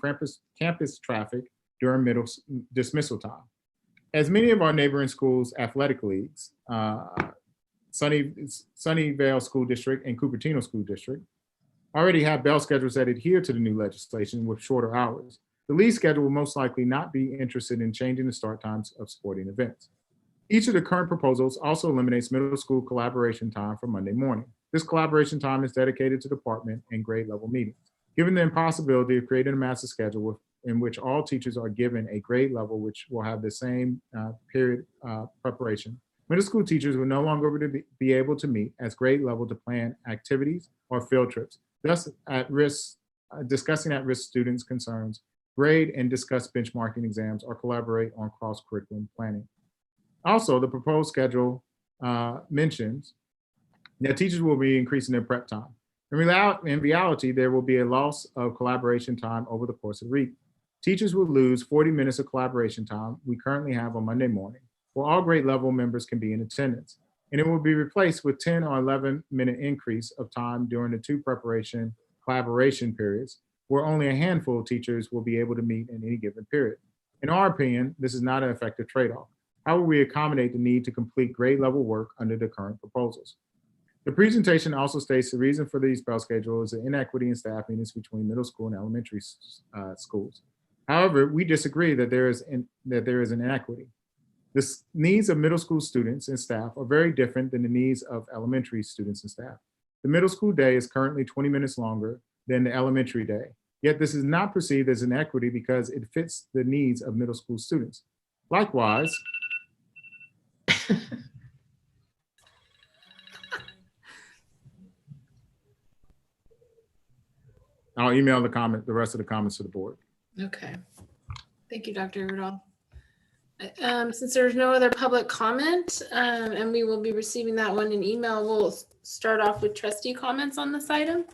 campus traffic during dismissal time. As many of our neighboring schools' athletic leagues, Sunnyvale School District and Cupertino School District, already have bell schedules that adhere to the new legislation with shorter hours. The league schedule will most likely not be interested in changing the start times of sporting events. Each of the current proposals also eliminates middle school collaboration time for Monday morning. This collaboration time is dedicated to department and grade level meetings. Given the impossibility of creating a master schedule in which all teachers are given a grade level which will have the same period preparation, middle school teachers will no longer be able to meet as grade level to plan activities or field trips, thus discussing at-risk students' concerns grade and discuss benchmarking exams, or collaborate on cross-curriculum planning. Also, the proposed schedule mentions that teachers will be increasing their prep time. In reality, there will be a loss of collaboration time over the course of the week. Teachers will lose 40 minutes of collaboration time we currently have on Monday morning, where all grade level members can be in attendance. And it will be replaced with 10 or 11-minute increase of time during the 2 preparation collaboration periods, where only a handful of teachers will be able to meet in any given period. In our opinion, this is not an effective trade-off. How will we accommodate the need to complete grade level work under the current proposals? The presentation also states the reason for the spell schedule is the inequity in staff meetings between middle school and elementary schools. However, we disagree that there is an inequity. The needs of middle school students and staff are very different than the needs of elementary students and staff. The middle school day is currently 20 minutes longer than the elementary day. Yet this is not perceived as an equity because it fits the needs of middle school students. Likewise, I'll email the rest of the comments to the board. Okay. Thank you, Dr. Rudolph. Since there's no other public comment, and we will be receiving that one in email, we'll start off with trustee comments on this item.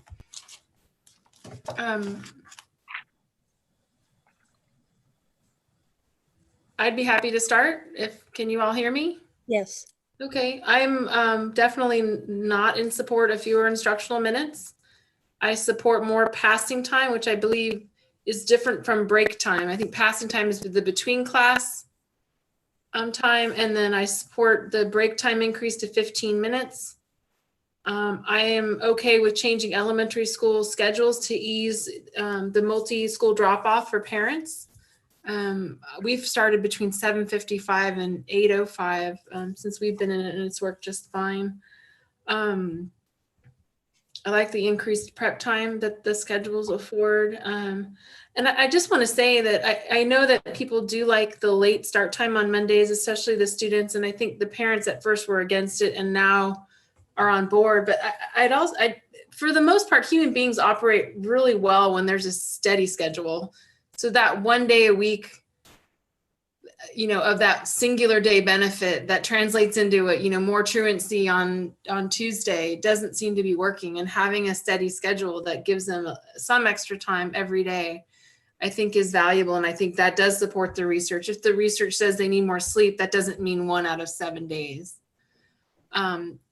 I'd be happy to start. Can you all hear me? Yes. Okay, I'm definitely not in support of fewer instructional minutes. I support more passing time, which I believe is different from break time. I think passing time is the between class time, and then I support the break time increase to 15 minutes. I am okay with changing elementary school schedules to ease the multi-school drop-off for parents. We've started between 7:55 and 8:05 since we've been in it, and it's worked just fine. I like the increased prep time that the schedules afford. And I just want to say that I know that people do like the late start time on Mondays, especially the students. And I think the parents at first were against it and now are on board. But for the most part, human beings operate really well when there's a steady schedule. So that one day a week, of that singular day benefit that translates into more truancy on Tuesday doesn't seem to be working, and having a steady schedule that gives them some extra time every day, I think is valuable. And I think that does support the research. If the research says they need more sleep, that doesn't mean 1 out of 7 days.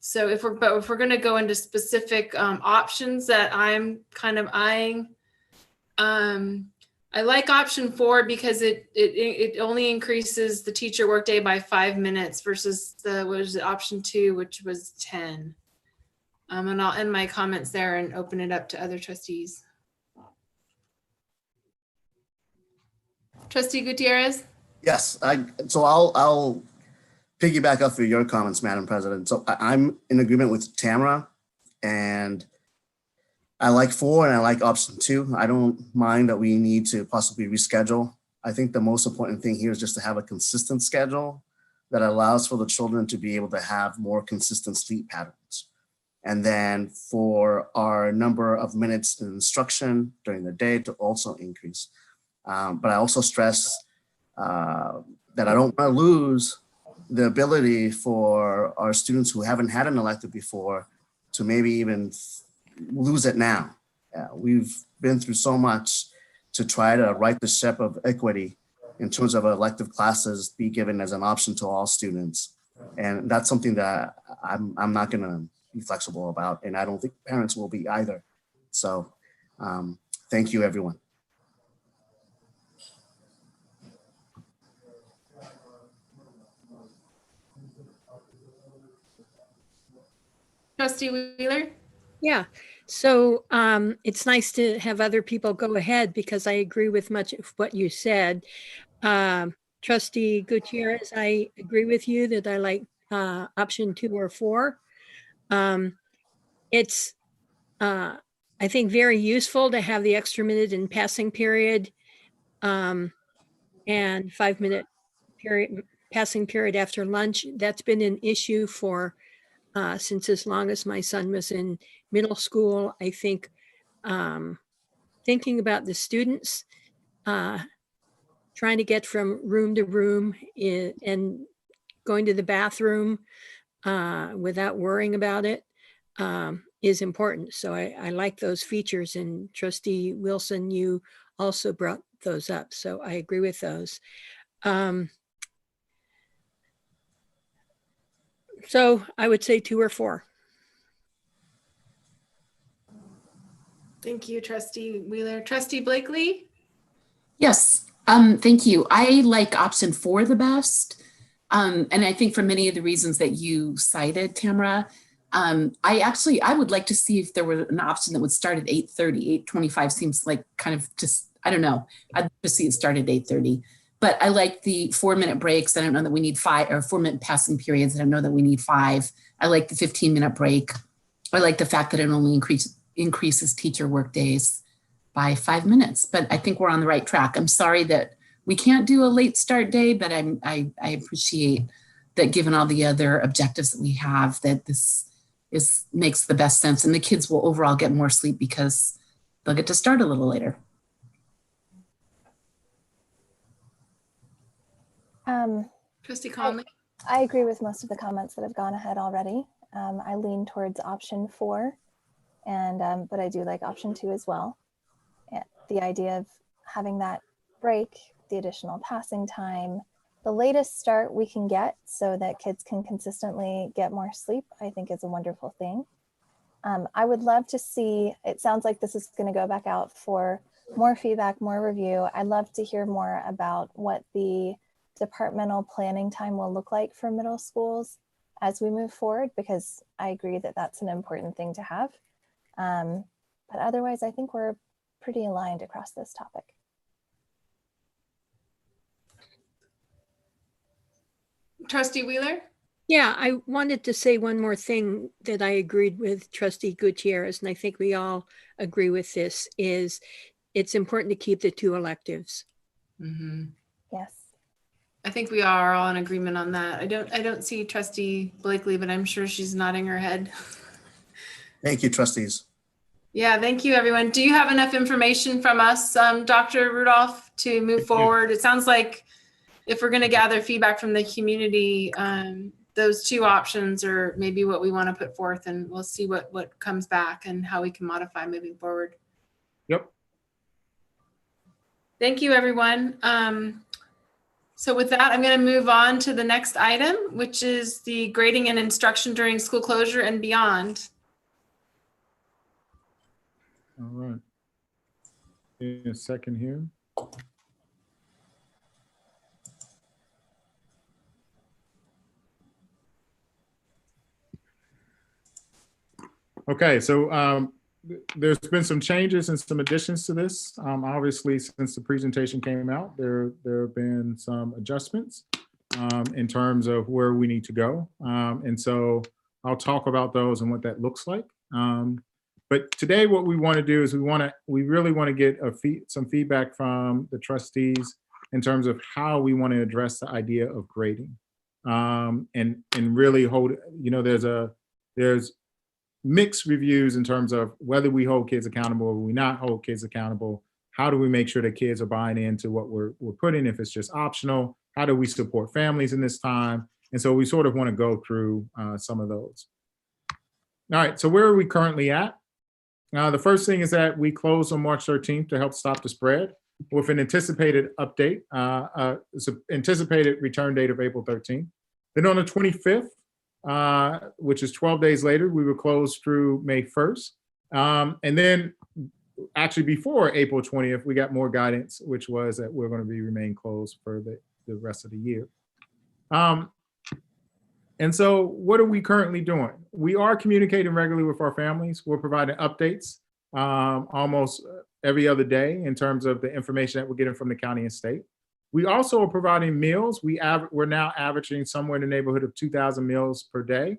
So if we're going to go into specific options that I'm kind of eyeing, I like option 4 because it only increases the teacher workday by 5 minutes versus option 2, which was 10. And I'll end my comments there and open it up to other trustees. Trustee Gutierrez? Yes, so I'll piggyback off of your comments, Madam President. So I'm in agreement with Tamara, and I like 4 and I like option 2. I don't mind that we need to possibly reschedule. I think the most important thing here is just to have a consistent schedule that allows for the children to be able to have more consistent sleep patterns. And then for our number of minutes in instruction during the day to also increase. But I also stress that I don't want to lose the ability for our students who haven't had an elective before to maybe even lose it now. We've been through so much to try to right the ship of equity in terms of elective classes be given as an option to all students. And that's something that I'm not gonna be flexible about, and I don't think parents will be either. So thank you, everyone. Trustee Wheeler? Yeah, so it's nice to have other people go ahead because I agree with much of what you said. Trustee Gutierrez, I agree with you that I like option 2 or 4. It's, I think, very useful to have the extra minute in passing period and 5-minute period passing period after lunch. That's been an issue for since as long as my son was in middle school. I think thinking about the students, trying to get from room to room and going to the bathroom without worrying about it is important. So I like those features, and Trustee Wilson, you also brought those up. So I agree with those. So I would say 2 or 4. Thank you, Trustee Wheeler. Trustee Blakely? Yes, thank you. I like option 4 the best. And I think for many of the reasons that you cited, Tamara, I would like to see if there were an option that would start at 8:30. 8:25 seems like kind of just, I don't know. I'd like to see it start at 8:30. But I like the 4-minute breaks. I don't know that we need 5, or 4-minute passing periods. I don't know that we need 5. I like the 15-minute break. I like the fact that it only increases teacher work days by 5 minutes. But I think we're on the right track. I'm sorry that we can't do a late start day, but I appreciate that given all the other objectives that we have, that this makes the best sense, and the kids will overall get more sleep because they'll get to start a little later. Trustee Conley? I agree with most of the comments that have gone ahead already. I lean towards option 4, and but I do like option 2 as well. The idea of having that break, the additional passing time, the latest start we can get so that kids can consistently get more sleep, I think is a wonderful thing. I would love to see, it sounds like this is going to go back out for more feedback, more review. I'd love to hear more about what the departmental planning time will look like for middle schools as we move forward, because I agree that that's an important thing to have. But otherwise, I think we're pretty aligned across this topic. Trustee Wheeler? Yeah, I wanted to say one more thing that I agreed with Trustee Gutierrez, and I think we all agree with this, is it's important to keep the 2 electives. Mm-hmm. Yes. I think we are all in agreement on that. I don't see Trustee Blakely, but I'm sure she's nodding her head. Thank you, trustees. Yeah, thank you, everyone. Do you have enough information from us, Dr. Rudolph, to move forward? It sounds like if we're going to gather feedback from the community, those 2 options are maybe what we want to put forth, and we'll see what comes back and how we can modify moving forward. Yep. Thank you, everyone. So with that, I'm going to move on to the next item, which is the grading and instruction during school closure and beyond. All right. In a second here. Okay, so there's been some changes and some additions to this. Obviously, since the presentation came out, there have been some adjustments in terms of where we need to go. And so I'll talk about those and what that looks like. But today, what we want to do is we really want to get some feedback from the trustees in terms of how we want to address the idea of grading, and really hold. You know, there's mixed reviews in terms of whether we hold kids accountable or we not hold kids accountable. How do we make sure that kids are buying into what we're putting? If it's just optional, how do we support families in this time? And so we sort of want to go through some of those. All right, so where are we currently at? The first thing is that we closed on March 13th to help stop the spread with an anticipated update, it's an anticipated return date of April 13th. Then on the 25th, which is 12 days later, we were closed through May 1st. And then actually before April 20th, we got more guidance, which was that we're going to remain closed for the rest of the year. And so what are we currently doing? We are communicating regularly with our families. We're providing updates almost every other day in terms of the information that we're getting from the county and state. We also are providing meals. We're now averaging somewhere in the neighborhood of 2,000 meals per day.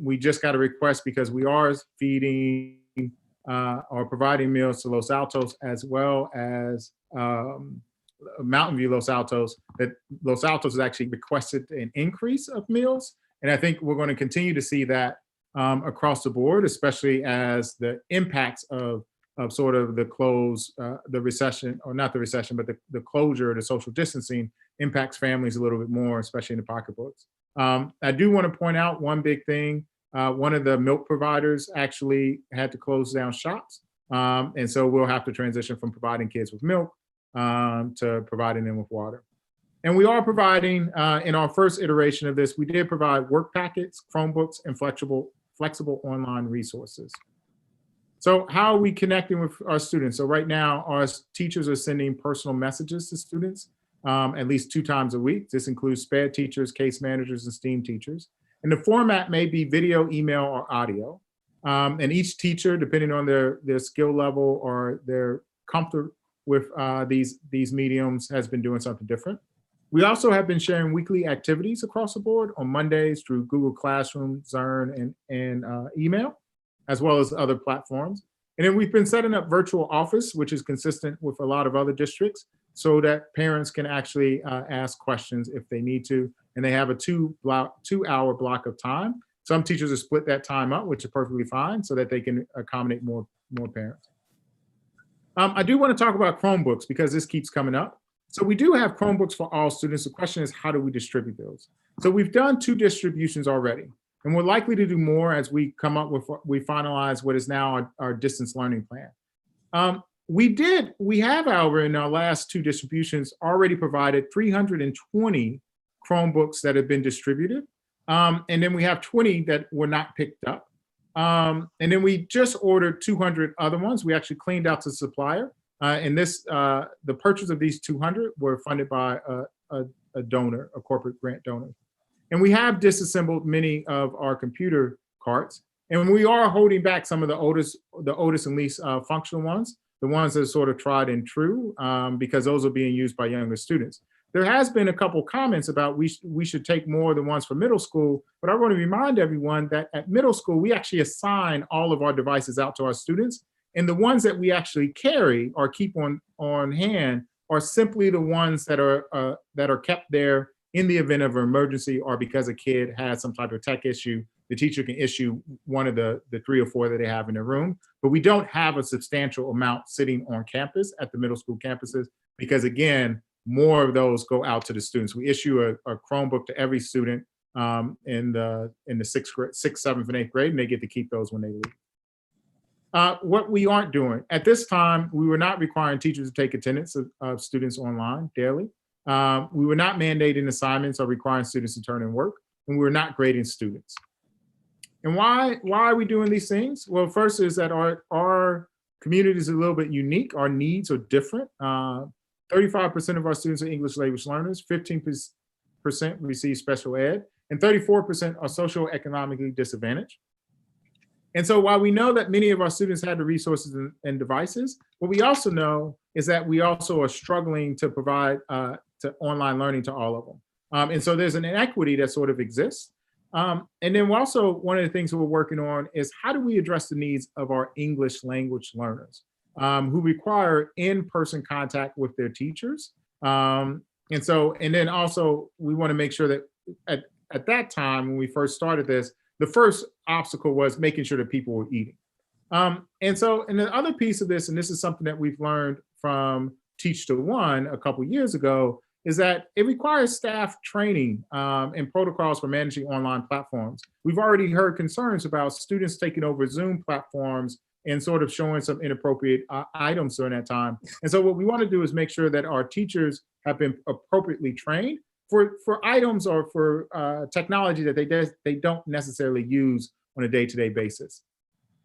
We just got a request because we are feeding or providing meals to Los Altos as well as Mountain View Los Altos, that Los Altos has actually requested an increase of meals. And I think we're going to continue to see that across the board, especially as the impacts of sort of the close, the recession, or not the recession, but the closure, the social distancing impacts families a little bit more, especially in the pocketbooks. I do want to point out one big thing. One of the milk providers actually had to close down shops. And so we'll have to transition from providing kids with milk to providing them with water. And we are providing, in our first iteration of this, we did provide work packets, Chromebooks, and flexible online resources. So how are we connecting with our students? So right now, our teachers are sending personal messages to students at least 2 times a week. This includes SPED teachers, case managers, and STEAM teachers. And the format may be video, email, or audio. And each teacher, depending on their skill level or their comfort with these mediums, has been doing something different. We also have been sharing weekly activities across the board on Mondays through Google Classroom, Zern, and email, as well as other platforms. And then we've been setting up virtual office, which is consistent with a lot of other districts, so that parents can actually ask questions if they need to. And they have a 2-hour block of time. Some teachers have split that time up, which is perfectly fine, so that they can accommodate more parents. I do want to talk about Chromebooks because this keeps coming up. So we do have Chromebooks for all students. The question is, how do we distribute those? So we've done 2 distributions already, and we're likely to do more as we come up with, we finalize what is now our distance learning plan. We have, however, in our last 2 distributions already provided 320 Chromebooks that have been distributed. And then we have 20 that were not picked up. And then we just ordered 200 other ones. We actually cleaned out the supplier. And the purchase of these 200 were funded by a donor, a corporate grant donor. And we have disassembled many of our computer carts. And we are holding back some of the oldest and least functional ones, the ones that are sort of tried and true, because those are being used by younger students. There has been a couple comments about we should take more of the ones for middle school, but I want to remind everyone that at middle school, we actually assign all of our devices out to our students. And the ones that we actually carry or keep on hand are simply the ones that are kept there in the event of an emergency, or because a kid has some type of tech issue, the teacher can issue one of the 3 or 4 that they have in their room. But we don't have a substantial amount sitting on campus at the middle school campuses, because again, more of those go out to the students. We issue a Chromebook to every student in the 6th, 7th, and 8th grade, and they get to keep those when they leave. What we aren't doing, at this time, we were not requiring teachers to take attendance of students online daily. We were not mandating assignments or requiring students to turn in work, and we were not grading students. And why are we doing these things? Well, first is that our community is a little bit unique. Our needs are different. 35% of our students are English language learners, 15% receive special ed, and 34% are socioeconomically disadvantaged. And so while we know that many of our students had the resources and devices, what we also know is that we also are struggling to provide to online learning to all of them. And so there's an inequity that sort of exists. And then also, one of the things that we're working on is how do we address the needs of our English language learners who require in-person contact with their teachers. And then also we want to make sure that at that time, when we first started this, the first obstacle was making sure that people were eating. And the other piece of this, and this is something that we've learned from Teach to One a couple years ago, is that it requires staff training and protocols for managing online platforms. We've already heard concerns about students taking over Zoom platforms and sort of showing some inappropriate items during that time. And so what we want to do is make sure that our teachers have been appropriately trained for items or for technology that they don't necessarily use on a day-to-day basis.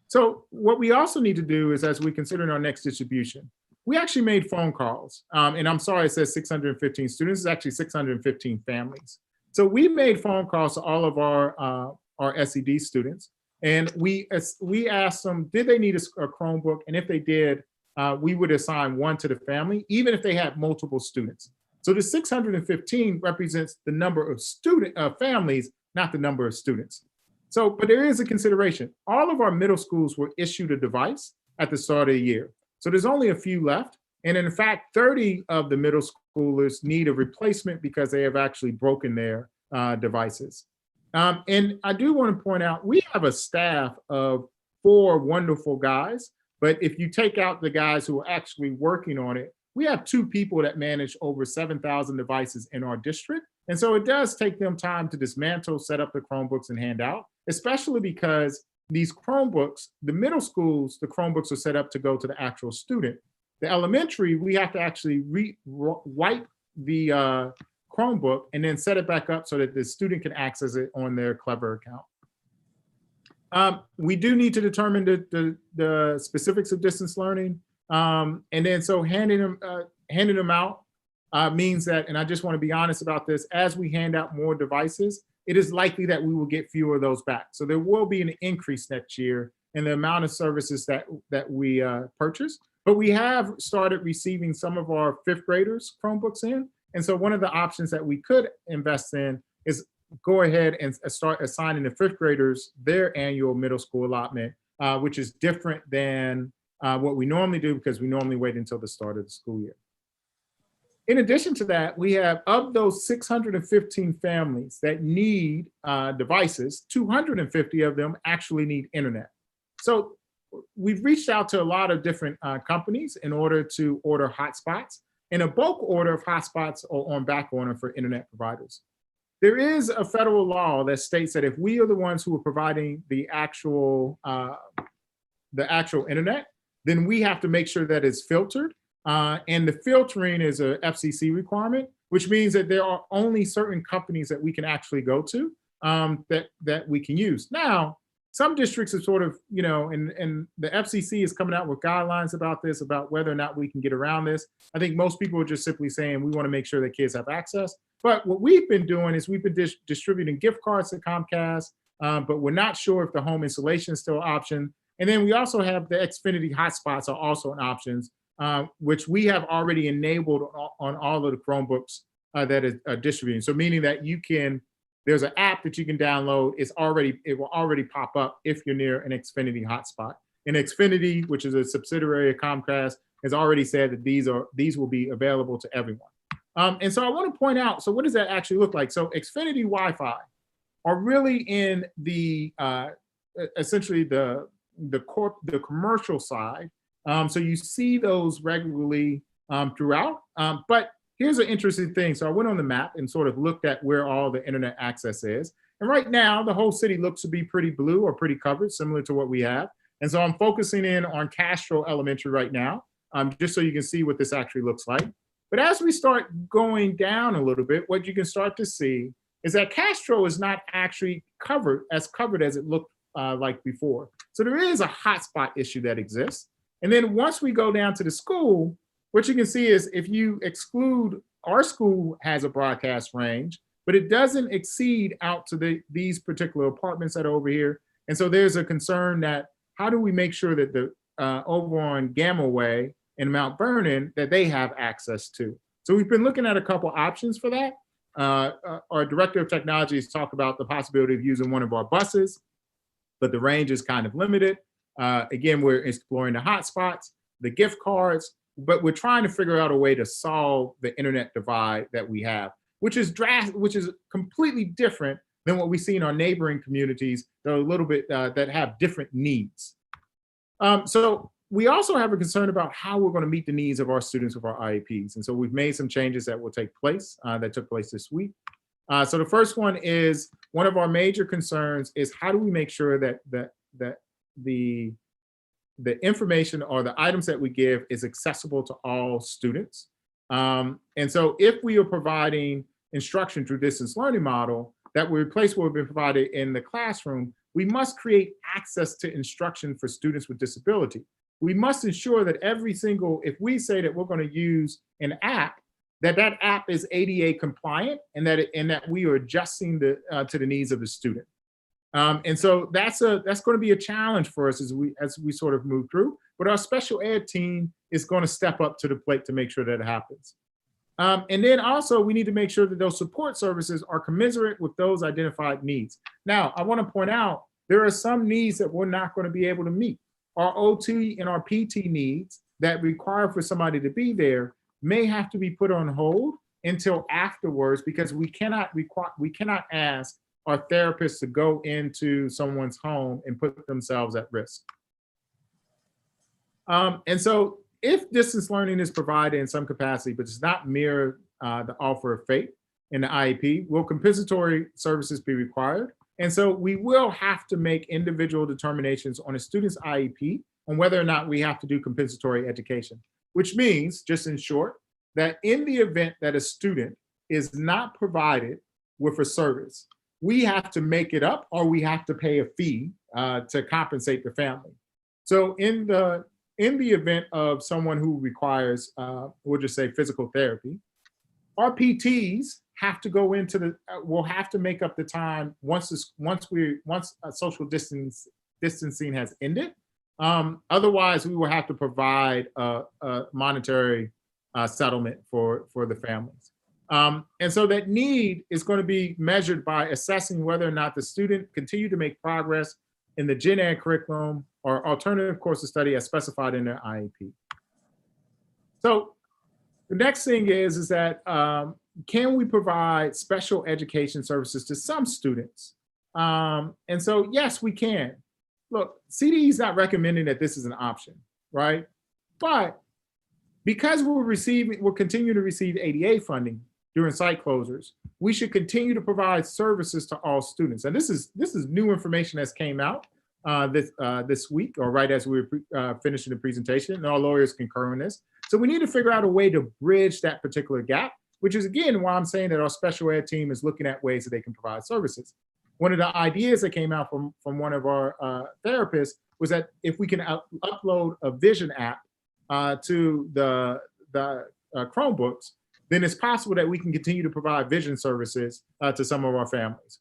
So what we also need to do is, as we consider our next distribution, we actually made phone calls. And I'm sorry, it says 615 students. It's actually 615 families. So we made phone calls to all of our SED students. And we asked them, did they need a Chromebook? And if they did, we would assign one to the family, even if they had multiple students. So the 615 represents the number of families, not the number of students. So, but there is a consideration. All of our middle schools were issued a device at the start of the year. So there's only a few left. And in fact, 30 of the middle schoolers need a replacement because they have actually broken their devices. And I do want to point out, we have a staff of 4 wonderful guys But if you take out the guys who are actually working on it, we have 2 people that manage over 7,000 devices in our district. And so it does take them time to dismantle, set up the Chromebooks and hand out, especially because these Chromebooks, the middle schools, the Chromebooks are set up to go to the actual student. The elementary, we have to actually wipe the Chromebook and then set it back up so that the student can access it on their Clever account. We do need to determine the specifics of distance learning. And then so handing them out means that, and I just want to be honest about this, as we hand out more devices, it is likely that we will get fewer of those back. So there will be an increase next year in the amount of services that we purchase. But we have started receiving some of our 5th graders Chromebooks in. And so one of the options that we could invest in is go ahead and start assigning the 5th graders their annual middle school allotment, which is different than what we normally do because we normally wait until the start of the school year. In addition to that, we have, of those 615 families that need devices, 250 of them actually need internet. So we've reached out to a lot of different companies in order to order hotspots, and a bulk order of hotspots are on back order for internet providers. There is a federal law that states that if we are the ones who are providing the actual internet, then we have to make sure that it's filtered. And the filtering is a FCC requirement, which means that there are only certain companies that we can actually go to that we can use. Now, some districts are sort of, and the FCC is coming out with guidelines about this, about whether or not we can get around this. I think most people are just simply saying we want to make sure that kids have access. But what we've been doing is we've been distributing gift cards to Comcast, but we're not sure if the home installation is still an option. And then we also have the Xfinity hotspots are also an option, which we have already enabled on all of the Chromebooks that are distributing. So meaning that there's an app that you can download. It will already pop up if you're near an Xfinity hotspot. And Xfinity, which is a subsidiary of Comcast, has already said that these will be available to everyone. And so I want to point out, so what does that actually look like? So Xfinity Wi-Fi are really in the essentially the commercial side. So you see those regularly throughout. But here's an interesting thing. So I went on the map and sort of looked at where all the internet access is. And right now, the whole city looks to be pretty blue or pretty covered, similar to what we have. And so I'm focusing in on Castro Elementary right now, just so you can see what this actually looks like. But as we start going down a little bit, what you can start to see is that Castro is not actually covered as it looked like before. So there is a hotspot issue that exists. And then once we go down to the school, what you can see is if you exclude, our school has a broadcast range, but it doesn't exceed out to these particular apartments that are over here. And so there's a concern that how do we make sure that the over on Gamma Way in Mount Vernon that they have access to? So we've been looking at a couple options for that. Our director of technology has talked about the possibility of using one of our buses, but the range is kind of limited. Again, we're exploring the hotspots, the gift cards, but we're trying to figure out a way to solve the internet divide that we have, which is completely different than what we see in our neighboring communities that are a little bit that have different needs. So we also have a concern about how we're going to meet the needs of our students with our IEPs. And so we've made some changes that will take place, that took place this week. So the first one is, one of our major concerns is how do we make sure that the information or the items that we give is accessible to all students. And so if we are providing instruction through distance learning model that will replace what we've been provided in the classroom, we must create access to instruction for students with disability. We must ensure that if we say that we're going to use an app, that app is ADA compliant and that we are adjusting to the needs of the student. And so that's going to be a challenge for us as we sort of move through. But our special ed team is going to step up to the plate to make sure that it happens. And then also we need to make sure that those support services are commensurate with those identified needs. Now, I want to point out there are some needs that we're not going to be able to meet. Our OT and our PT needs that require for somebody to be there may have to be put on hold until afterwards, because we cannot ask our therapists to go into someone's home and put themselves at risk. And so if distance learning is provided in some capacity, but does not mirror the offer of FAPE in the IEP, will compensatory services be required? And so we will have to make individual determinations on a student's IEP on whether or not we have to do compensatory education, which means, just in short, that in the event that a student is not provided with a service, we have to make it up or we have to pay a fee to compensate the family. So in the event of someone who requires, we'll just say physical therapy, our PTs have to go into the, we'll have to make up the time once social distancing has ended. Otherwise, we will have to provide a monetary settlement for the families. And so that need is going to be measured by assessing whether or not the student continued to make progress in the gen ed curriculum or alternative course of study as specified in their IEP. So the next thing is that can we provide special education services to some students? And so, yes, we can. Look, CDE is not recommending that this is an option, right? But because we're continuing to receive ADA funding during site closures, we should continue to provide services to all students. And this is new information that's came out this week, or right as we were finishing the presentation, and our lawyers concur in this. So we need to figure out a way to bridge that particular gap, which is again why I'm saying that our special ed team is looking at ways that they can provide services. One of the ideas that came out from one of our therapists was that if we can upload a vision app to the Chromebooks, then it's possible that we can continue to provide vision services to some of our families.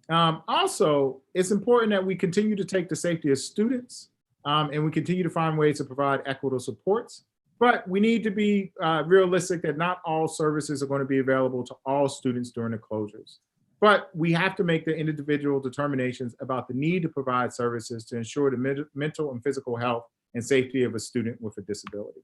Also, it's important that we continue to take the safety of students and we continue to find ways to provide equitable supports. But we need to be realistic that not all services are going to be available to all students during the closures. But we have to make the individual determinations about the need to provide services to ensure the mental and physical health and safety of a student with a disability.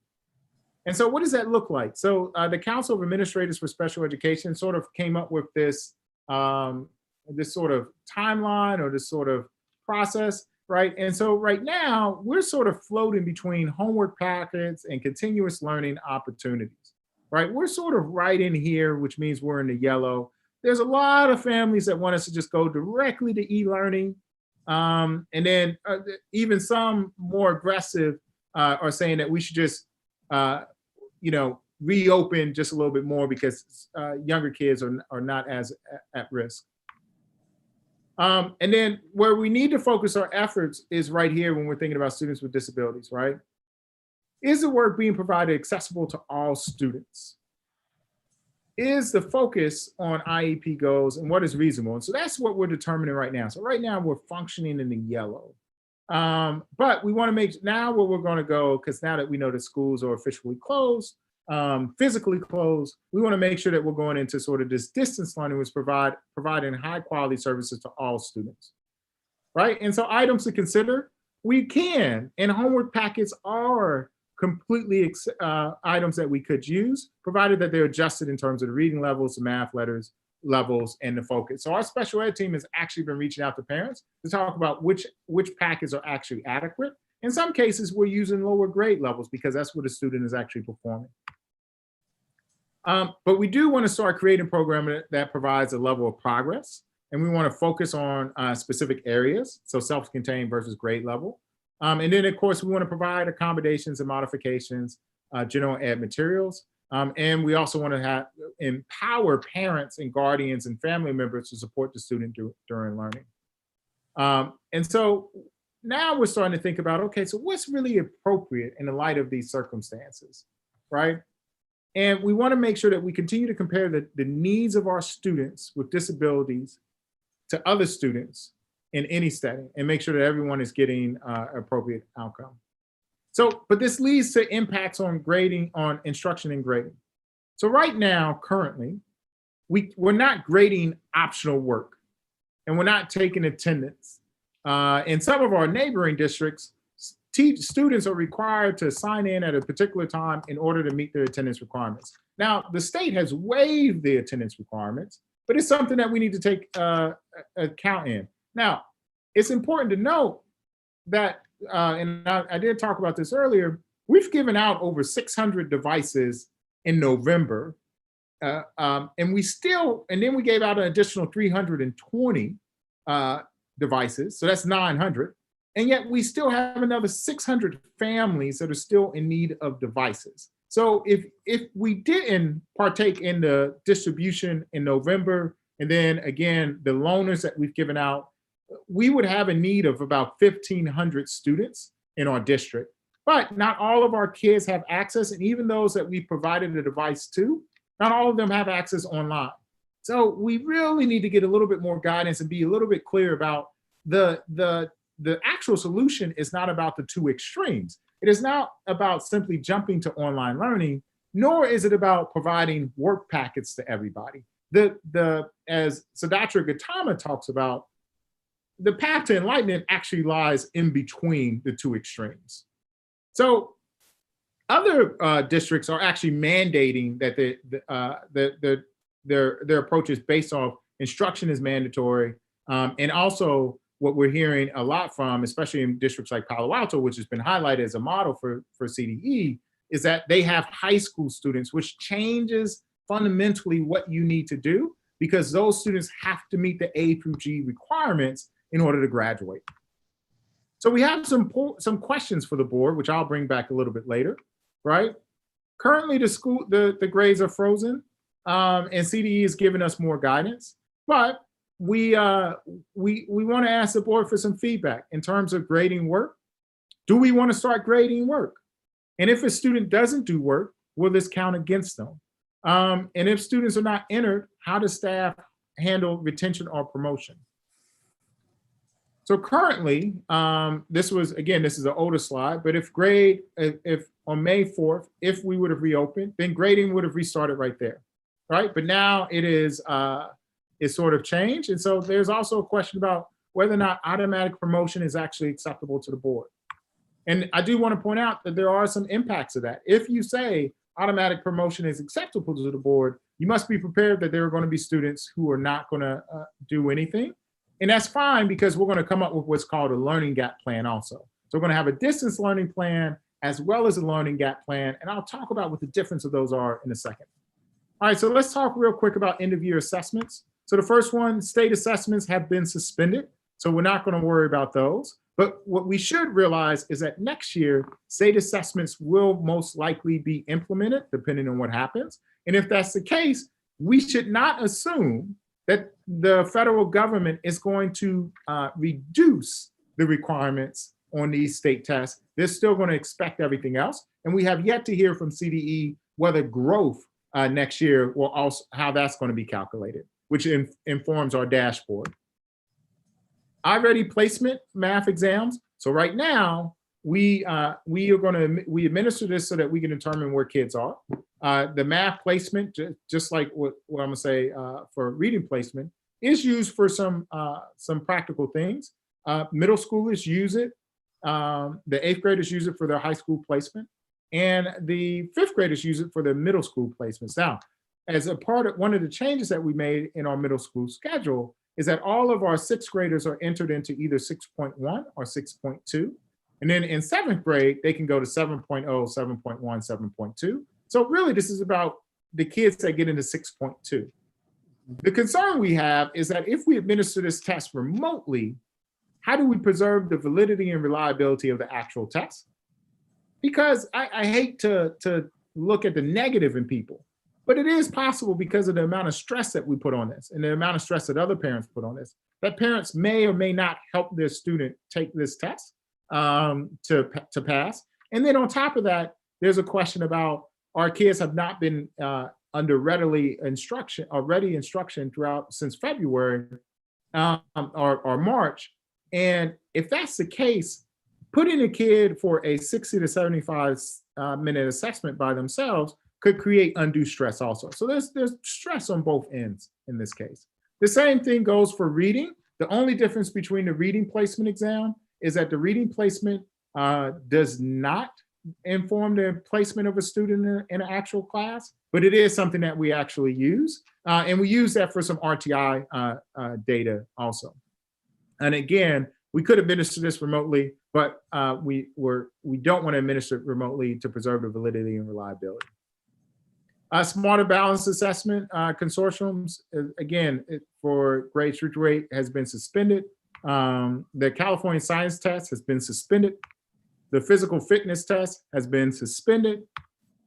And so what does that look like? So the Council of Administrators for Special Education sort of came up with this, this sort of timeline or this sort of process, right? And so right now, we're sort of floating between homework packets and continuous learning opportunities, right? We're sort of right in here, which means we're in the yellow. There's a lot of families that want us to just go directly to e-learning. And then even some more aggressive are saying that we should just, reopen just a little bit more because younger kids are not as at risk. And then where we need to focus our efforts is right here when we're thinking about students with disabilities, right? Is the work being provided accessible to all students? Is the focus on IEP goals and what is reasonable? And so that's what we're determining right now. So right now we're functioning in the yellow. But we want to make now where we're going to go, because now that we know that schools are officially closed, physically closed, we want to make sure that we're going into sort of this distance learning, which providing high quality services to all students, right? And so items to consider, we can, and homework packets are completely items that we could use, provided that they're adjusted in terms of the reading levels, the math letters, levels, and the focus. So our special ed team has actually been reaching out to parents to talk about which packets are actually adequate. In some cases, we're using lower grade levels because that's what the student is actually performing. But we do want to start creating programming that provides a level of progress, and we want to focus on specific areas, so self-contained versus grade level. And then, of course, we want to provide accommodations and modifications, general ed materials. And we also want to empower parents and guardians and family members to support the student during learning. And so now we're starting to think about, okay, so what's really appropriate in the light of these circumstances, right? And we want to make sure that we continue to compare the needs of our students with disabilities to other students in any setting and make sure that everyone is getting appropriate outcome. So, but this leads to impacts on grading, on instruction and grading. So right now, currently, we're not grading optional work and we're not taking attendance. In some of our neighboring districts, students are required to sign in at a particular time in order to meet their attendance requirements. Now, the state has waived the attendance requirements, but it's something that we need to take account in. Now, it's important to note that, and I did talk about this earlier, we've given out over 600 devices in November. And then we gave out an additional 320 devices. So that's 900. And yet we still have another 600 families that are still in need of devices. So if we didn't partake in the distribution in November, and then again, the loaners that we've given out, we would have a need of about 1,500 students in our district. But not all of our kids have access, and even those that we provided a device to, not all of them have access online. So we really need to get a little bit more guidance and be a little bit clear about the actual solution is not about the two extremes. It is not about simply jumping to online learning, nor is it about providing work packets to everybody. As Siddhartha Gautama talks about, the path to enlightenment actually lies in between the two extremes. So other districts are actually mandating that their approach is based off instruction is mandatory, and also what we're hearing a lot from, especially in districts like Palo Alto, which has been highlighted as a model for CDE, is that they have high school students, which changes fundamentally what you need to do, because those students have to meet the A through G requirements in order to graduate. So we have some questions for the board, which I'll bring back a little bit later, right? Currently the grades are frozen, and CDE is giving us more guidance, but we want to ask the board for some feedback in terms of grading work. Do we want to start grading work? And if a student doesn't do work, will this count against them? And if students are not entered, how does staff handle retention or promotion? So currently, this is an older slide, but if on May 4th, if we would have reopened, then grading would have restarted right there, right? But now it is, it's sort of changed. And so there's also a question about whether or not automatic promotion is actually acceptable to the board. And I do want to point out that there are some impacts of that. If you say automatic promotion is acceptable to the board, you must be prepared that there are going to be students who are not going to do anything. And that's fine, because we're going to come up with what's called a learning gap plan also. So we're going to have a distance learning plan as well as a learning gap plan. And I'll talk about what the difference of those are in a second. All right, so let's talk real quick about end of year assessments. So the first one, state assessments have been suspended. So we're not going to worry about those. But what we should realize is that next year, state assessments will most likely be implemented depending on what happens. And if that's the case, we should not assume that the federal government is going to reduce the requirements on these state tests. They're still going to expect everything else. And we have yet to hear from CDE whether growth next year will also, how that's going to be calculated, which informs our dashboard. iReady placement math exams. So right now, we administer this so that we can determine where kids are. The math placement, just like what I'm gonna say for reading placement, is used for some practical things. Middle schoolers use it. The 8th graders use it for their high school placement, and the 5th graders use it for their middle school placements. Now, as a part of one of the changes that we made in our middle school schedule is that all of our 6th graders are entered into either 6.1 or 6.2. And then in 7th grade, they can go to 7.0, 7.1, 7.2. So really, this is about the kids that get into 6.2. The concern we have is that if we administer this test remotely, how do we preserve the validity and reliability of the actual test? Because I hate to look at the negative in people, but it is possible because of the amount of stress that we put on this and the amount of stress that other parents put on this, that parents may or may not help their student take this test to pass. And then on top of that, there's a question about our kids have not been under ready instruction throughout since February or March. And if that's the case, putting a kid for a 60 to 75 minute assessment by themselves could create undue stress also. So there's stress on both ends in this case. The same thing goes for reading. The only difference between the reading placement exam is that the reading placement does not inform the placement of a student in an actual class, but it is something that we actually use. And we use that for some RTI data also. And again, We could administer this remotely, but we don't want to administer it remotely to preserve the validity and reliability. Smarter Balance Assessment consortiums, again, for grades 3 through 8 has been suspended. The California Science Test has been suspended. The Physical Fitness Test has been suspended.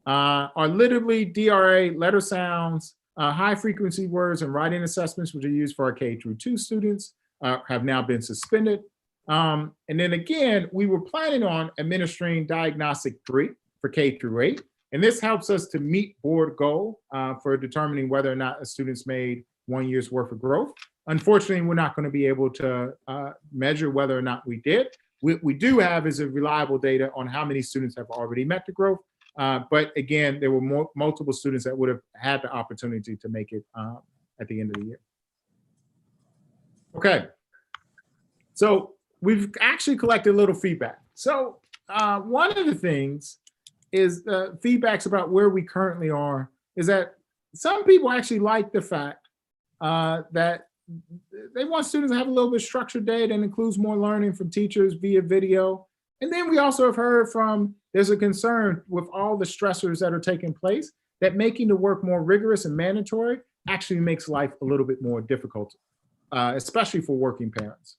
Our literally DRA letter sounds, high frequency words and writing assessments, which are used for our K through 2 students, have now been suspended. And then again, we were planning on administering Diagnostic 3 for K through 8. And this helps us to meet board goal for determining whether or not a student's made 1 year's worth of growth. Unfortunately, we're not going to be able to measure whether or not we did. What we do have is a reliable data on how many students have already met the growth. But again, there were multiple students that would have had the opportunity to make it at the end of the year. Okay, so we've actually collected a little feedback. So one of the things is feedbacks about where we currently are is that some people actually like the fact that they want students to have a little bit structured day that includes more learning from teachers via video. And then we also have heard there's a concern with all the stressors that are taking place that making the work more rigorous and mandatory actually makes life a little bit more difficult, especially for working parents.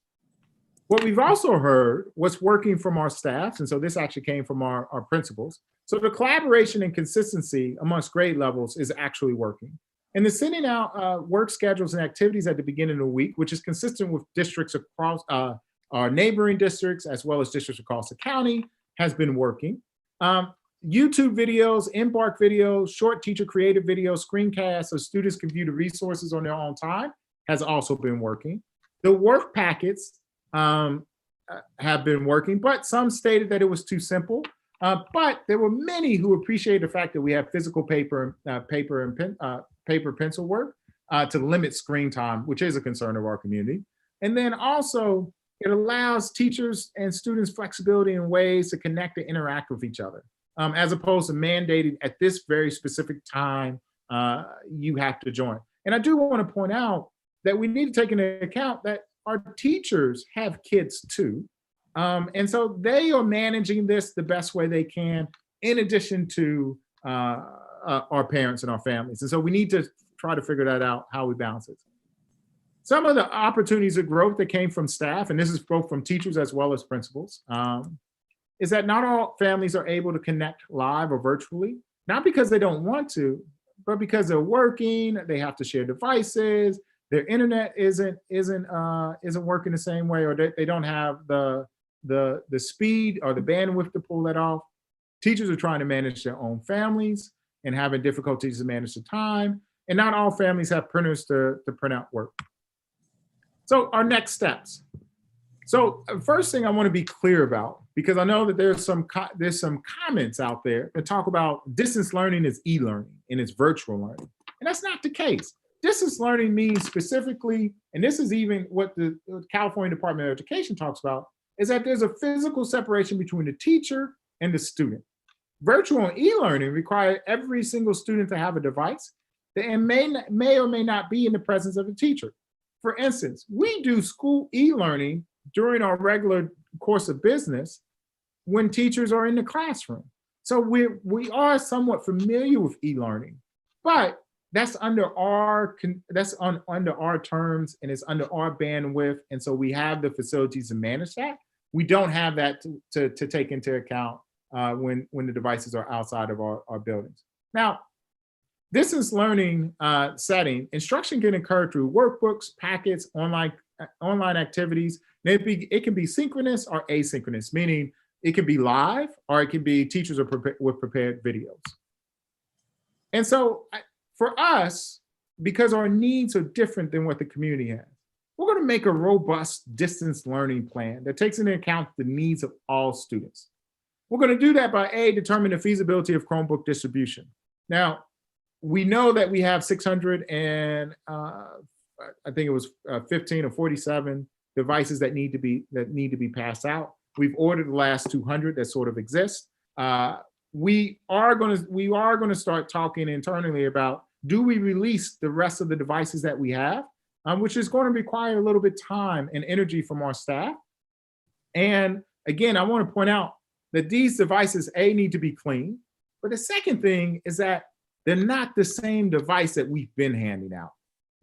What we've also heard was working from our staffs, and so this actually came from our principals. So the collaboration and consistency amongst grade levels is actually working. And the sending out work schedules and activities at the beginning of the week, which is consistent with districts across our neighboring districts, as well as districts across the county, has been working. YouTube videos, Embark videos, short teacher creative videos, screencasts so students can view the resources on their own time has also been working. The work packets have been working, but some stated that it was too simple. But there were many who appreciated the fact that we have physical paper pencil work to limit screen time, which is a concern of our community. And then also it allows teachers and students flexibility in ways to connect and interact with each other, as opposed to mandating at this very specific time you have to join. And I do want to point out that we need to take into account that our teachers have kids too. And so they are managing this the best way they can, in addition to our parents and our families. And so we need to try to figure that out, how we balance it. Some of the opportunities of growth that came from staff, and this is both from teachers as well as principals, is that not all families are able to connect live or virtually, not because they don't want to, but because they're working, they have to share devices, their internet isn't working the same way, or they don't have the speed or the bandwidth to pull that off. Teachers are trying to manage their own families and having difficulties to manage the time. And not all families have printers to print out work. So our next steps. So first thing I want to be clear about, because I know that there's some comments out there that talk about distance learning is e-learning and it's virtual learning. And that's not the case. Distance learning means specifically, and this is even what the California Department of Education talks about, is that there's a physical separation between the teacher and the student. Virtual and e-learning require every single student to have a device and may or may not be in the presence of the teacher. For instance, we do school e-learning during our regular course of business when teachers are in the classroom. So we are somewhat familiar with e-learning, but that's under our terms and it's under our bandwidth. And so we have the facilities to manage that. We don't have that to take into account when the devices are outside of our buildings. Now, distance learning setting, instruction can occur through workbooks, packets, online activities. It can be synchronous or asynchronous, meaning it can be live or it can be teachers with prepared videos. And so for us, because our needs are different than what the community has, we're going to make a robust distance learning plan that takes into account the needs of all students. We're going to do that by determining the feasibility of Chromebook distribution. Now, we know that we have 600 and I think it was 15 or 47 devices that need to be passed out. We've ordered the last 200 that sort of exist. We are going to start talking internally about, do we release the rest of the devices that we have, which is going to require a little bit of time and energy from our staff. And again, I want to point out that these devices, need to be clean. But the second thing is that they're not the same device that we've been handing out.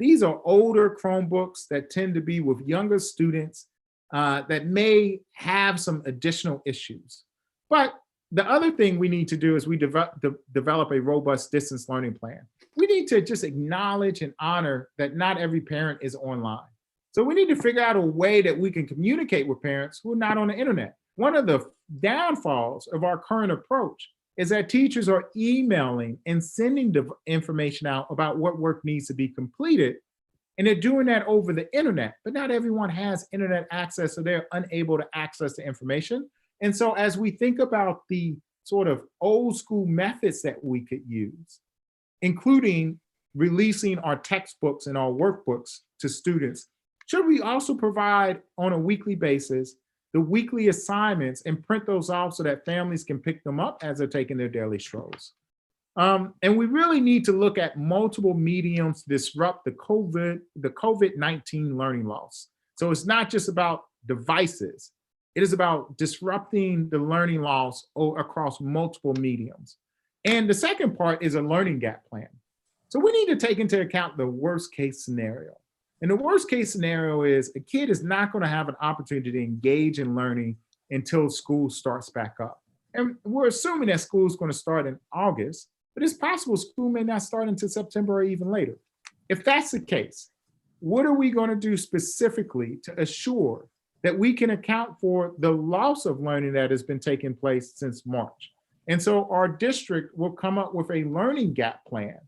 These are older Chromebooks that tend to be with younger students that may have some additional issues. But the other thing we need to do is we develop a robust distance learning plan. We need to just acknowledge and honor that not every parent is online. So we need to figure out a way that we can communicate with parents who are not on the internet. One of the downfalls of our current approach is that teachers are emailing and sending the information out about what work needs to be completed. And they're doing that over the internet, but not everyone has internet access, so they're unable to access the information. And so as we think about the sort of old school methods that we could use, including releasing our textbooks and our workbooks to students, should we also provide on a weekly basis the weekly assignments and print those off so that families can pick them up as they're taking their daily strolls? And we really need to look at multiple mediums to disrupt the COVID-19 learning loss. So it's not just about devices. It is about disrupting the learning loss across multiple mediums. And the second part is a learning gap plan. So we need to take into account the worst case scenario. And the worst case scenario is a kid is not going to have an opportunity to engage in learning until school starts back up. And we're assuming that school is going to start in August, but it's possible school may not start until September or even later. If that's the case, what are we going to do specifically to assure that we can account for the loss of learning that has been taking place since March? And so our district will come up with a learning gap plan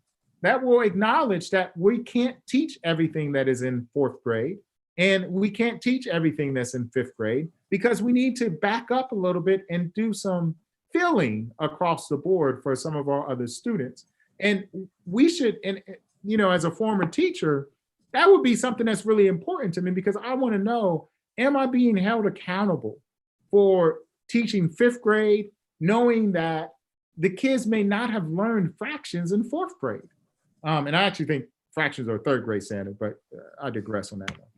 that will acknowledge that we can't teach everything that is in 4th grade, and we can't teach everything that's in 5th grade, because we need to back up a little bit and do some filling across the board for some of our other students. And we should, and as a former teacher, that would be something that's really important to me, because I want to know, am I being held accountable for teaching 5th grade, knowing that the kids may not have learned fractions in 4th grade? And I actually think fractions are 3rd grade standard, but I digress on that one.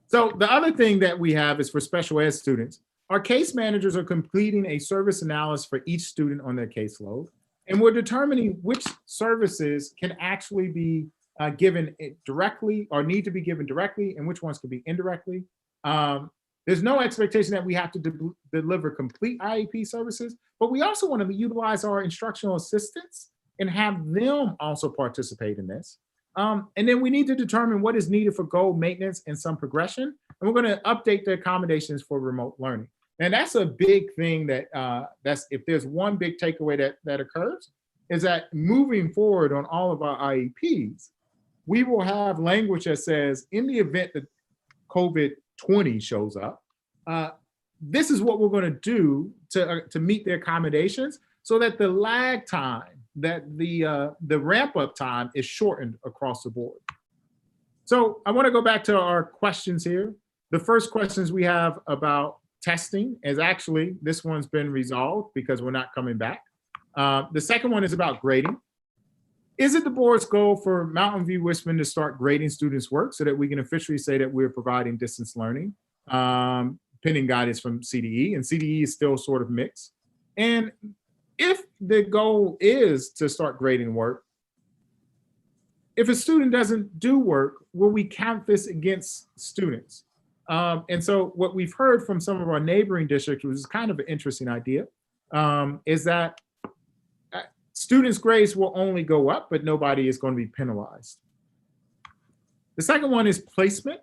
So the other thing that we have is for special ed students, our case managers are completing a service analysis for each student on their caseload. And we're determining which services can actually be given directly or need to be given directly, and which ones can be indirectly. There's no expectation that we have to deliver complete IEP services, but we also want to utilize our instructional assistants and have them also participate in this. And then we need to determine what is needed for goal maintenance and some progression. And we're going to update the accommodations for remote learning. And that's a big thing that, if there's one big takeaway that occurs, is that moving forward on all of our IEPs, we will have language that says, in the event that COVID-20 shows up, this is what we're going to do to meet the accommodations, so that the lag time, that the ramp up time is shortened across the board. So I want to go back to our questions here. The first questions we have about testing is actually, this one's been resolved because we're not coming back. The second one is about grading. Is it the board's goal for Mountain View Wisman to start grading students' work so that we can officially say that we're providing distance learning, pending guidance from CDE, and CDE is still sort of mixed? And if the goal is to start grading work, if a student doesn't do work, will we count this against students? And so what we've heard from some of our neighboring districts, which is kind of an interesting idea, is that students' grades will only go up, but nobody is going to be penalized. The second one is placement.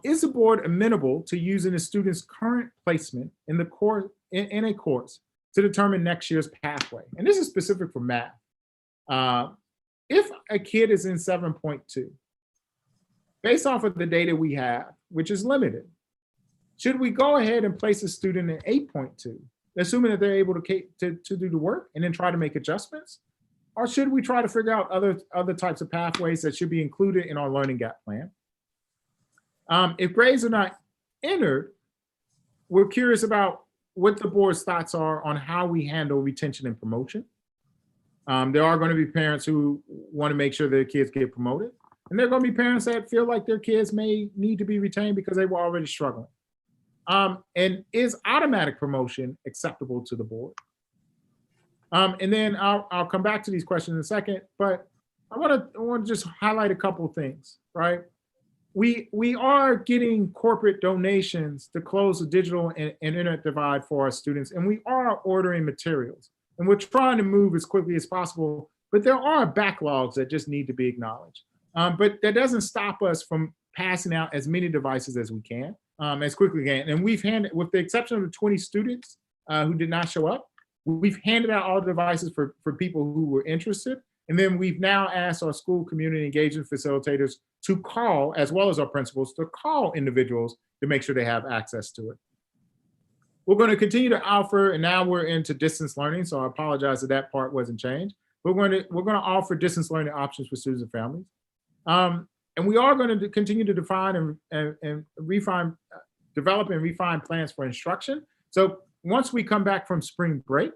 Is the board amenable to using a student's current placement in the course, in a course, to determine next year's pathway? And this is specific for math. If a kid is in 7.2, based off of the data we have, which is limited, should we go ahead and place a student in 8.2, assuming that they're able to do the work and then try to make adjustments? Or should we try to figure out other types of pathways that should be included in our learning gap plan? If grades are not entered, we're curious about what the board's thoughts are on how we handle retention and promotion. There are going to be parents who want to make sure their kids get promoted. And there are going to be parents that feel like their kids may need to be retained because they were already struggling. And is automatic promotion acceptable to the board? And then I'll come back to these questions in a second, but I want to just highlight a couple of things, right? We are getting corporate donations to close the digital and internet divide for our students, and we are ordering materials, and we're trying to move as quickly as possible, but there are backlogs that just need to be acknowledged. But that doesn't stop us from passing out as many devices as we can, as quickly as we can. And we've handed, with the exception of the 20 students who did not show up, we've handed out all the devices for people who were interested. And then we've now asked our school community engagement facilitators to call, as well as our principals, to call individuals to make sure they have access to it. We're going to continue to offer, and now we're into distance learning, so I apologize that that part wasn't changed. We're going to offer distance learning options for students and families. And we are going to continue to define and refine, develop and refine plans for instruction. So once we come back from spring break,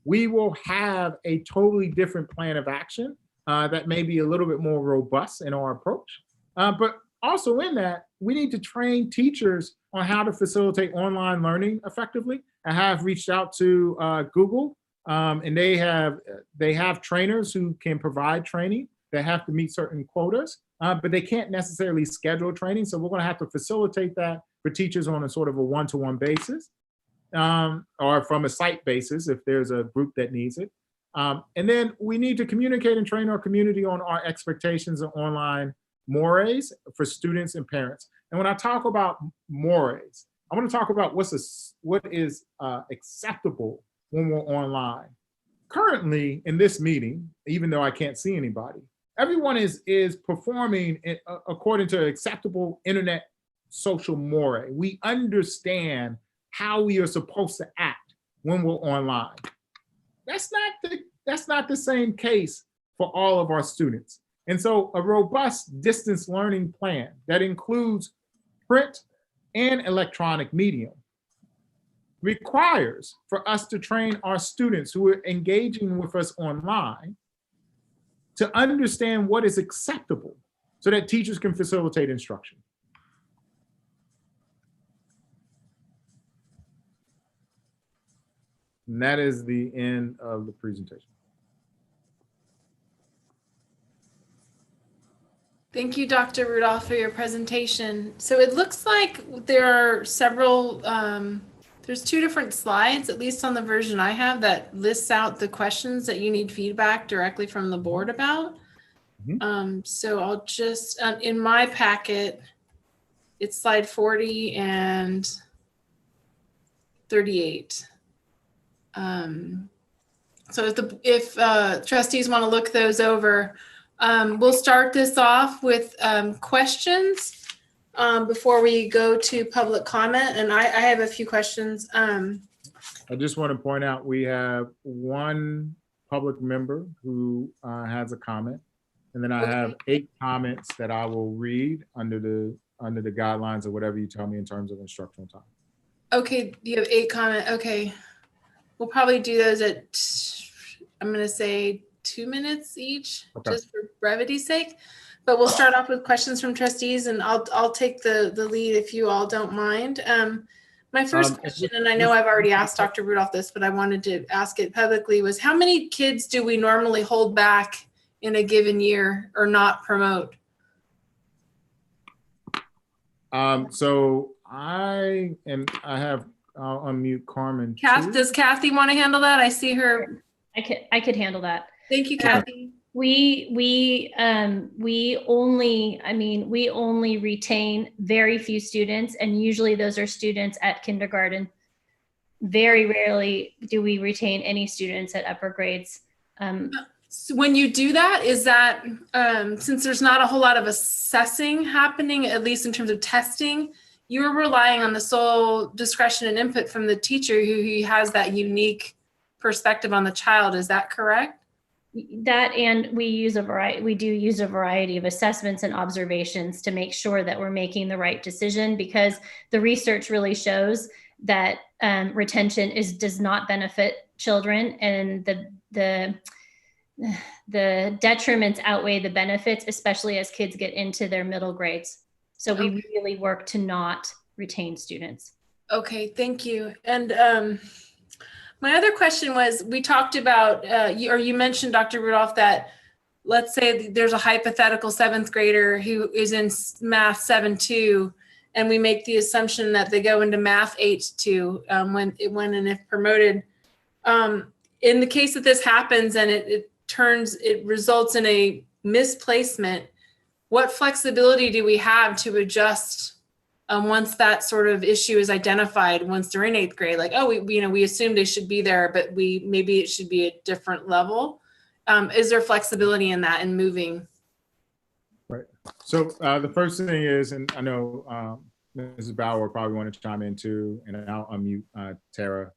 we will have a totally different plan of action that may be a little bit more robust in our approach. But also in that, we need to train teachers on how to facilitate online learning effectively. I have reached out to Google, and they have trainers who can provide training. They have to meet certain quotas, but they can't necessarily schedule training. So we're going to have to facilitate that for teachers on a sort of a one-to-one basis. Or from a site basis if there's a group that needs it. And then we need to communicate and train our community on our expectations of online mores for students and parents. And when I talk about mores, I want to talk about what is acceptable when we're online. Currently in this meeting, even though I can't see anybody, everyone is performing according to acceptable internet social more. We understand how we are supposed to act when we're online. That's not the same case for all of our students. And so a robust distance learning plan that includes print and electronic medium requires for us to train our students who are engaging with us online to understand what is acceptable so that teachers can facilitate instruction. And that is the end of the presentation. Thank you, Dr. Rudolph, for your presentation. So it looks like there are several, there's 2 different slides, at least on the version I have, that lists out the questions that you need feedback directly from the board about. So I'll just, in my packet, it's slide 40 and 38. So if trustees want to look those over, we'll start this off with questions before we go to public comment. And I have a few questions. I just want to point out we have one public member who has a comment, and then I have 8 comments that I will read under the guidelines or whatever you tell me in terms of instructional time. Okay, you have 8 comments. Okay. We'll probably do those at, I'm going to say 2 minutes each, just for brevity's sake. But we'll start off with questions from trustees, and I'll take the lead if you all don't mind. My first question, and I know I've already asked Dr. Rudolph this, but I wanted to ask it publicly, was how many kids do we normally hold back in a given year or not promote? So I have, I'll unmute Carmen. Does Kathy want to handle that? I see her. I could handle that. Thank you, Kathy. We only retain very few students, and usually those are students at kindergarten. Very rarely do we retain any students at upper grades. So when you do that, is that since there's not a whole lot of assessing happening, at least in terms of testing, you're relying on the sole discretion and input from the teacher who has that unique perspective on the child. Is that correct? That, and we do use a variety of assessments and observations to make sure that we're making the right decision, because the research really shows that retention does not benefit children, and the detriments outweigh the benefits, especially as kids get into their middle grades. So we really work to not retain students. Okay, thank you. And my other question was, we talked about, you mentioned, Dr. Rudolph, that let's say there's a hypothetical 7th grader who is in math 7-2, and we make the assumption that they go into math 8-2 when and if promoted. In the case that this happens and it results in a misplacement, what flexibility do we have to adjust once that sort of issue is identified, once they're in 8th grade? Like, oh, we assume they should be there, but maybe it should be a different level. Is there flexibility in that and moving? Right. So the first thing is, and I know Mrs. Bauer probably want to chime in too, and I'll unmute Tara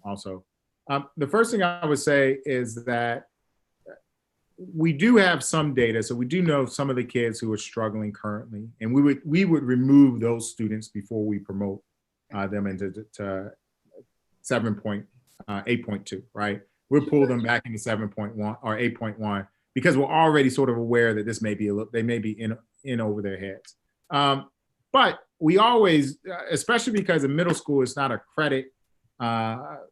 also. The first thing I would say is that we do have some data, so we do know some of the kids who are struggling currently, and we would remove those students before we promote them into 8.2, right? We'll pull them back into 7.1 or 8.1 because we're already sort of aware that this may be they may be in over their heads. But we always, especially because in middle school, it's not a credit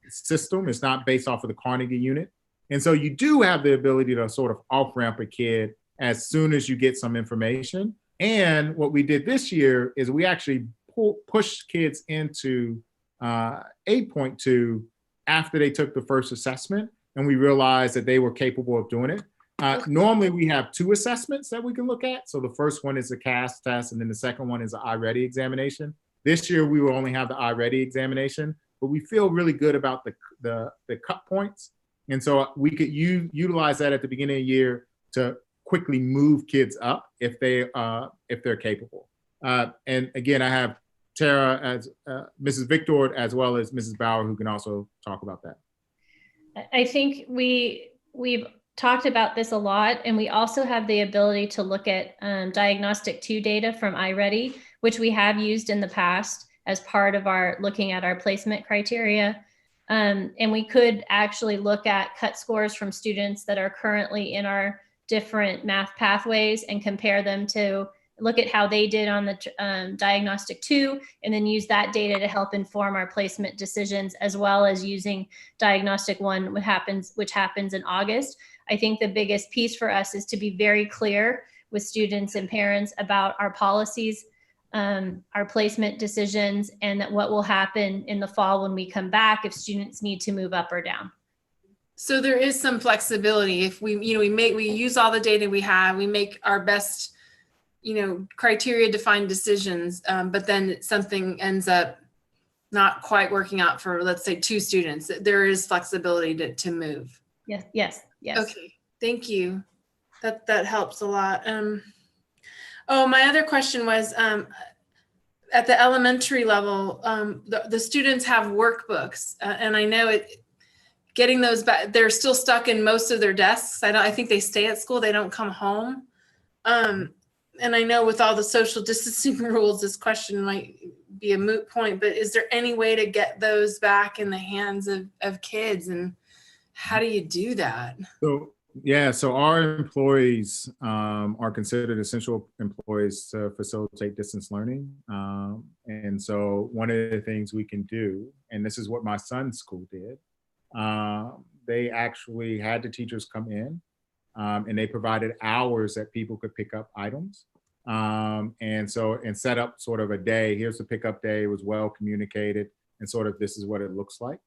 system. It's not based off of the Carnegie unit. And so you do have the ability to sort of off-ramp a kid as soon as you get some information. And what we did this year is we actually pushed kids into 8.2 after they took the first assessment, and we realized that they were capable of doing it. Normally we have 2 assessments that we can look at. So the first one is a CAS test, and then the second one is an iReady examination. This year we will only have the iReady examination, but we feel really good about the cut points. And so we could utilize that at the beginning of the year to quickly move kids up if they're capable. And again, I have Tara as Mrs. Victor as well as Mrs. Bauer, who can also talk about that. I think we've talked about this a lot, and we also have the ability to look at diagnostic 2 data from iReady, which we have used in the past as part of our looking at our placement criteria. And we could actually look at cut scores from students that are currently in our different math pathways and compare them to look at how they did on the diagnostic 2, and then use that data to help inform our placement decisions, as well as using diagnostic 1, which happens in August. I think the biggest piece for us is to be very clear with students and parents about our policies, our placement decisions, and that what will happen in the fall when we come back if students need to move up or down. So there is some flexibility if we use all the data we have, we make our best, criteria defined decisions, but then something ends up not quite working out for, let's say, 2 students. There is flexibility to move. Yes. Okay, thank you. That helps a lot. Oh, my other question was, at the elementary level, the students have workbooks, and I know getting those back, they're still stuck in most of their desks. I think they stay at school, they don't come home. And I know with all the social distancing rules, this question might be a moot point, but is there any way to get those back in the hands of kids, and how do you do that? So our employees are considered essential employees to facilitate distance learning. And so one of the things we can do, and this is what my son's school did, they actually had the teachers come in and they provided hours that people could pick up items. And set up sort of a day, here's the pickup day, it was well communicated, and sort of this is what it looks like.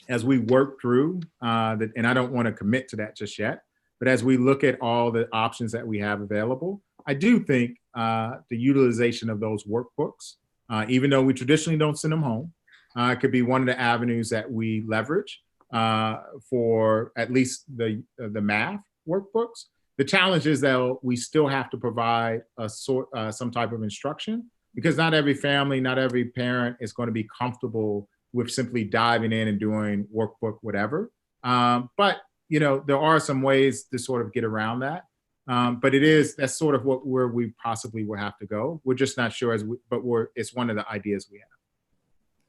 As we work through, and I don't want to commit to that just yet, but as we look at all the options that we have available, I do think the utilization of those workbooks, even though we traditionally don't send them home, could be one of the avenues that we leverage for at least the math workbooks. The challenge is that we still have to provide some type of instruction, because not every family, not every parent is going to be comfortable with simply diving in and doing workbook, whatever. But there are some ways to sort of get around that. But that's sort of where we possibly will have to go. We're just not sure it's one of the ideas we have.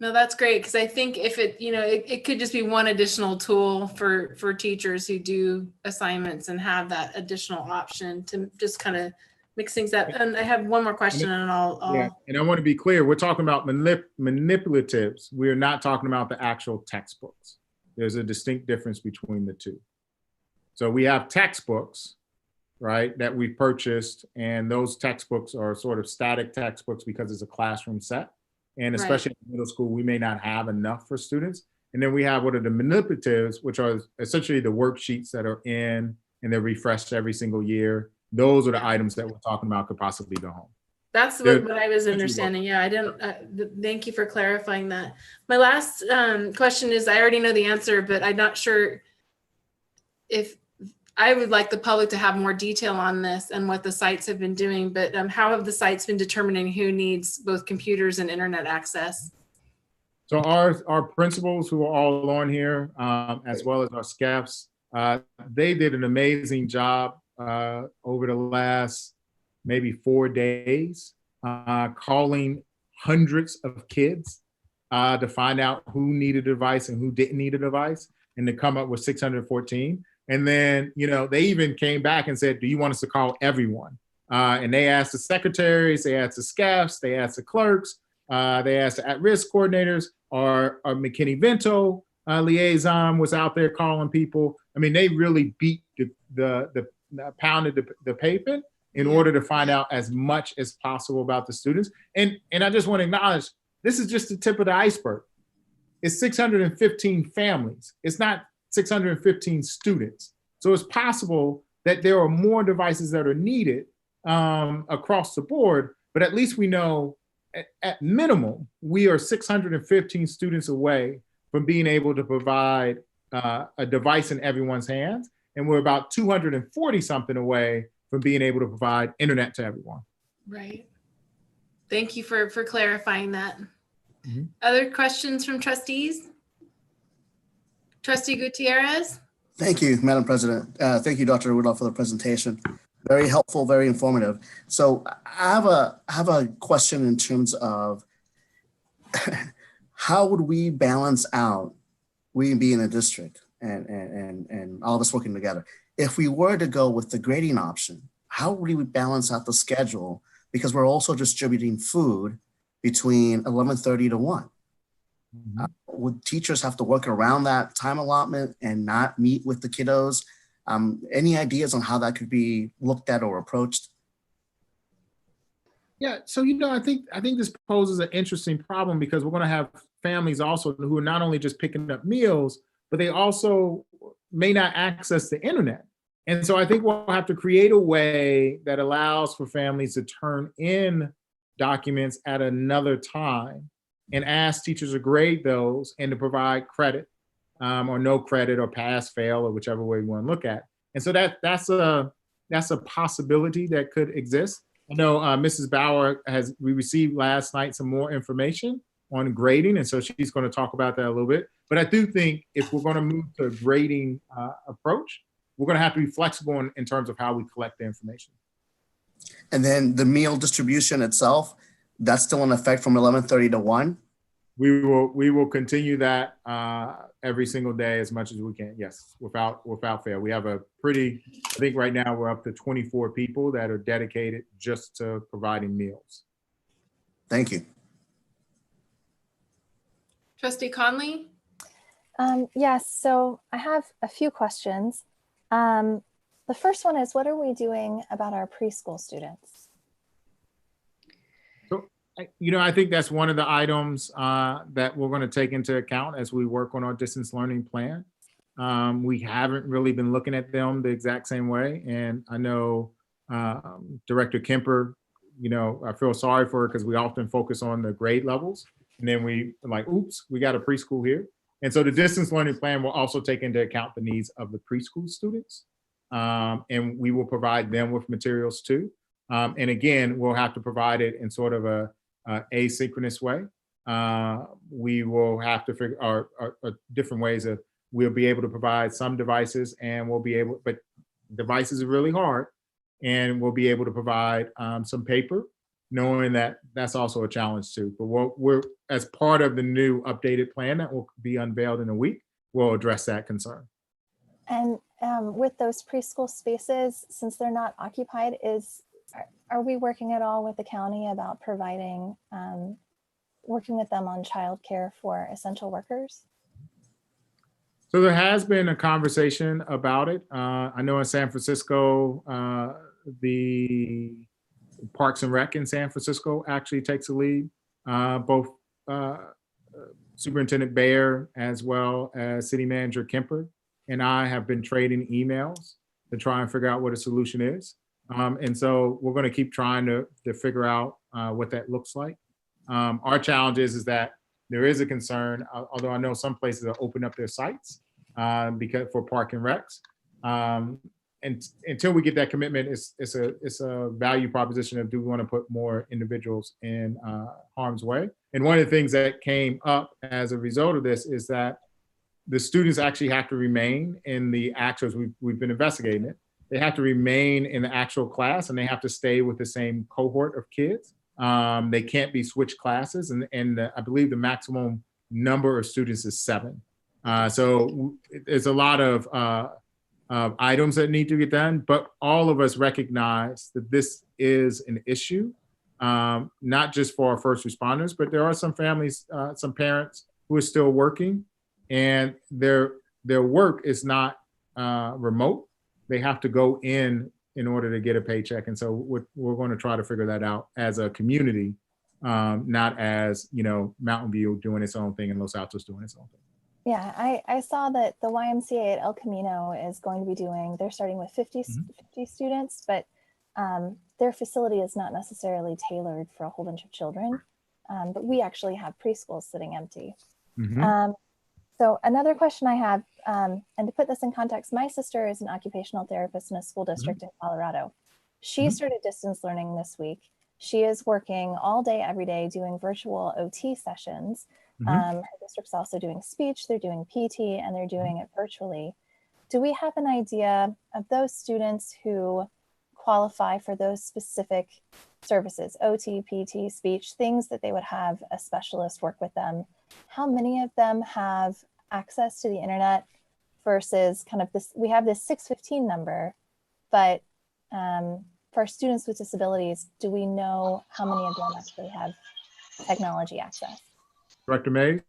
No, that's great, because I think if it could just be one additional tool for teachers who do assignments and have that additional option to just kind of mix things up. And I have one more question and Yeah, and I want to be clear, we're talking about manipulatives. We're not talking about the actual textbooks. There's a distinct difference between the two. So we have textbooks, right, that we purchased, and those textbooks are sort of static textbooks because it's a classroom set. And especially in middle school, we may not have enough for students. And then we have what are the manipulatives, which are essentially the worksheets that are in and they're refreshed every single year. Those are the items that we're talking about could possibly go home. That's what I was understanding. Yeah, I didn't, thank you for clarifying that. My last question is, I already know the answer, but I'm not sure if I would like the public to have more detail on this and what the sites have been doing, but how have the sites been determining who needs both computers and internet access? So our principals who are all on here, as well as our SCAFs, they did an amazing job over the last maybe 4 days, calling hundreds of kids to find out who needed a device and who didn't need a device, and to come up with 614. And then, you know, they even came back and said, do you want us to call everyone? And they asked the secretaries, they asked the SCAFs, they asked the clerks, they asked the at-risk coordinators. Our McKinney-Vento liaison was out there calling people. I mean, they really beat pounded the pavement in order to find out as much as possible about the students. And I just want to acknowledge, this is just the tip of the iceberg. It's 615 families. It's not 615 students. So it's possible that there are more devices that are needed across the board, but at least we know at minimum, we are 615 students away from being able to provide a device in everyone's hands. And we're about 240 something away from being able to provide internet to everyone. Right. Thank you for clarifying that. Mm-hmm. Other questions from trustees? Trustee Gutierrez? Thank you, Madam President. Thank you, Dr. Rudolph, for the presentation. Very helpful, very informative. So I have a question in terms of how would we balance out, we being a district and all of us working together, if we were to go with the grading option, how would we balance out the schedule? Because we're also distributing food between 11:30 to 1. Mm-hmm. Would teachers have to work around that time allotment and not meet with the kiddos? Any ideas on how that could be looked at or approached? Yeah, so I think this poses an interesting problem, because we're going to have families also who are not only just picking up meals, but they also may not access the internet. And so I think we'll have to create a way that allows for families to turn in documents at another time and ask teachers to grade those and to provide credit or no credit or pass, fail, or whichever way we want to look at. And so that's a possibility that could exist. I know Mrs. Bauer we received last night some more information on grading, and so she's going to talk about that a little bit. But I do think if we're going to move to a grading approach, we're going to have to be flexible in terms of how we collect the information. And then the meal distribution itself, that's still in effect from 11:30 to 1? We will continue that every single day as much as we can. Yes, without fail. We have I think right now we're up to 24 people that are dedicated just to providing meals. Thank you. Trustee Conley? Yes, so I have a few questions. The first one is, what are we doing about our preschool students? So, I think that's one of the items that we're going to take into account as we work on our distance learning plan. We haven't really been looking at them the exact same way. And I know Director Kemper, I feel sorry for her because we often focus on the grade levels. And then we like, oops, we got a preschool here. And so the distance learning plan will also take into account the needs of the preschool students. And we will provide them with materials too. And again, we'll have to provide it in sort of a asynchronous way. We will have to figure out different ways of, we'll be able to provide some devices, and but devices are really hard, and we'll be able to provide some paper, knowing that that's also a challenge too. But we're as part of the new updated plan that will be unveiled in a week, we'll address that concern. And with those preschool spaces, since they're not occupied, are we working at all with the county about providing, working with them on childcare for essential workers? So there has been a conversation about it. I know in San Francisco, the Parks and Rec in San Francisco actually takes a lead. Both Superintendent Bayer as well as City Manager Kemper and I have been trading emails to try and figure out what a solution is. And so we're going to keep trying to figure out what that looks like. Our challenge is that there is a concern, although I know some places are opening up their sites because for park and recs. And until we get that commitment, it's a value proposition of do we want to put more individuals in harm's way. And one of the things that came up as a result of this is that the students actually have to remain in the actuals. We've been investigating it. They have to remain in the actual class and they have to stay with the same cohort of kids. They can't be switched classes. And I believe the maximum number of students is 7. So there's a lot of items that need to get done, but all of us recognize that this is an issue, not just for our first responders, but there are some families, some parents who are still working and their work is not remote. They have to go in order to get a paycheck. And so we're going to try to figure that out as a community, not as, Mountain View doing its own thing and Los Altos doing its own thing. Yeah, I saw that the YMCA at El Camino is going to be they're starting with 50 students, but their facility is not necessarily tailored for a whole bunch of children. But we actually have preschools sitting empty. So another question I have, and to put this in context, my sister is an occupational therapist in a school district in Colorado. She started distance learning this week. She is working all day, every day, doing virtual OT sessions. Her district's also doing speech, they're doing PT, and they're doing it virtually. Do we have an idea of those students who qualify for those specific services, OT, PT, speech, things that they would have a specialist work with them? How many of them have access to the internet versus kind of this, we have this 615 number, but for students with disabilities, do we know how many of them actually have technology access? Director Mays?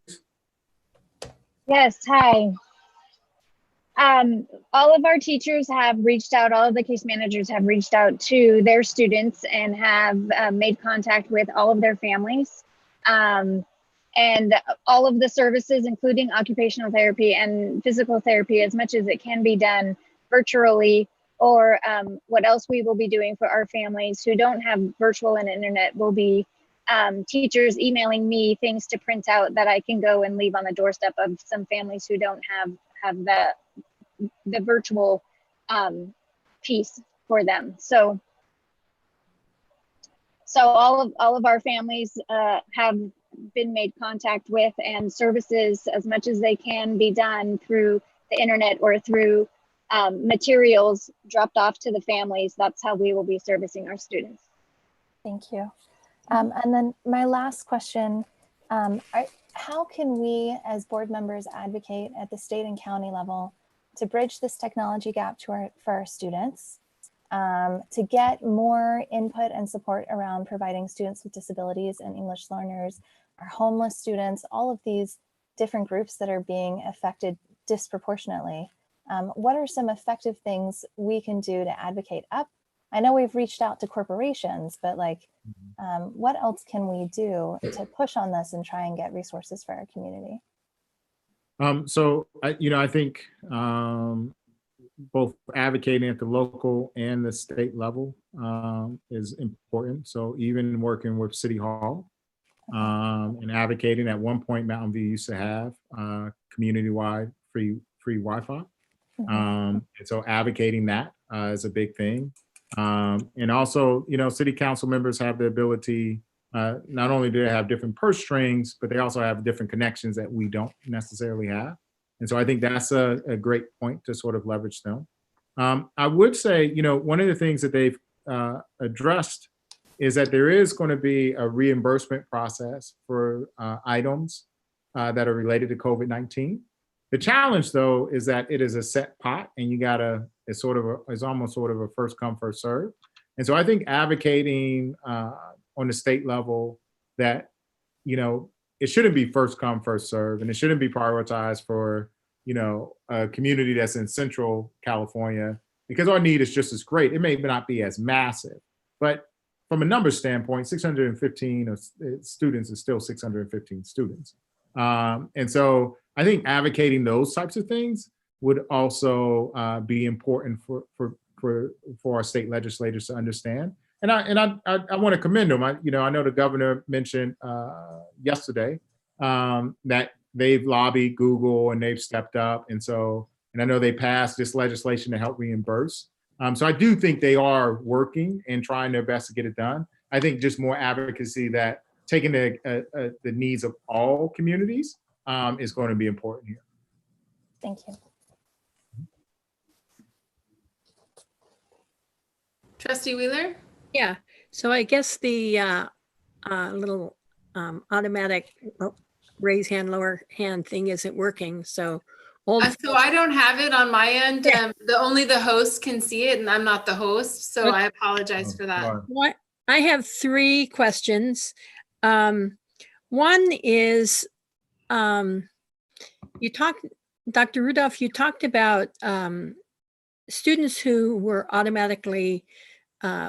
Yes, hi. All of our teachers have reached out, all of the case managers have reached out to their students and have made contact with all of their families. And all of the services, including occupational therapy and physical therapy, as much as it can be done virtually, or what else we will be doing for our families who don't have virtual and internet will be teachers emailing me things to print out that I can go and leave on the doorstep of some families who don't have the virtual piece for them. So all of our families have been made contact with, and services as much as they can be done through the internet or through materials dropped off to the families. That's how we will be servicing our students. Thank you. And then my last question, how can we as board members advocate at the state and county level to bridge this technology gap for our students, to get more input and support around providing students with disabilities and English learners, our homeless students, all of these different groups that are being affected disproportionately? What are some effective things we can do to advocate up? I know we've reached out to corporations, but what else can we do to push on this and try and get resources for our community? So I think both advocating at the local and the state level is important. So even working with City Hall and advocating, at one point Mountain View used to have community-wide free Wi-Fi. And so advocating that is a big thing. And also, city council members have the ability, not only do they have different purse strings, but they also have different connections that we don't necessarily have. And so I think that's a great point to sort of leverage them. I would say, one of the things that they've addressed is that there is going to be a reimbursement process for items that are related to COVID-19. The challenge, though, is that it is a set pot, and you gotta, it's almost sort of a first come, first serve. And so I think advocating on the state level that, you know, it shouldn't be first come, first serve, and it shouldn't be prioritized for, you know, a community that's in Central California, because our need is just as great. It may not be as massive, but from a numbers standpoint, 615 students is still 615 students. And so I think advocating those types of things would also be important for our state legislators to understand. And I want to commend them. I know the governor mentioned yesterday that they've lobbied Google and they've stepped up. And I know they passed this legislation to help reimburse. So I do think they are working and trying their best to get it done. I think just more advocacy, that taking the needs of all communities is going to be important here. Thank you. Trustee Wheeler? Yeah, so I guess the little automatic raise hand, lower hand thing isn't working. So I don't have it on my end. Only the host can see it, and I'm not the host, so I apologize for that. I have 3 questions. One is, you talked, Dr. Rudolph, you talked about students who were automatically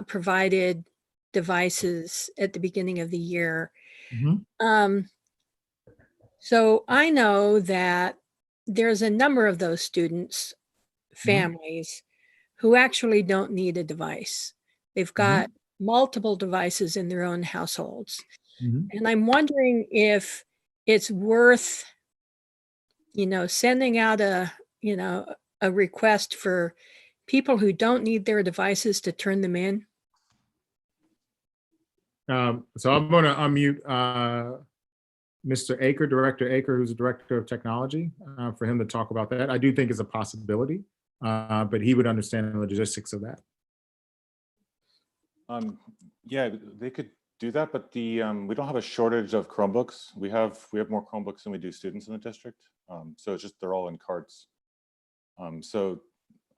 provided devices at the beginning of the year. Mm-hmm. So I know that there's a number of those students, families, who actually don't need a device. They've got multiple devices in their own households. And I'm wondering if it's worth, sending out a request for people who don't need their devices to turn them in. So I'm going to unmute Mr. Aker, Director Aker, who's the Director of Technology, for him to talk about that. I do think it's a possibility, but he would understand the logistics of that. Yeah, they could do that, but we don't have a shortage of Chromebooks. We have more Chromebooks than we do students in the district. So it's just they're all in carts. So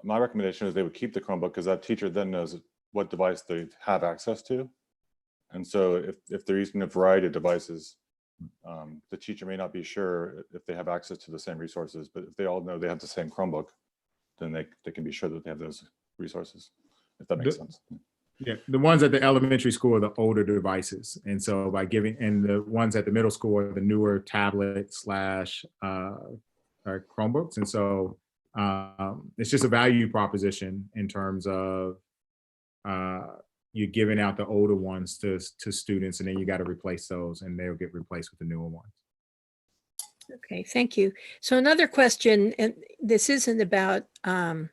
my recommendation is they would keep the Chromebook, because that teacher then knows what device they have access to. And so if they're using a variety of devices, the teacher may not be sure if they have access to the same resources, but if they all know they have the same Chromebook, then they can be sure that they have those resources, if that makes sense. Yeah, the ones at the elementary school are the older devices. And so and the ones at the middle school are the newer tablet / Chromebooks. And so it's just a value proposition in terms of you're giving out the older ones to students, and then you got to replace those, and they'll get replaced with the newer ones. Okay, thank you. So another question, and this isn't about the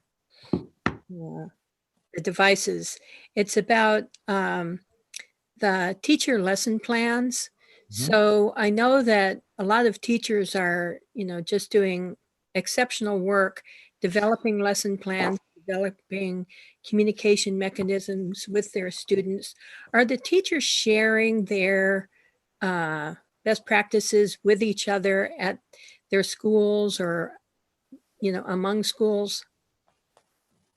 devices. It's about the teacher lesson plans. So I know that a lot of teachers are, just doing exceptional work, developing lesson plans, developing communication mechanisms with their students. Are the teachers sharing their best practices with each other at their schools or, among schools?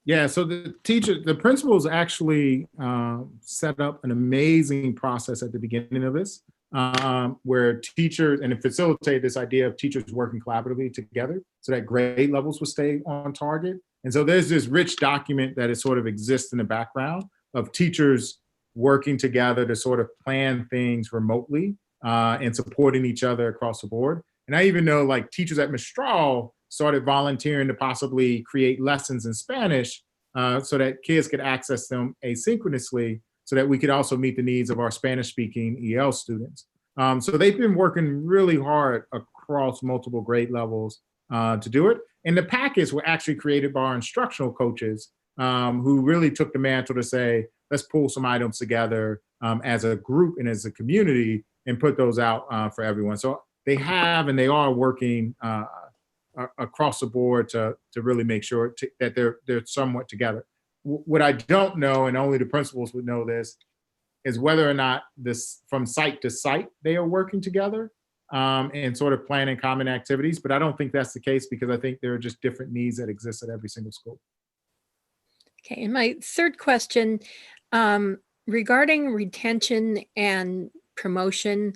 Yeah, so the principals actually set up an amazing process at the beginning of this, where teachers, and it facilitated this idea of teachers working collaboratively together so that grade levels would stay on target. And so there's this rich document that is sort of exists in the background of teachers working together to sort of plan things remotely and supporting each other across the board. And I even know teachers at Mistral started volunteering to possibly create lessons in Spanish so that kids could access them asynchronously, so that we could also meet the needs of our Spanish-speaking EL students. So they've been working really hard across multiple grade levels to do it. And the packets were actually created by our instructional coaches who really took the mantle to say, let's pull some items together as a group and as a community and put those out for everyone. So they have and they are working across the board to really make sure that they're somewhat together. What I don't know, and only the principals would know this, is whether or not this from site to site they are working together and sort of planning common activities. But I don't think that's the case, because I think there are just different needs that exist at every single school. Okay, and my third question, Regarding retention and promotion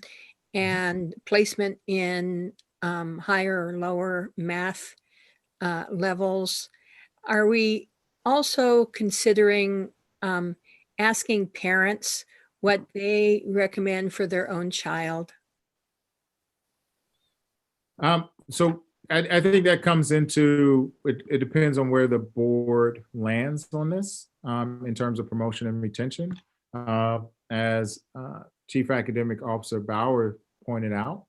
and placement in higher or lower math levels, are we also considering asking parents what they recommend for their own child? So I think that comes into, it depends on where the board lands on this in terms of promotion and retention. As Chief Academic Officer Bauer pointed out,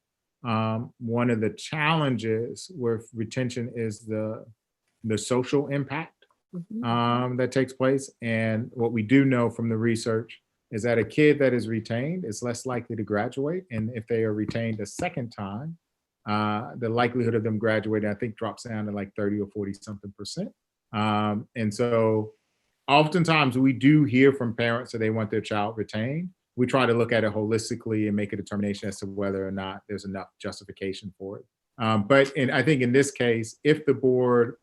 one of the challenges with retention is the social impact that takes place. And what we do know from the research is that a kid that is retained is less likely to graduate. And if they are retained a second time, the likelihood of them graduating, I think, drops down to like 30 or 40 something percent. And so oftentimes we do hear from parents that they want their child retained. We try to look at it holistically and make a determination as to whether or not there's enough justification for it. But I think in this case, if the board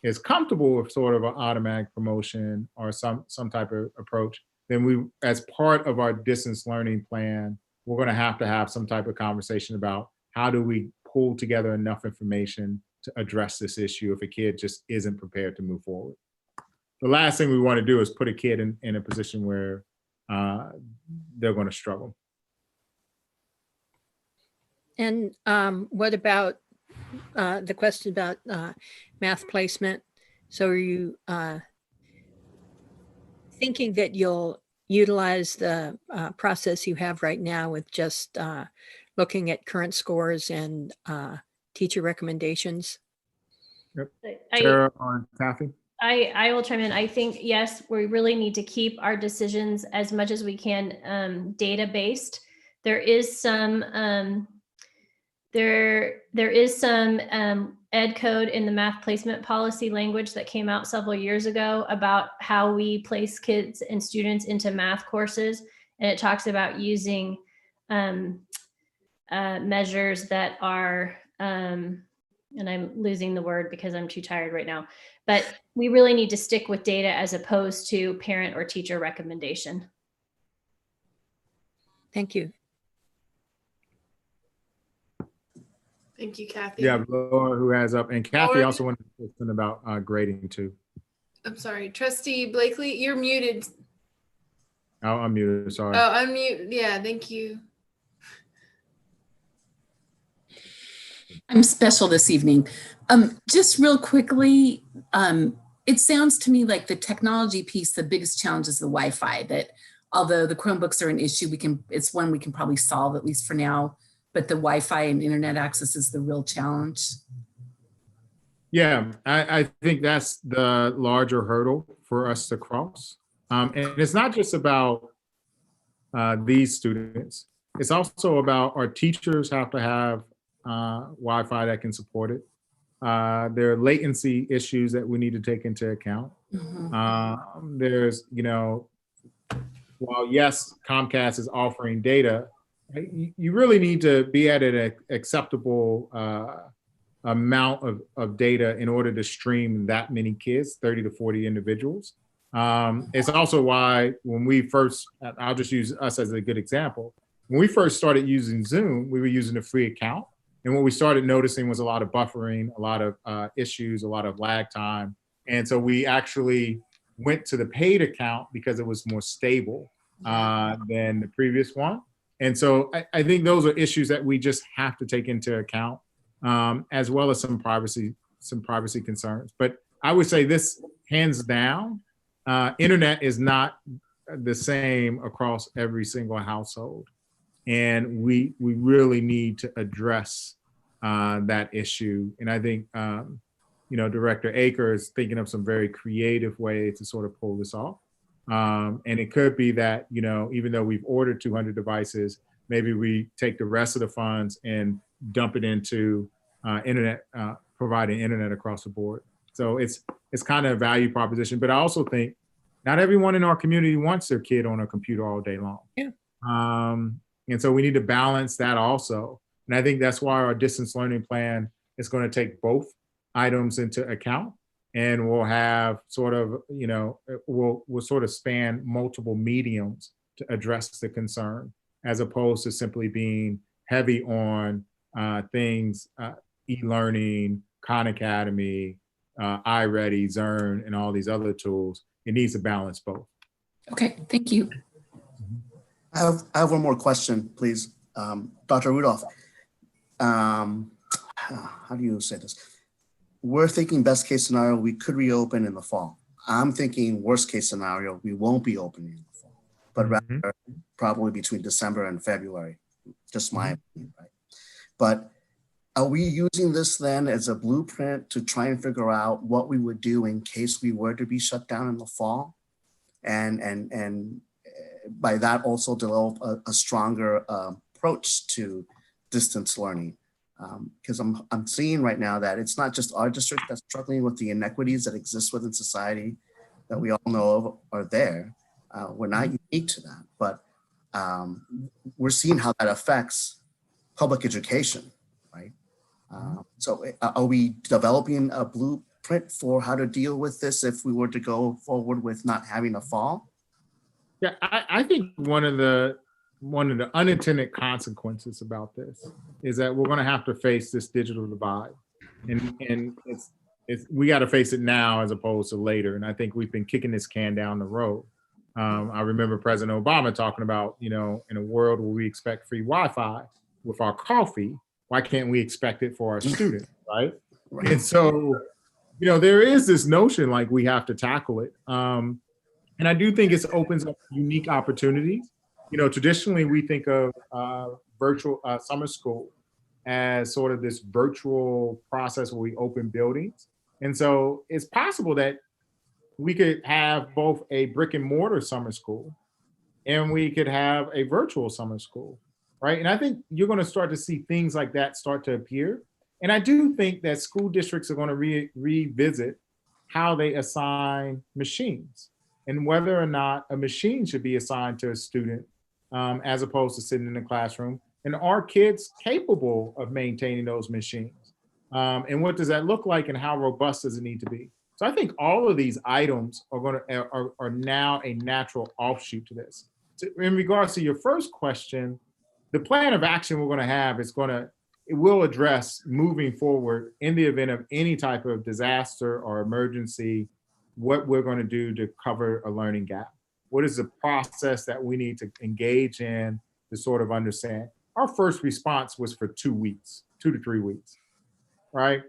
is comfortable with sort of an automatic promotion or some type of approach, then we, as part of our distance learning plan, we're going to have some type of conversation about how do we pull together enough information to address this issue if a kid just isn't prepared to move forward. The last thing we want to do is put a kid in a position where they're going to struggle. And what about the question about math placement? So are you thinking that you'll utilize the process you have right now with just looking at current scores and teacher recommendations? Yep. Sarah or Kathy? I will chime in. I think, yes, we really need to keep our decisions as much as we can data-based. There is some ed code in the math placement policy language that came out several years ago about how we place kids and students into math courses. And it talks about using measures that are, and I'm losing the word because I'm too tired right now, but we really need to stick with data as opposed to parent or teacher recommendation. Thank you. Thank you, Kathy. Yeah, Laura, who has up, and Kathy Laura, also wanted to say something about grading too. I'm sorry, Trustee Blakely, you're muted. Oh, I'm muted, sorry. Oh, unmute. Yeah, thank you. I'm special this evening. Just real quickly, it sounds to me like the technology piece, the biggest challenge is the Wi-Fi, that although the Chromebooks are an issue, it's one we can probably solve, at least for now, but the Wi-Fi and internet access is the real challenge. Yeah, I think that's the larger hurdle for us to cross. And it's not just about these students. It's also about our teachers have to have Wi-Fi that can support it. There are latency issues that we need to take into account. There's, while yes, Comcast is offering data, you really need to be at an acceptable amount of data in order to stream that many kids, 30 to 40 individuals. It's also why when we first, I'll just use us as a good example. When we first started using Zoom, we were using a free account. And what we started noticing was a lot of buffering, a lot of issues, a lot of lag time. And so we actually went to the paid account because it was more stable than the previous one. And so I think those are issues that we just have to take into account, as well as some privacy concerns. But I would say this, hands down, internet is not the same across every single household. And we really need to address that issue. And I think, Director Aker is thinking of some very creative ways to sort of pull this off. And it could be that, even though we've ordered 200 devices, maybe we take the rest of the funds and dump it into providing internet across the board. So it's kind of a value proposition. But I also think not everyone in our community wants their kid on a computer all day long. Yeah. And so we need to balance that also. And I think that's why our distance learning plan is going to take both items into account. and we'll have sort of, we'll sort of span multiple mediums to address the concern, as opposed to simply being heavy on things, e-learning, Khan Academy, iReady, Zern, and all these other tools. It needs to balance both. Okay, thank you. I have one more question, please. Dr. Rudolph, how do you say this? We're thinking best case scenario, we could reopen in the fall. I'm thinking worst case scenario, we won't be opening in the fall, but rather probably between December and February, just my opinion, right? But are we using this then as a blueprint to try and figure out what we would do in case we were to be shut down in the fall? And by that also develop a stronger approach to distance learning? Because I'm seeing right now that it's not just our district that's struggling with the inequities that exist within society that we all know of are there. We're not unique to that, but we're seeing how that affects public education, right? So are we developing a blueprint for how to deal with this if we were to go forward with not having a fall? Yeah, I think one of the unintended consequences about this is that we're going to have to face this digital divide, and we got to face it now as opposed to later. And I think we've been kicking this can down the road. I remember President Obama talking about, in a world where we expect free Wi-Fi with our coffee, why can't we expect it for our students, right? And so, there is this notion like we have to tackle it. And I do think it opens up unique opportunities. Traditionally we think of virtual summer school as sort of this virtual process where we open buildings. And so it's possible that we could have both a brick and mortar summer school and we could have a virtual summer school, right? And I think you're going to start to see things like that start to appear. And I do think that school districts are going to revisit how they assign machines and whether or not a machine should be assigned to a student as opposed to sitting in the classroom. And are kids capable of maintaining those machines? And what does that look like and how robust does it need to be? So I think all of these items are now a natural offshoot to this. So in regards to your first question, the plan of action we're going to have it will address moving forward in the event of any type of disaster or emergency, what we're going to do to cover a learning gap. What is the process that we need to engage in to sort of understand? Our first response was for 2 weeks, 2 to 3 weeks, right?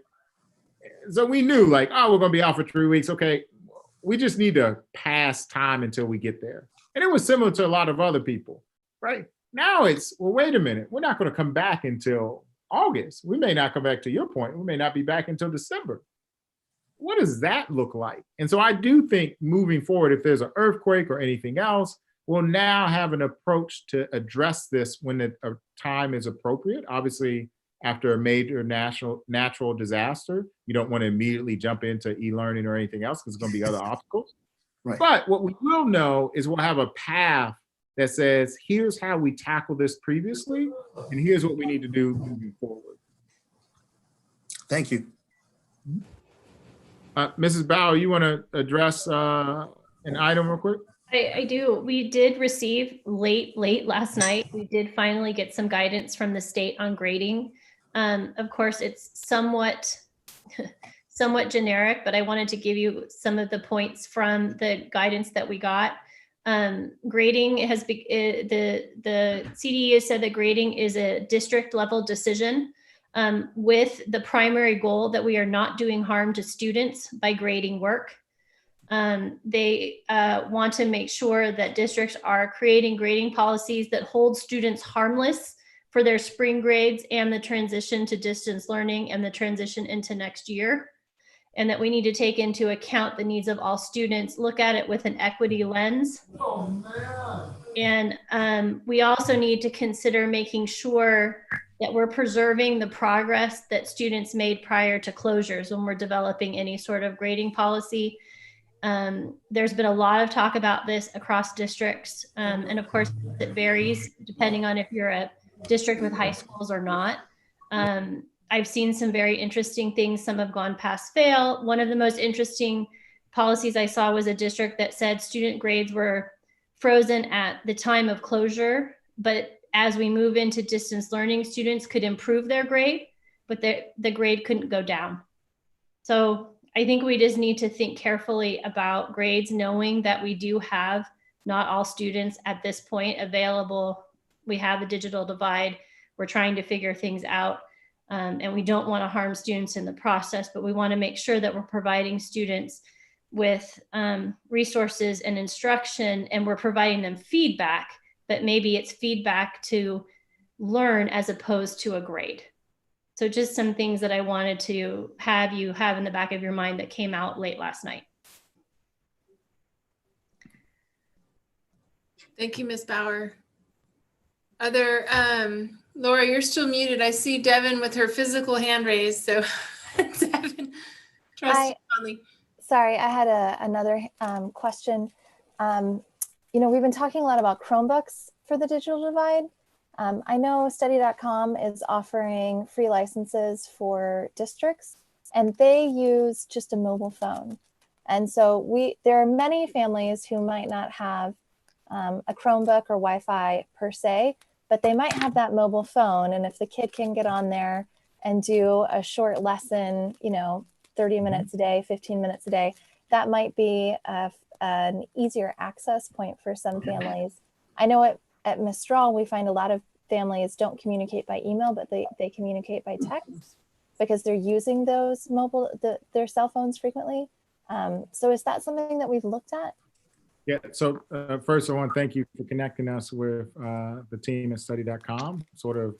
So we knew like, oh, we're going to be out for 3 weeks. Okay, we just need to pass time until we get there. And it was similar to a lot of other people, right? Now it's, well, wait a minute. We're not going to come back until August. We may not come back, to your point. We may not be back until December. What does that look like? And so I do think moving forward, if there's an earthquake or anything else, we'll now have an approach to address this when the time is appropriate. Obviously, after a major natural disaster, you don't want to immediately jump into e-learning or anything else because there's going to be other obstacles. Right. But what we will know is we'll have a path that says, here's how we tackled this previously, and here's what we need to do moving forward. Thank you. Mrs. Bauer, you want to address an item real quick? I do. We did receive late last night. We did finally get some guidance from the state on grading. Of course, it's somewhat generic, but I wanted to give you some of the points from the guidance that we got. Grading has the CDE has said that grading is a district level decision. With the primary goal that we are not doing harm to students by grading work. They want to make sure that districts are creating grading policies that hold students harmless for their spring grades and the transition to distance learning and the transition into next year. And that we need to take into account the needs of all students, look at it with an equity lens. Oh, man. And we also need to consider making sure that we're preserving the progress that students made prior to closures when we're developing any sort of grading policy. There's been a lot of talk about this across districts. And of course, it varies depending on if you're a district with high schools or not. I've seen some very interesting things. Some have gone past fail. One of the most interesting policies I saw was a district that said student grades were frozen at the time of closure, but as we move into distance learning, students could improve their grade, but the grade couldn't go down. So I think we just need to think carefully about grades, knowing that we do have not all students at this point available. We have a digital divide. We're trying to figure things out. And we don't want to harm students in the process, but we want to make sure that we're providing students with resources and instruction, and we're providing them feedback, but maybe it's feedback to learn as opposed to a grade. So just some things that I wanted to have you have in the back of your mind that came out late last night. Thank you, Ms. Bauer. Other, Laura, you're still muted. I see Devin with her physical hand raised. So Devin, trust Conley. Sorry, I had another question. You know, we've been talking a lot about Chromebooks for the digital divide. I know study.com is offering free licenses for districts, and they use just a mobile phone. And so there are many families who might not have a Chromebook or Wi-Fi per se, but they might have that mobile phone. And if the kid can get on there and do a short lesson, you know, 30 minutes a day, 15 minutes a day, that might be an easier access point for some families. I know at Mistral, we find a lot of families don't communicate by email, but they communicate by text because they're using those their cell phones frequently. So is that something that we've looked at? Yeah, so first I want to thank you for connecting us with the team at study.com. Sort of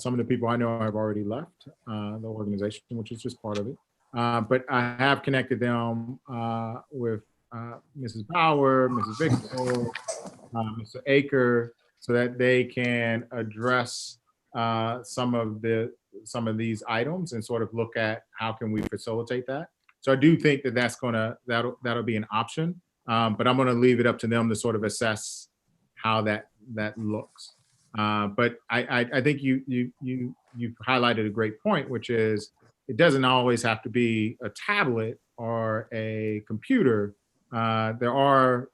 some of the people I know have already left the organization, which is just part of it. But I have connected them with Mrs. Bauer, Mrs. Victor, Mr. Aker, so that they can address some of these items and sort of look at how can we facilitate that. So I do think that that'll be an option. But I'm going to leave it up to them to sort of assess how that looks. But I think you highlighted a great point, which is it doesn't always have to be a tablet or a computer. There are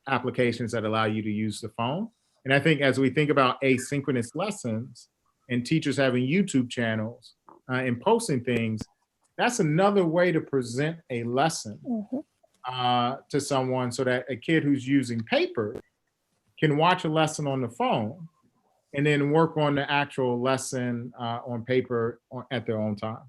applications that allow you to use the phone. And I think as we think about asynchronous lessons and teachers having YouTube channels and posting things, that's another way to present a lesson. To someone so that a kid who's using paper can watch a lesson on the phone and then work on the actual lesson on paper at their own time.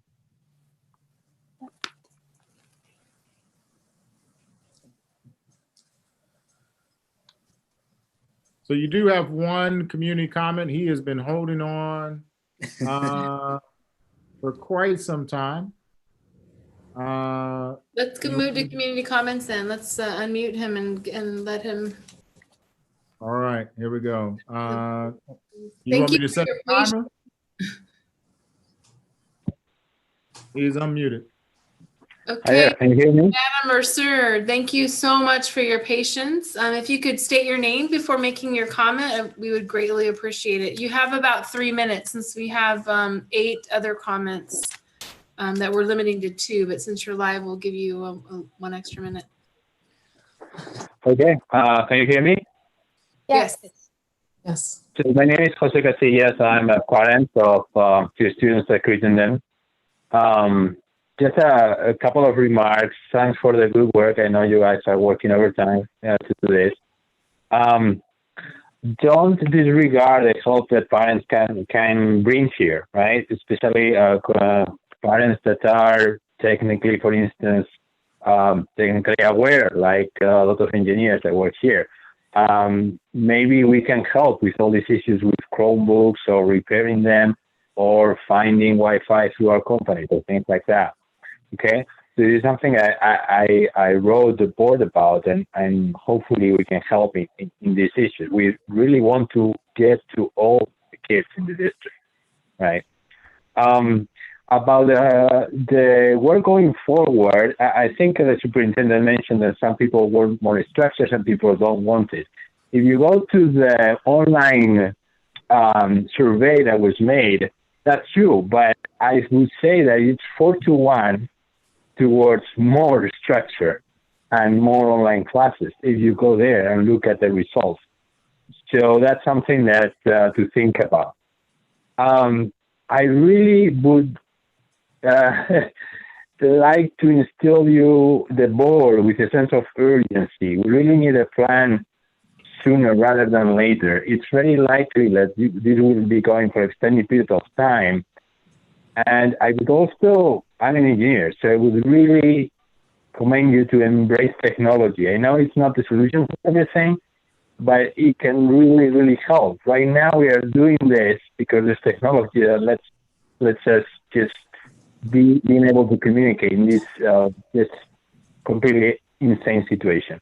So you do have one community comment. He has been holding on for quite some time. Let's move to community comments then. Let's unmute him and let him. All right, here we go. You want me to set the timer? He's unmuted. Okay. Can you hear me? Madam or sir, thank you so much for your patience. If you could state your name before making your comment, we would greatly appreciate it. You have about 3 minutes since we have 8 other comments. That we're limiting to 2, but since you're live, we'll give you 1 extra minute. Okay, can you hear me? Yes. Yes. So my name is Jose Casillas. I'm a parent of 2 students at Crittenden. Just a couple of remarks. Thanks for the good work. I know you guys are working overtime to do this. Don't disregard the help that parents can bring here, right? Especially parents that are technically, for instance, technically aware, like a lot of engineers that work here. Maybe we can help with all these issues with Chromebooks or repairing them or finding Wi-Fi through our company or things like that. Okay, so this is something I wrote the board about, and hopefully we can help in these issues. We really want to get to all the kids in the district, right? About the work going forward, I think the superintendent mentioned that some people want more structure, some people don't want it. If you go to the online survey that was made, That's true, but I would say that it's 4-1 towards more structure and more online classes if you go there and look at the results. So that's something that to think about. I really would like to instill you, the board, with a sense of urgency. We really need a plan sooner rather than later. It's very likely that this will be going for extended period of time. And I would also, I'm an engineer, so I would really commend you to embrace technology. I know it's not the solution for everything, but it can really, really help. Right now we are doing this because there's technology that lets us just being able to communicate in this completely insane situation.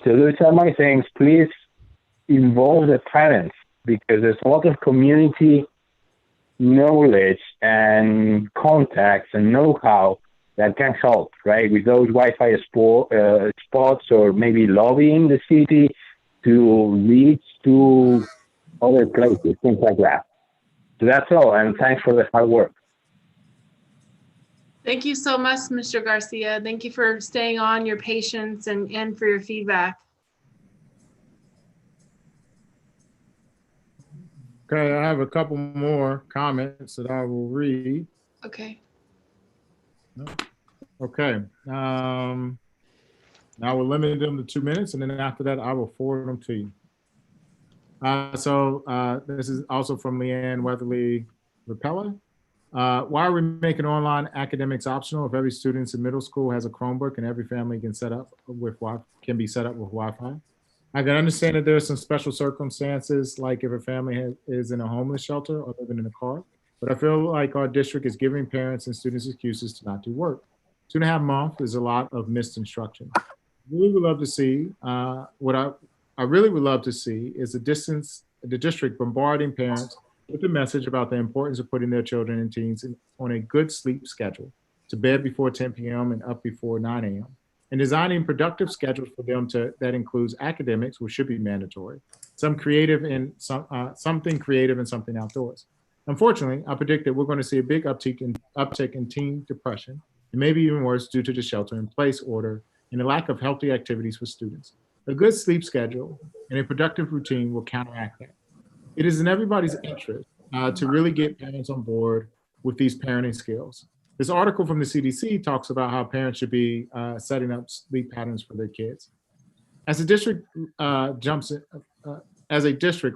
So those are my things. Please involve the parents, because there's a lot of community knowledge and contacts and know-how that can help, right? With those Wi-Fi spots, or maybe lobbying the city to reach to other places, things like that. So that's all, and thanks for the hard work. Thank you so much, Mr. Garcia. Thank you for staying on, your patience, and for your feedback. Okay, I have a couple more comments that I will read. Okay. Okay. Now we'll limit them to 2 minutes, and then after that, I will forward them to you. This is also from Leanne Weatherly Rapella. Why are we making online academics optional if every student in middle school has a Chromebook and every family can be set up with Wi-Fi? I can understand that there are some special circumstances, like if a family is in a homeless shelter or living in a car, but I feel like our district is giving parents and students excuses to not do work. 2.5 months is a lot of missed instruction. Really would love to see, what I really would love to see is the district bombarding parents with a message about the importance of putting their children and teens on a good sleep schedule, to bed before 10 p.m. and up before 9 a.m. and designing productive schedules for them that includes academics, which should be mandatory, something creative and something outdoors. Unfortunately, I predict that we're going to see a big uptick in teen depression, and maybe even worse due to the shelter-in-place order and the lack of healthy activities for students. A good sleep schedule and a productive routine will counteract that. It is in everybody's interest to really get parents on board with these parenting skills. This article from the CDC talks about how parents should be setting up sleep patterns for their kids. As a district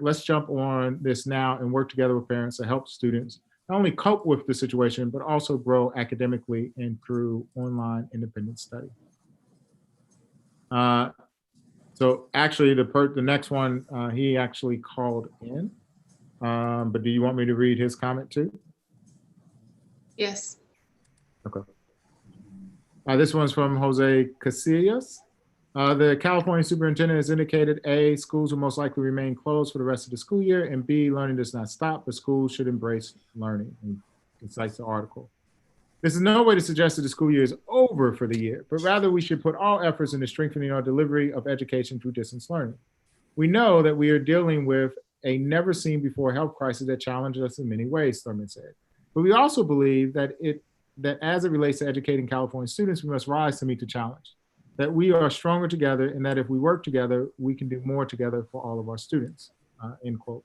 let's jump on this now and work together with parents to help students not only cope with the situation, but also grow academically and through online independent study. So actually the next one, he actually called in, but do you want me to read his comment too? Yes. Okay. This one's from Jose Casillas. The California superintendent has indicated A, schools will most likely remain closed for the rest of the school year, and B, learning does not stop, but schools should embrace learning. And it cites the article. This is no way to suggest that the school year is over for the year, but rather we should put all efforts into strengthening our delivery of education through distance learning. We know that we are dealing with a never seen before health crisis that challenges us in many ways, Thurman said. But we also believe that as it relates to educating California students, we must rise to meet the challenge, that we are stronger together, and that if we work together, we can do more together for all of our students, end quote.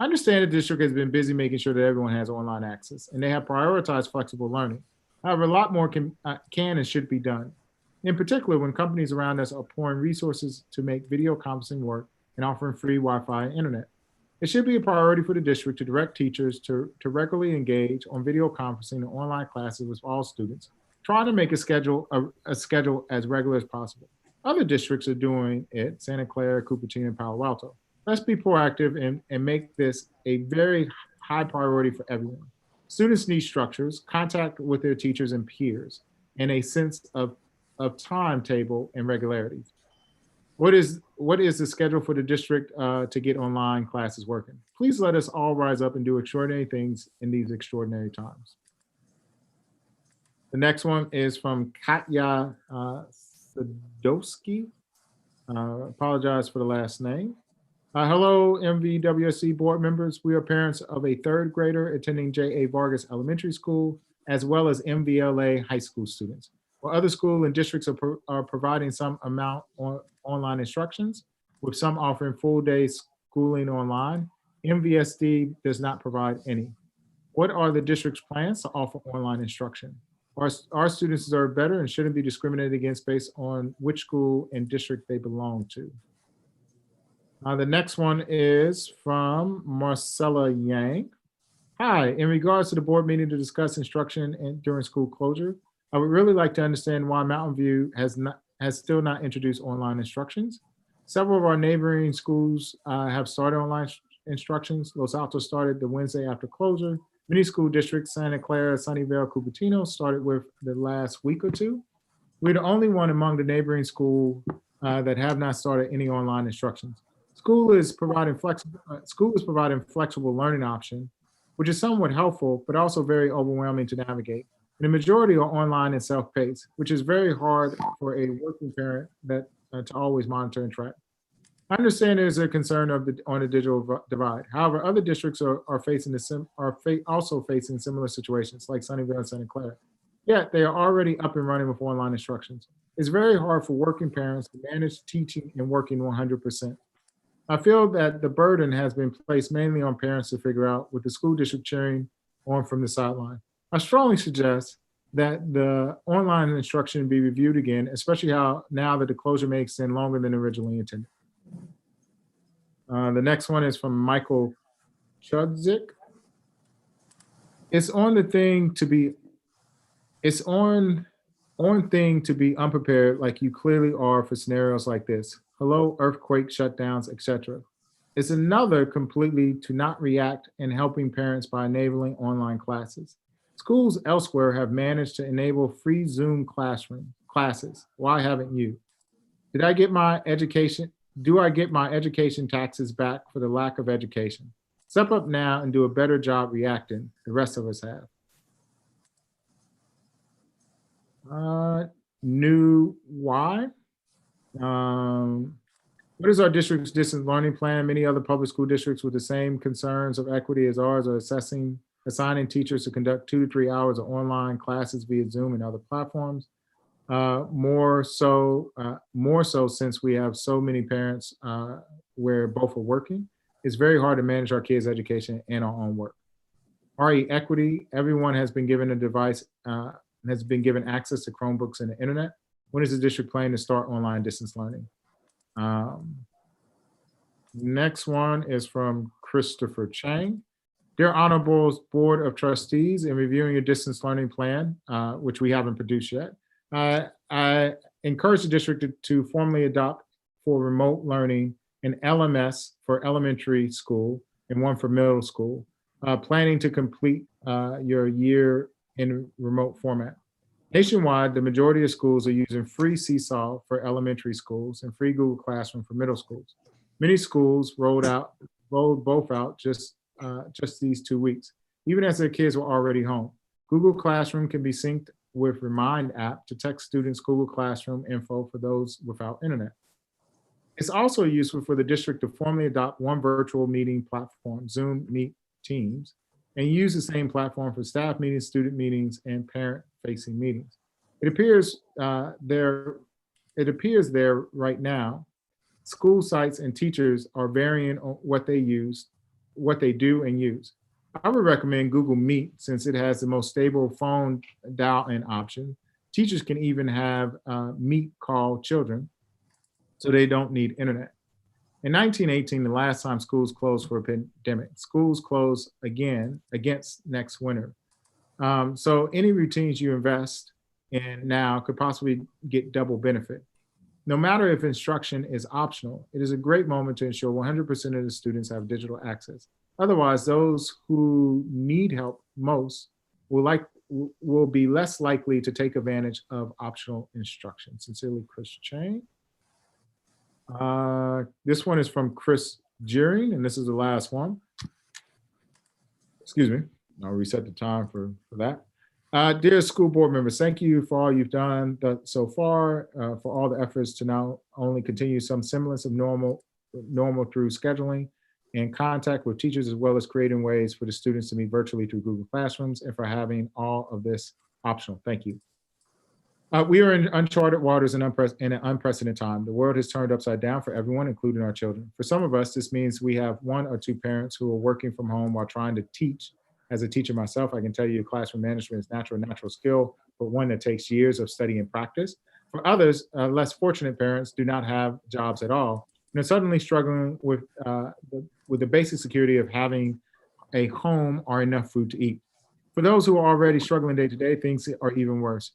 I understand the district has been busy making sure that everyone has online access, and they have prioritized flexible learning. However, a lot more can and should be done. In particular, when companies around us are pouring resources to make video conferencing work and offering free Wi-Fi and internet. It should be a priority for the district to direct teachers to regularly engage on video conferencing and online classes with all students, trying to make a schedule as regular as possible. Other districts are doing it, Santa Clara, Cupertino, and Palo Alto. Let's be proactive and make this a very high priority for everyone. Students need structures, contact with their teachers and peers, and a sense of timetable and regularity. What is the schedule for the district to get online classes working? Please let us all rise up and do extraordinary things in these extraordinary times. The next one is from Katya Sadowski. Apologize for the last name. Hello, MVWSD board members. We are parents of a third grader attending J.A. Vargas Elementary School, as well as MVLA high school students. While other schools and districts are providing some amount on online instructions, with some offering full day schooling online, MVSD does not provide any. What are the district's plans to offer online instruction? Our students deserve better and shouldn't be discriminated against based on which school and district they belong to. The next one is from Marcella Yang. Hi, in regards to the board meeting to discuss instruction during school closure, I would really like to understand why Mountain View has still not introduced online instructions. Several of our neighboring schools have started online instructions. Los Altos started the Wednesday after closure. Many school districts, Santa Clara, Sunnyvale, Cupertino, started with the last week or two. We're the only one among the neighboring schools that have not started any online instructions. School is providing flexible learning option, which is somewhat helpful, but also very overwhelming to navigate. And the majority are online and self-paced, which is very hard for a working parent to always monitor and track. I understand there's a concern on the digital divide. However, other districts are also facing similar situations, like Sunnyvale and Santa Clara. Yet they are already up and running with online instructions. It's very hard for working parents to manage teaching and working 100%. I feel that the burden has been placed mainly on parents to figure out, with the school district cheering on from the sideline. I strongly suggest that the online instruction be reviewed again, especially now that the closure may extend longer than originally intended. The next one is from Michael Chudzik. It's on thing to be unprepared, like you clearly are, for scenarios like this. Hello, earthquake, shutdowns, etc. It's another completely to not react and helping parents by enabling online classes. Schools elsewhere have managed to enable free Zoom classes. Why haven't you? Do I get my education taxes back for the lack of education? Step up now and do a better job reacting. The rest of us have. New why? What is our district's distance learning plan? Many other public school districts with the same concerns of equity as ours are assigning teachers to conduct 2 to 3 hours of online classes via Zoom and other platforms. More so since we have so many parents where both are working. It's very hard to manage our kids' education and our own work. RE equity, everyone has been given a device, has been given access to Chromebooks and the internet. When is the district planning to start online distance learning? Next one is from Christopher Chang. Dear Honorable Board of Trustees, in reviewing your distance learning plan, which we haven't produced yet, I encourage the district to formally adopt for remote learning an LMS for elementary school and one for middle school, planning to complete your year in remote format. Nationwide, the majority of schools are using free Seesaw for elementary schools and free Google Classroom for middle schools. Many schools rolled both out just these 2 weeks, even as their kids were already home. Google Classroom can be synced with Remind app to text students Google Classroom info for those without internet. It's also useful for the district to formally adopt one virtual meeting platform, Zoom, Meet, Teams, and use the same platform for staff meetings, student meetings, and parent-facing meetings. It appears there right now, school sites and teachers are varying on what they do and use. I would recommend Google Meet since it has the most stable phone dial-in option. Teachers can even have Meet call children so they don't need internet. In 1918, the last time schools closed for a pandemic, schools closed again against next winter. So any routines you invest in now could possibly get double benefit. No matter if instruction is optional, it is a great moment to ensure 100% of the students have digital access. Otherwise, those who need help most will be less likely to take advantage of optional instruction. Sincerely, Chris Chang. This one is from Chris Jeering, and this is the last one. Excuse me, I'll reset the time for that. Dear school board members, thank you for all you've done so far, for all the efforts to now only continue some semblance of normal normal through scheduling and contact with teachers, as well as creating ways for the students to meet virtually through Google Classrooms, and for having all of this optional. Thank you. We are in uncharted waters in an unprecedented time. The world has turned upside down for everyone, including our children. For some of us, this means we have one or two parents who are working from home while trying to teach. As a teacher myself, I can tell you classroom management is natural skill, but one that takes years of study and practice. For others, less fortunate parents do not have jobs at all, and are suddenly struggling with the basic security of having a home or enough food to eat. For those who are already struggling day to day, things are even worse.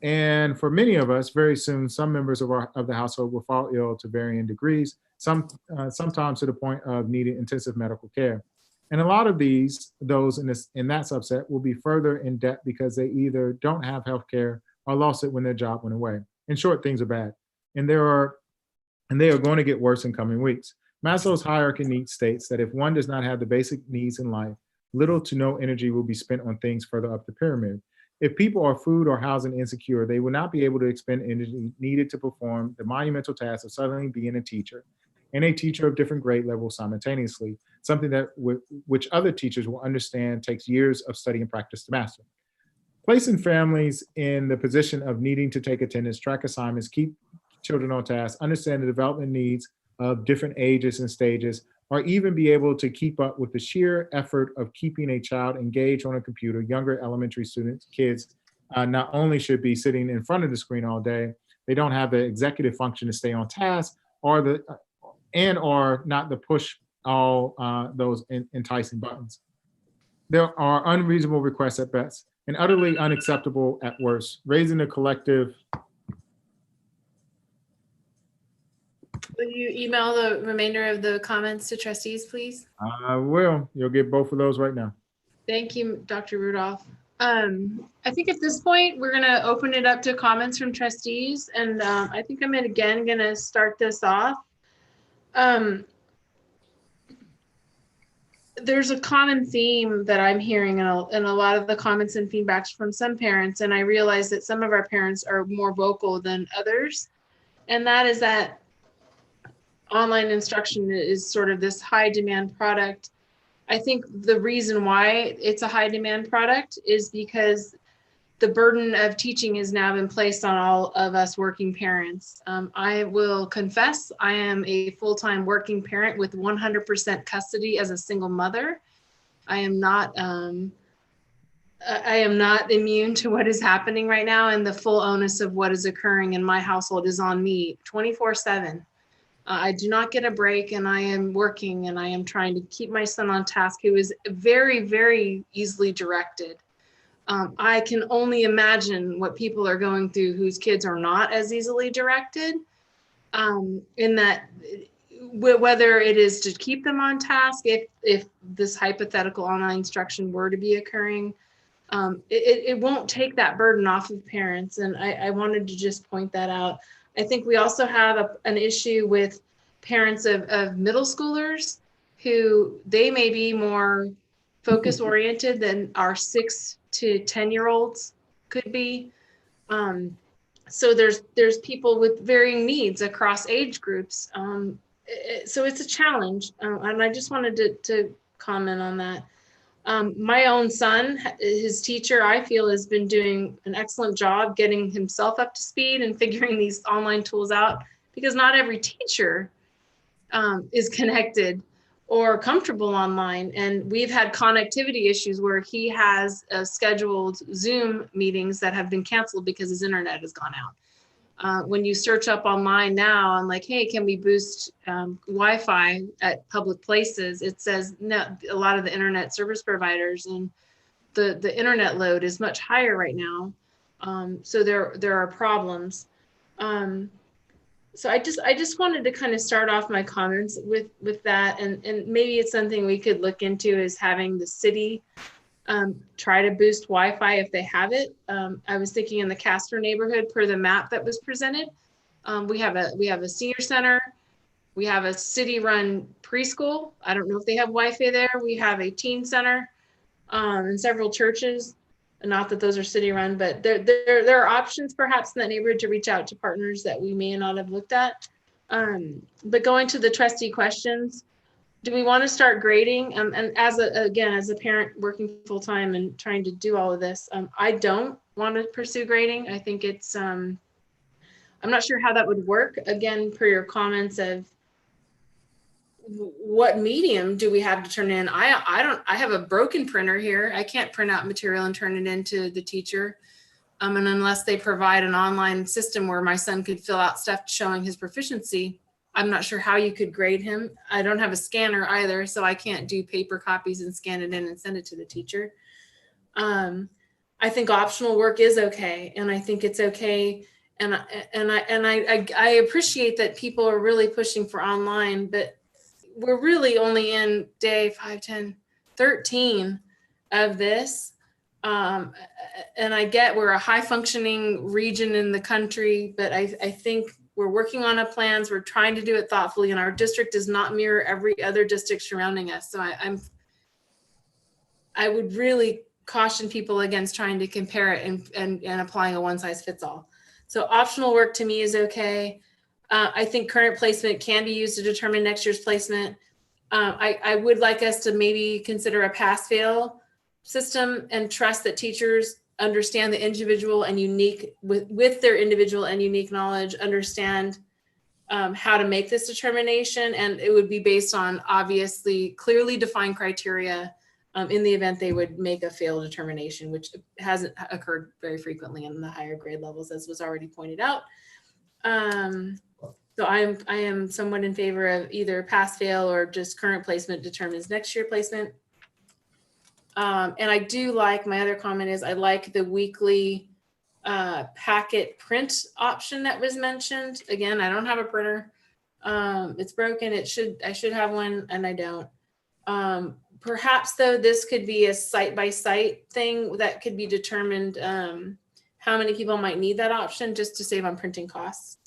And for many of us, very soon, some members of the household will fall ill to varying degrees, sometimes to the point of needing intensive medical care. And a lot of those in that subset will be further in debt because they either don't have health care or lost it when their job went away. In short, things are bad. And they are going to get worse in coming weeks. Maslow's hierarchy needs states that if one does not have the basic needs in life, little to no energy will be spent on things further up the pyramid. If people are food or housing insecure, they will not be able to expend energy needed to perform the monumental task of suddenly being a teacher, and a teacher of different grade levels simultaneously, something that which other teachers will understand takes years of study and practice to master. Placing families in the position of needing to take attendance, track assignments, keep children on task, understand the development needs of different ages and stages, or even be able to keep up with the sheer effort of keeping a child engaged on a computer. Younger elementary students, kids, not only should be sitting in front of the screen all day, they don't have the executive function to stay on task, or not to push all those enticing buttons. There are unreasonable requests at best and utterly unacceptable at worst, raising the collective. Will you email the remainder of the comments to trustees, please? I will. You'll get both of those right now. Thank you, Dr. Rudolph. I think at this point, we're going to open it up to comments from trustees. And I think I'm again going to start this off. There's a common theme that I'm hearing in a lot of the comments and feedbacks from some parents. And I realize that some of our parents are more vocal than others. And that is that online instruction is sort of this high demand product. I think the reason why it's a high demand product is because the burden of teaching has now been placed on all of us working parents. I will confess, I am a full-time working parent with 100% custody as a single mother. I am not immune to what is happening right now, and the full onus of what is occurring in my household is on me 24/7. I do not get a break, and I am working, and I am trying to keep my son on task, who is very, very easily directed. I can only imagine what people are going through whose kids are not as easily directed, in that whether it is to keep them on task, if this hypothetical online instruction were to be occurring, it won't take that burden off of parents. And I wanted to just point that out. I think we also have an issue with parents of middle schoolers who they may be more focus oriented than our 6 to 10-year-olds could be. So there's people with varying needs across age groups. So it's a challenge. And I just wanted to comment on that. My own son, his teacher, I feel, has been doing an excellent job getting himself up to speed and figuring these online tools out, because not every teacher is connected or comfortable online. And we've had connectivity issues where he has scheduled Zoom meetings that have been canceled because his internet has gone out. When you search up online now, I'm like, hey, can we boost Wi-Fi at public places? It says no, a lot of the internet service providers, and the internet load is much higher right now. So there are problems. So I just wanted to kind of start off my comments with that, and maybe it's something we could look into, is having the city try to boost Wi-Fi if they have it. I was thinking in the Castor neighborhood, per the map that was presented, we have a senior center, we have a city-run preschool. I don't know if they have Wi-Fi there. We have a teen center, and several churches. Not that those are city-run, but there are options perhaps in that neighborhood to reach out to partners that we may not have looked at. But going to the trustee questions, do we want to start grading? And as a parent working full time and trying to do all of this, I don't want to pursue grading. I think it's, I'm not sure how that would work. Again, per your comments of what medium do we have to turn in? I have a broken printer here. I can't print out material and turn it into the teacher. And unless they provide an online system where my son could fill out stuff showing his proficiency, I'm not sure how you could grade him. I don't have a scanner either, so I can't do paper copies and scan it in and send it to the teacher. I think optional work is okay, and I think it's okay. And I appreciate that people are really pushing for online, but we're really only in day 5, 10, 13 of this. And I get we're a high functioning region in the country, but I think we're working on our plans. We're trying to do it thoughtfully, and our district does not mirror every other district surrounding us. So I would really caution people against trying to compare it and applying a one size fits all. So optional work to me is okay. I think current placement can be used to determine next year's placement. I would like us to maybe consider a pass-fail system and trust that teachers understand the individual and unique with their individual and unique knowledge, understand how to make this determination. And it would be based on obviously clearly defined criteria in the event they would make a fail determination, which hasn't occurred very frequently in the higher grade levels, as was already pointed out. So I am somewhat in favor of either pass fail or just current placement determines next year placement. And I do like, my other comment is I like the weekly packet print option that was mentioned. Again, I don't have a printer. It's broken. I should have one, and I don't. Perhaps though, this could be a site by site thing that could be determined how many people might need that option just to save on printing costs.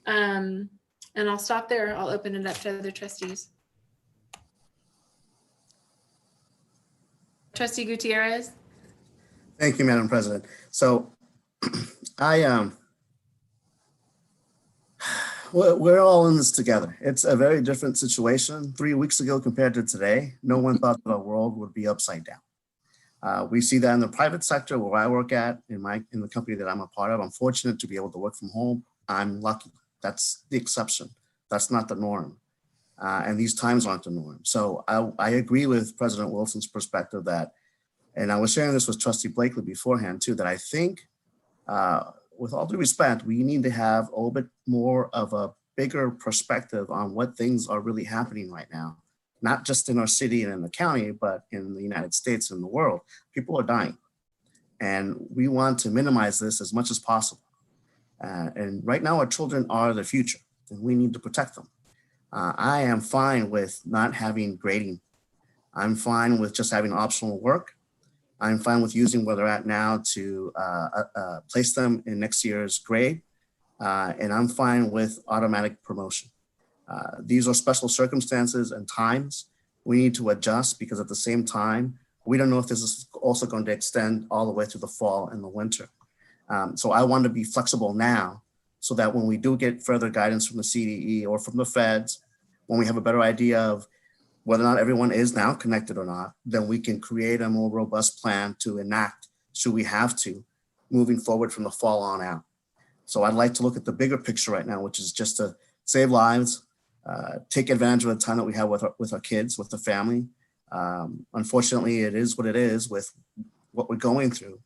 And I'll stop there. I'll open it up to other trustees. Trustee Gutierrez. Thank you, Madam President. So we're all in this together. It's a very different situation. 3 weeks ago compared to today, no one thought that our world would be upside down. We see that in the private sector where I work at, in the company that I'm a part of. I'm fortunate to be able to work from home. I'm lucky. That's the exception. That's not the norm. And these times aren't the norm. So I agree with President Wilson's perspective that, and I was sharing this with Trustee Blakely beforehand too, that I think with all due respect, we need to have a little bit more of a bigger perspective on what things are really happening right now, not just in our city and in the county, but in the United States and the world. People are dying, and we want to minimize this as much as possible. And right now, our children are the future, and we need to protect them. I am fine with not having grading. I'm fine with just having optional work. I'm fine with using where they're at now to place them in next year's grade. And I'm fine with automatic promotion. These are special circumstances and times. We need to adjust because at the same time, we don't know if this is also going to extend all the way through the fall and the winter. So I want to be flexible now so that when we do get further guidance from the CDE or from the feds, when we have a better idea of whether or not everyone is now connected or not, then we can create a more robust plan to enact, should we have to, moving forward from the fall on out. So I'd like to look at the bigger picture right now, which is just to save lives, take advantage of the time that we have with our kids, with the family. Unfortunately, it is what it is with what we're going through.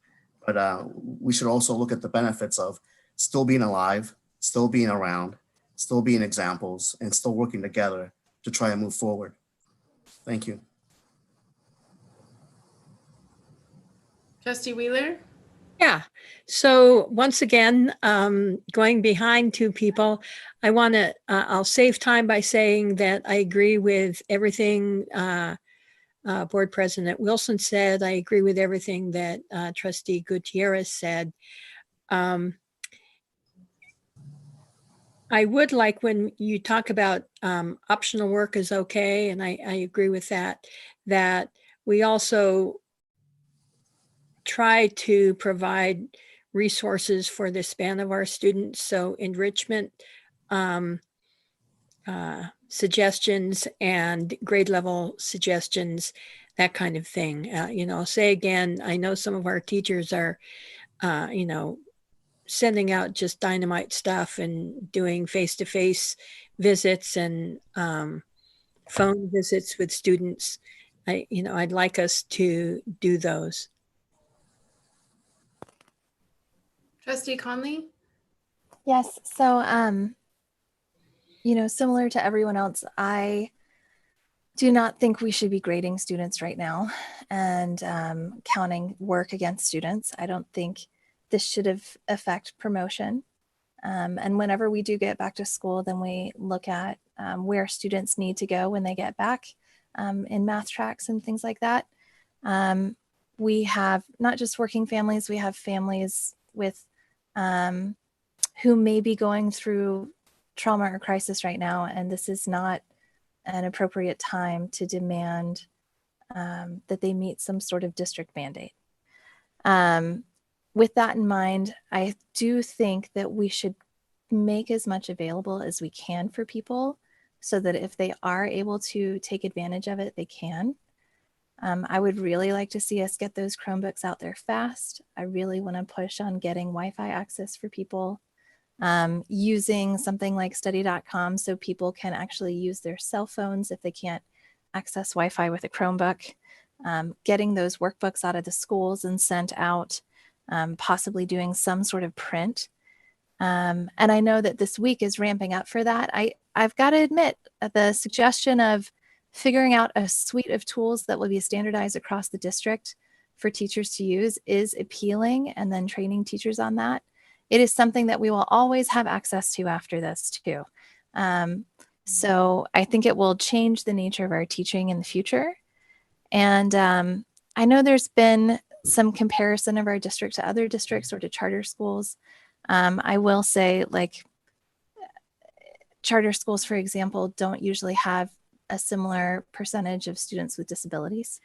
But we should also look at the benefits of still being alive, still being around, still being examples, and still working together to try and move forward. Thank you. Trustee Wheeler? Yeah. So once again, going behind two people, I want to, I'll save time by saying that I agree with everything Board President Wilson said. I agree with everything that Trustee Gutierrez said. I would like, when you talk about optional work is okay, and I agree with that, that we also try to provide resources for the span of our students. So enrichment suggestions and grade level suggestions, that kind of thing. Say again, I know some of our teachers are, sending out just dynamite stuff and doing face-to-face visits and phone visits with students. I'd like us to do those. Trustee Conley? Yes. So, similar to everyone else, I do not think we should be grading students right now and counting work against students. I don't think this should affect promotion. And whenever we do get back to school, then we look at where students need to go when they get back in math tracks and things like that. We have not just working families, we have families with who may be going through trauma or crisis right now, and this is not an appropriate time to demand that they meet some sort of district mandate. With that in mind, I do think that we should make as much available as we can for people so that if they are able to take advantage of it, they can. I would really like to see us get those Chromebooks out there fast. I really want to push on getting Wi-Fi access for people, using something like study.com so people can actually use their cell phones if they can't access Wi-Fi with a Chromebook, getting those workbooks out of the schools and sent out, possibly doing some sort of print. And I know that this week is ramping up for that. I've got to admit, the suggestion of figuring out a suite of tools that will be standardized across the district for teachers to use is appealing, and then training teachers on that. It is something that we will always have access to after this too. So I think it will change the nature of our teaching in the future. And I know there's been some comparison of our district to other districts or to charter schools. I will say, like, charter schools, for example, don't usually have a similar percentage of students with disabilities.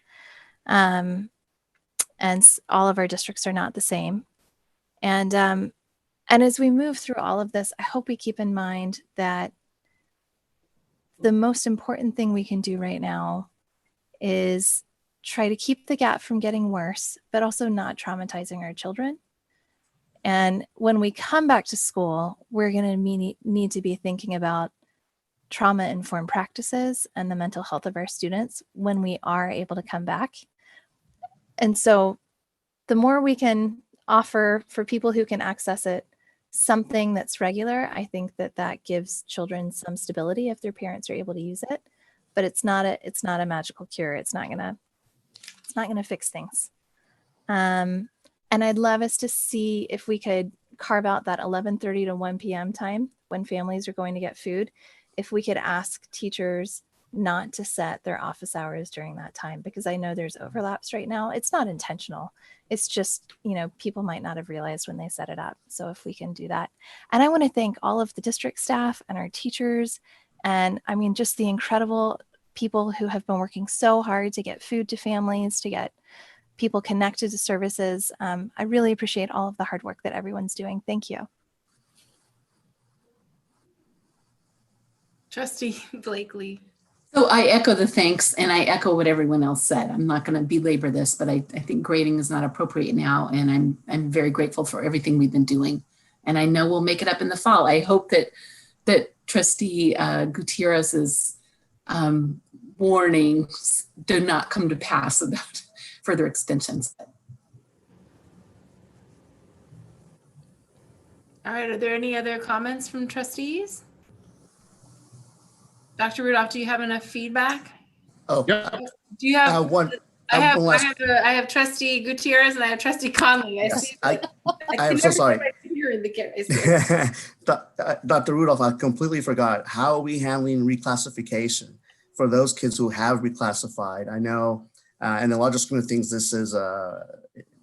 And all of our districts are not the same. And as we move through all of this, I hope we keep in mind that the most important thing we can do right now is try to keep the gap from getting worse, but also not traumatizing our children. And when we come back to school, we're going to need to be thinking about trauma-informed practices and the mental health of our students when we are able to come back. And so the more we can offer for people who can access it, something that's regular, I think that gives children some stability if their parents are able to use it. But it's not a magical cure. It's not gonna fix things. And I'd love us to see if we could carve out that 11:30 to 1 p.m. time when families are going to get food, if we could ask teachers not to set their office hours during that time, because I know there's overlaps right now. It's not intentional. It's just, people might not have realized when they set it up. So if we can do that. And I want to thank all of the district staff and our teachers, and I mean, just the incredible people who have been working so hard to get food to families, to get people connected to services. I really appreciate all of the hard work that everyone's doing. Thank you. Trustee Blakely. So I echo the thanks, and I echo what everyone else said. I'm not going to belabor this, but I think grading is not appropriate now, and I'm very grateful for everything we've been doing. And I know we'll make it up in the fall. I hope that Trustee Gutierrez's warnings do not come to pass about further extensions. All right, are there any other comments from trustees? Dr. Rudolph, do you have enough feedback? Oh, yeah. Do you have one? I have Trustee Gutierrez and I have Trustee Conley. Yes, I am so sorry. The Dr. Rudolph, I completely forgot. How are we handling reclassification for those kids who have reclassified? I know, in the larger scheme of things, this is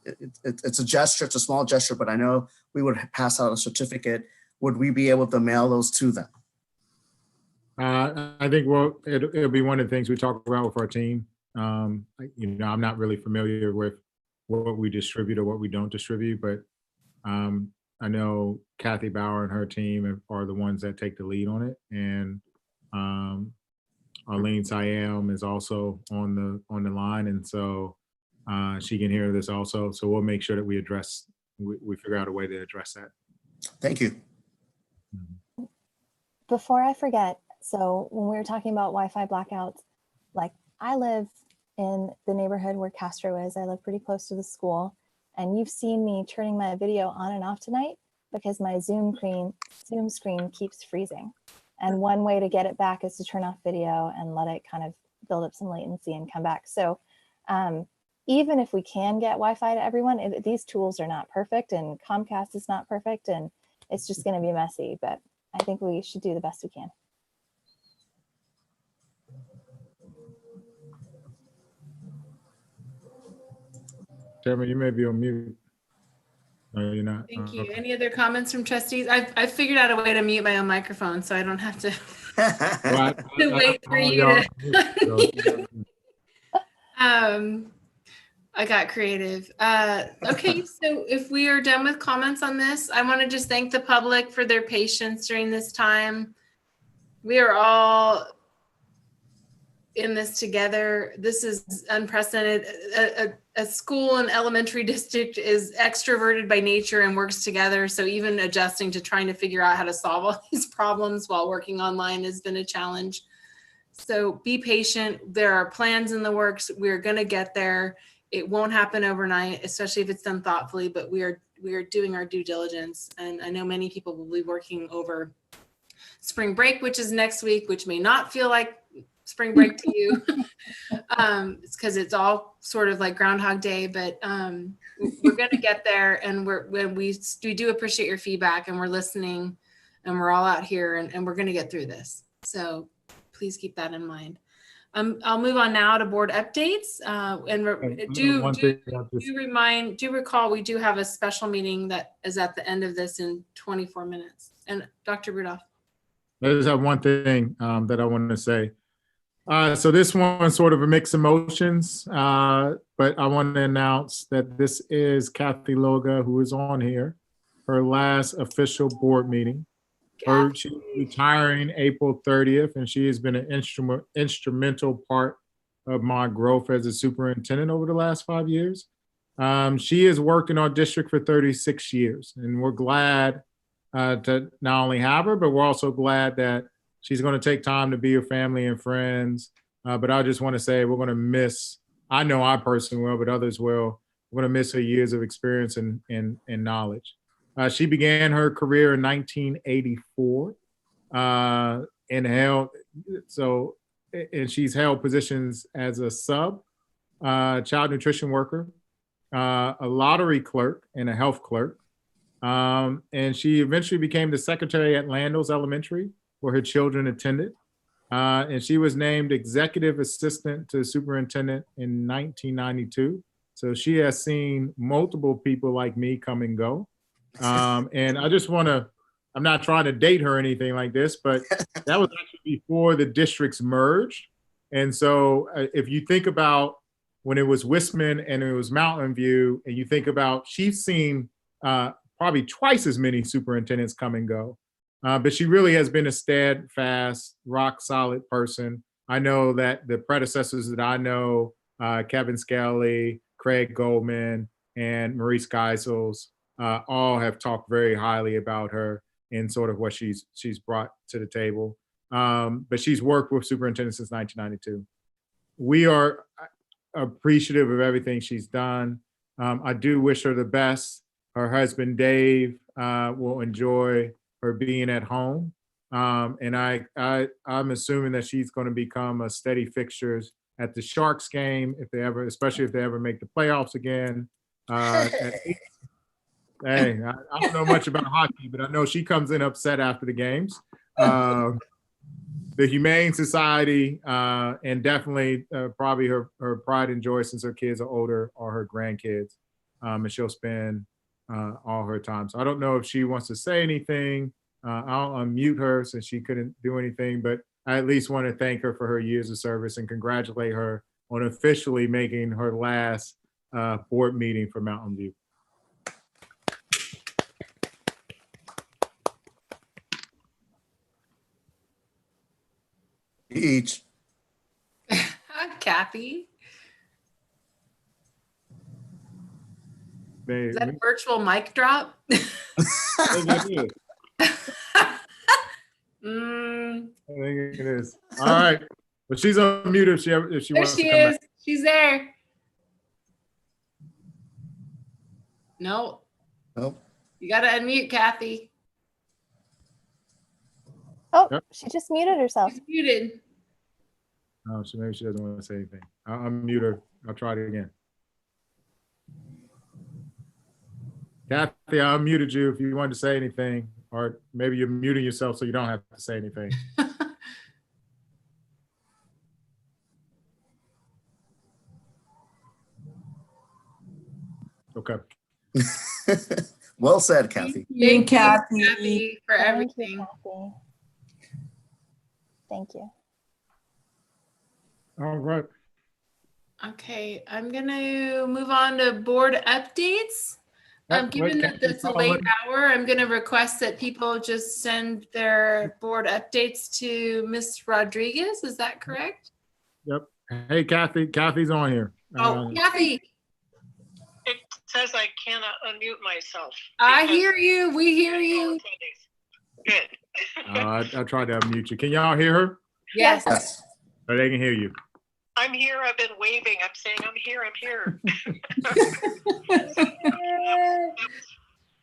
it's a gesture. It's a small gesture, but I know we would pass out a certificate. Would we be able to mail those to them? I think it'll be one of the things we talk about with our team. I'm not really familiar with what we distribute or what we don't distribute, but I know Kathy Bauer and her team are the ones that take the lead on it. And Arlene Siam is also on the line, and so she can hear this also. So we'll make sure that we figure out a way to address that. Thank you. Before I forget, so when we were talking about Wi-Fi blackouts, like I live in the neighborhood where Castro is. I live pretty close to the school, and you've seen me turning my video on and off tonight because my Zoom screen keeps freezing. And one way to get it back is to turn off video and let it kind of build up some latency and come back. So even if we can get Wi-Fi to everyone, these tools are not perfect, and Comcast is not perfect, and it's just going to be messy, but I think we should do the best we can. Chairman, you may be on mute. No, you're not. Thank you. Any other comments from trustees? I've figured out a way to mute my own microphone, so I don't have to, wait for you to. I got creative. Okay, so if we are done with comments on this, I want to just thank the public for their patience during this time. We are all in this together. This is unprecedented. A school and elementary district is extroverted by nature and works together. So even adjusting to trying to figure out how to solve all these problems while working online has been a challenge. So be patient. There are plans in the works. We're going to get there. It won't happen overnight, especially if it's done thoughtfully, but we are doing our due diligence. And I know many people will be working over spring break, which is next week, which may not feel like spring break to you. It's because it's all sort of like Groundhog Day, but we're going to get there. And we do appreciate your feedback, and we're listening, and we're all out here, and we're going to get through this. So please keep that in mind. I'll move on now to board updates. Do recall we do have a special meeting that is at the end of this in 24 minutes. And Dr. Rudolph. I just have one thing that I wanted to say. So this one's sort of a mixed emotions, but I want to announce that this is Kathy Loga, who is on here, her last official board meeting. She's retiring April 30th, and she has been an instrumental part of my growth as a superintendent over the last 5 years. She has worked in our district for 36 years, and we're glad to not only have her, but we're also glad that she's going to take time to be with family and friends. But I just want to say we're going to miss, I know I personally will, but others will, we're going to miss her years of experience and knowledge. She began her career in 1984 and she's held positions as a sub, child nutrition worker, a lottery clerk, and a health clerk. And she eventually became the secretary at Landos Elementary, where her children attended. And she was named executive assistant to the superintendent in 1992. So she has seen multiple people like me come and go. And I just want to, I'm not trying to date her or anything like this, but that was actually before the districts merged. And so if you think about when it was Wistman and it was Mountain View, and you think about, she's seen probably twice as many superintendents come and go. But she really has been a steadfast, rock solid person. I know that the predecessors that I know, Kevin Skelly, Craig Goldman, and Maurice Geisels, all have talked very highly about her and sort of what she's brought to the table. But she's worked with superintendents since 1992. We are appreciative of everything she's done. I do wish her the best. Her husband, Dave, will enjoy her being at home. And I'm assuming that she's going to become a steady fixture at the Sharks game, especially if they ever make the playoffs again. Hey, I don't know much about hockey, but I know she comes in upset after the games. The Humane Society, and definitely probably her pride and joy, since her kids are older, are her grandkids. And she'll spend all her time. So I don't know if she wants to say anything. I'll unmute her since she couldn't do anything, but I at least want to thank her for her years of service and congratulate her on officially making her last board meeting for Mountain View. Each. Kathy. Babe, Is that a virtual mic drop? I think it is. Mm, I think it is. All right. But she's unmuted if she there wants she to come is. back. She's there. No. Nope. You got to unmute, Kathy. Oh, Yep. she just muted herself. She's muted. Oh, maybe she doesn't want to say anything. I'll unmute her. I'll try it again. Kathy, I unmuted you if you wanted to say anything, or maybe you're muting yourself so you don't have to say anything. Okay. Well said, Kathy. Thank you, Kathy, for everything. Kathy. Thank you. All right. Okay, I'm going to move on to board updates. Given that it's a late hour, I'm going to request that people just send their board updates to Miss Rodriguez. Is that correct? Yep. Hey, Kathy. Kathy's on here. Oh, Kathy. It says I cannot unmute myself. I hear you. We hear you. Good. I tried to unmute you. Can y'all hear her? Yes. Or they can hear you. I'm here. I've been waving. I'm saying I'm here. I'm here.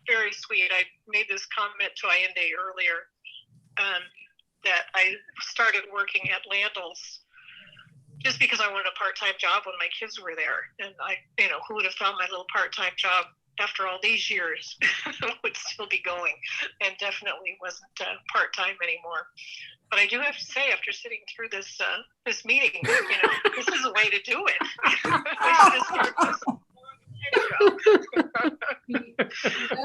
Very sweet. I made this comment to Allende earlier that I started working at Landell's just because I wanted a part-time job when my kids were there. And who would have thought my little part-time job after all these years would still be going, and definitely wasn't part-time anymore. But I do have to say, after sitting through this this meeting, this is a way to do it. I should have started this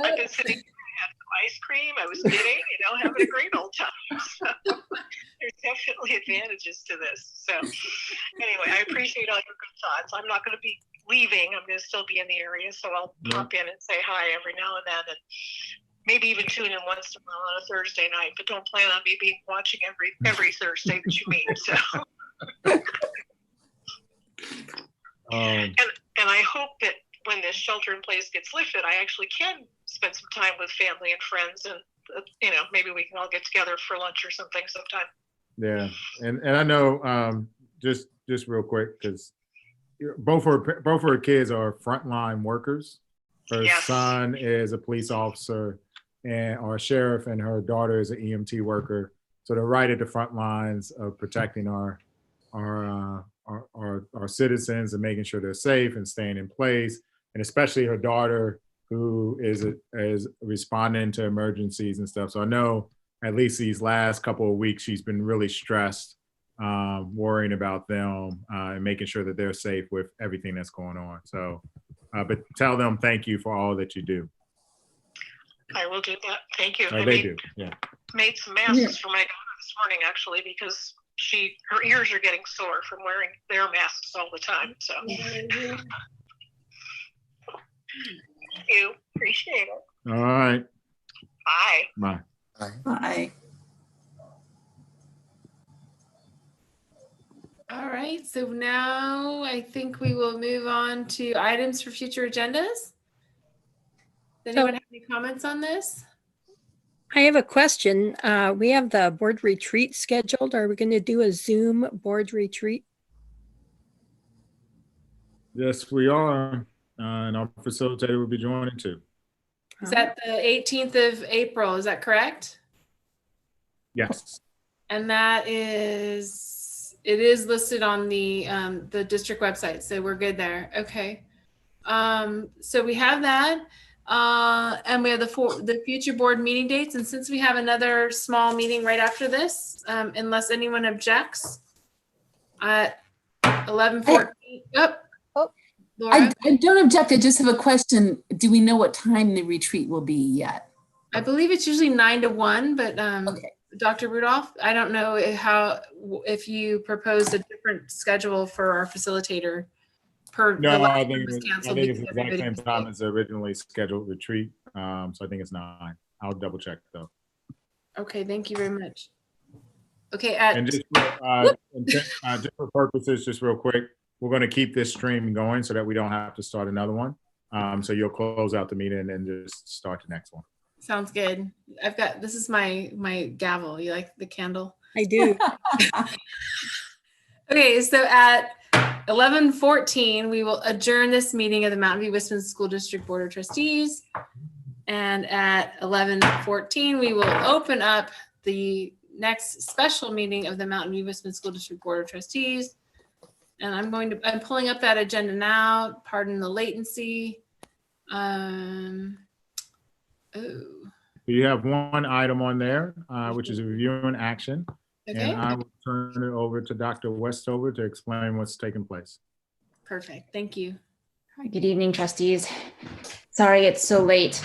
I've been sitting there, I had some ice cream, I was knitting, having a great old time. So there's definitely advantages to this. So anyway, I appreciate all your good thoughts. I'm not going to be leaving. I'm going to still be in the area, so I'll pop in and say hi every now and then, and maybe even tune in once in a while on a Thursday night. But don't plan on me being watching every Thursday that you meet. So, and I hope that when this shelter in place gets lifted, I actually can spend some time with family and friends, and maybe we can all get together for lunch or something sometime. Yeah, and I know just real quick, because both her kids are frontline workers. Her son is a police officer or a sheriff, and her daughter is an EMT worker. So they're right at the front lines of protecting our citizens and making sure they're safe and staying in place. And especially her daughter, who is responding to emergencies and stuff. So I know at least these last couple of weeks, she's been really stressed, worrying about them and making sure that they're safe with everything that's going on. So, but tell them thank you for all that you do. I will do that. Thank you. They do. Yeah. Made some masks for my daughter this morning, actually, because her ears are getting sore from wearing their masks all the time. So. Thank you. Appreciate it. All right. Bye. Bye. Bye. Bye. All right. So now I think we will move on to items for future agendas. Does anyone have any comments on this? I have a question. We have the board retreat scheduled. Are we going to do a Zoom board retreat? Yes, we are. And our facilitator will be joining too. Is that the 18th of April? Is that correct? Yes. And it is listed on the district website, so we're good there. Okay. So we have that, and we have the future board meeting dates. And since we have another small meeting right after this, unless anyone objects, at 11:14. I don't object. I just have a question. Do we know what time the retreat will be yet? I believe it's usually 9 to 1, but okay. Dr. Rudolph, I don't know if you proposed a different schedule for our facilitator. No, I think it's the exact same time as the originally scheduled retreat. So I think it's 9. I'll double check though. Okay, thank you very much. Okay, And just for purposes, just real quick, we're going to keep this stream going so that we don't have to start another one. So you'll close out the meeting and just start the next one. sounds good. This is my gavel. You like the candle? I do. Okay, so at 11:14, we will adjourn this meeting of the Mountain View Wisconsin School District Board of Trustees. And at 11:14, we will open up the next special meeting of the Mountain View Wisconsin School District Board of Trustees. And I'm pulling up that agenda now. Pardon the latency. You have one item on there, which is a review and action. Okay. And I will turn it over to Dr. Westover to explain what's taking place. Perfect. Thank you. Good evening, trustees. Sorry it's so late.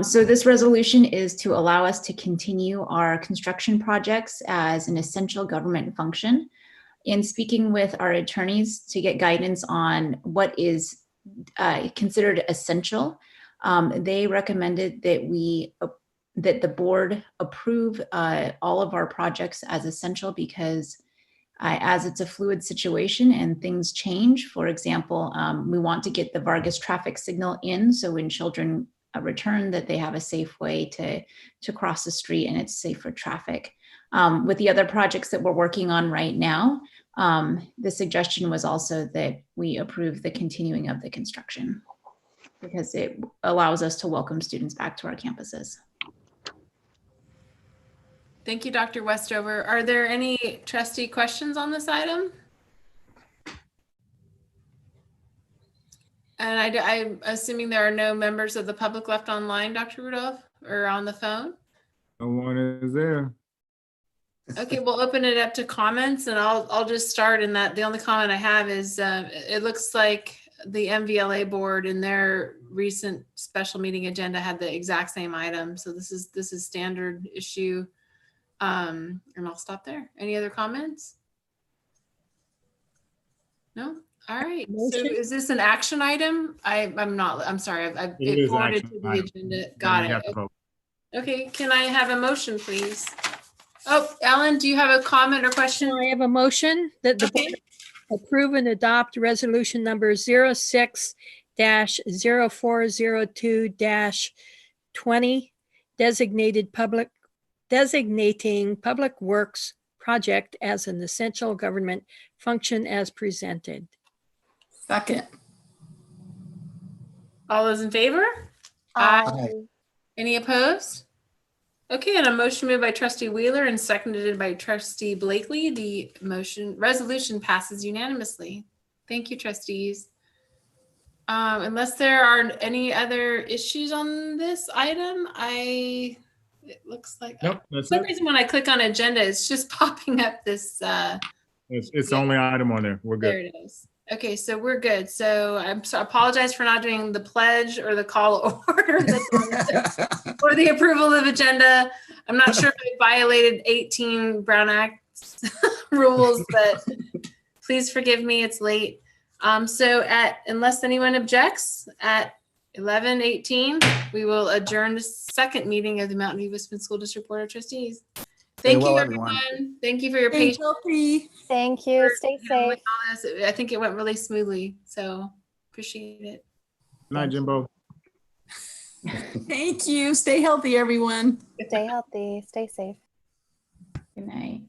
So this resolution is to allow us to continue our construction projects as an essential government function. In speaking with our attorneys to get guidance on what is considered essential, they recommended that the board approve all of our projects as essential because as it's a fluid situation and things change. For example, we want to get the Vargas traffic signal in so when children return that they have a safe way to cross the street and it's safe for traffic. With the other projects that we're working on right now, the suggestion was also that we approve the continuing of the construction because it allows us to welcome students back to our campuses. Thank you, Dr. Westover. Are there any trustee questions on this item? And I'm assuming there are no members of the public left online, Dr. Rudolph, or on the phone? No one is there. Okay, we'll open it up to comments and I'll just start in that. The only comment I have is it looks like the MVLA board in their recent special meeting agenda had the exact same item. So this is standard issue. And I'll stop there. Any other comments? No? All right. So is this an action item? I'm sorry. I've It forwarded action to the item. agenda. You Got have it. to vote. Okay. Can I have a motion, please? Oh, Ellen, do you have a comment or question? I have a motion that the board approve and adopt resolution number 06-0402-20 designating public works project as an essential government function as presented. Second. All those in favor? Aye. Any opposed? Okay, and a motion moved by trustee Wheeler and seconded by trustee Blakely. The resolution passes unanimously. Thank you, trustees. Unless there are any other issues on this item, it looks like Nope, for that's some it. reason when I click on agenda, it's just popping up this. It's the only item on there. We're good. There it is. Okay, so we're good. So I apologize for not doing the pledge or the call order or the approval of agenda. I'm not sure if I violated 18 Brown Act rules, but please forgive me. It's late. So unless anyone objects, at 11:18, we will adjourn the second meeting of the Mountain View Wisconsin School District Board of Trustees. Thank you, everyone. Thank you for your patience. Thank you. Stay safe. I think it went really smoothly, so appreciate it. Good night, Jimbo. Thank you. Stay healthy, everyone. Stay healthy. Stay safe. Good night.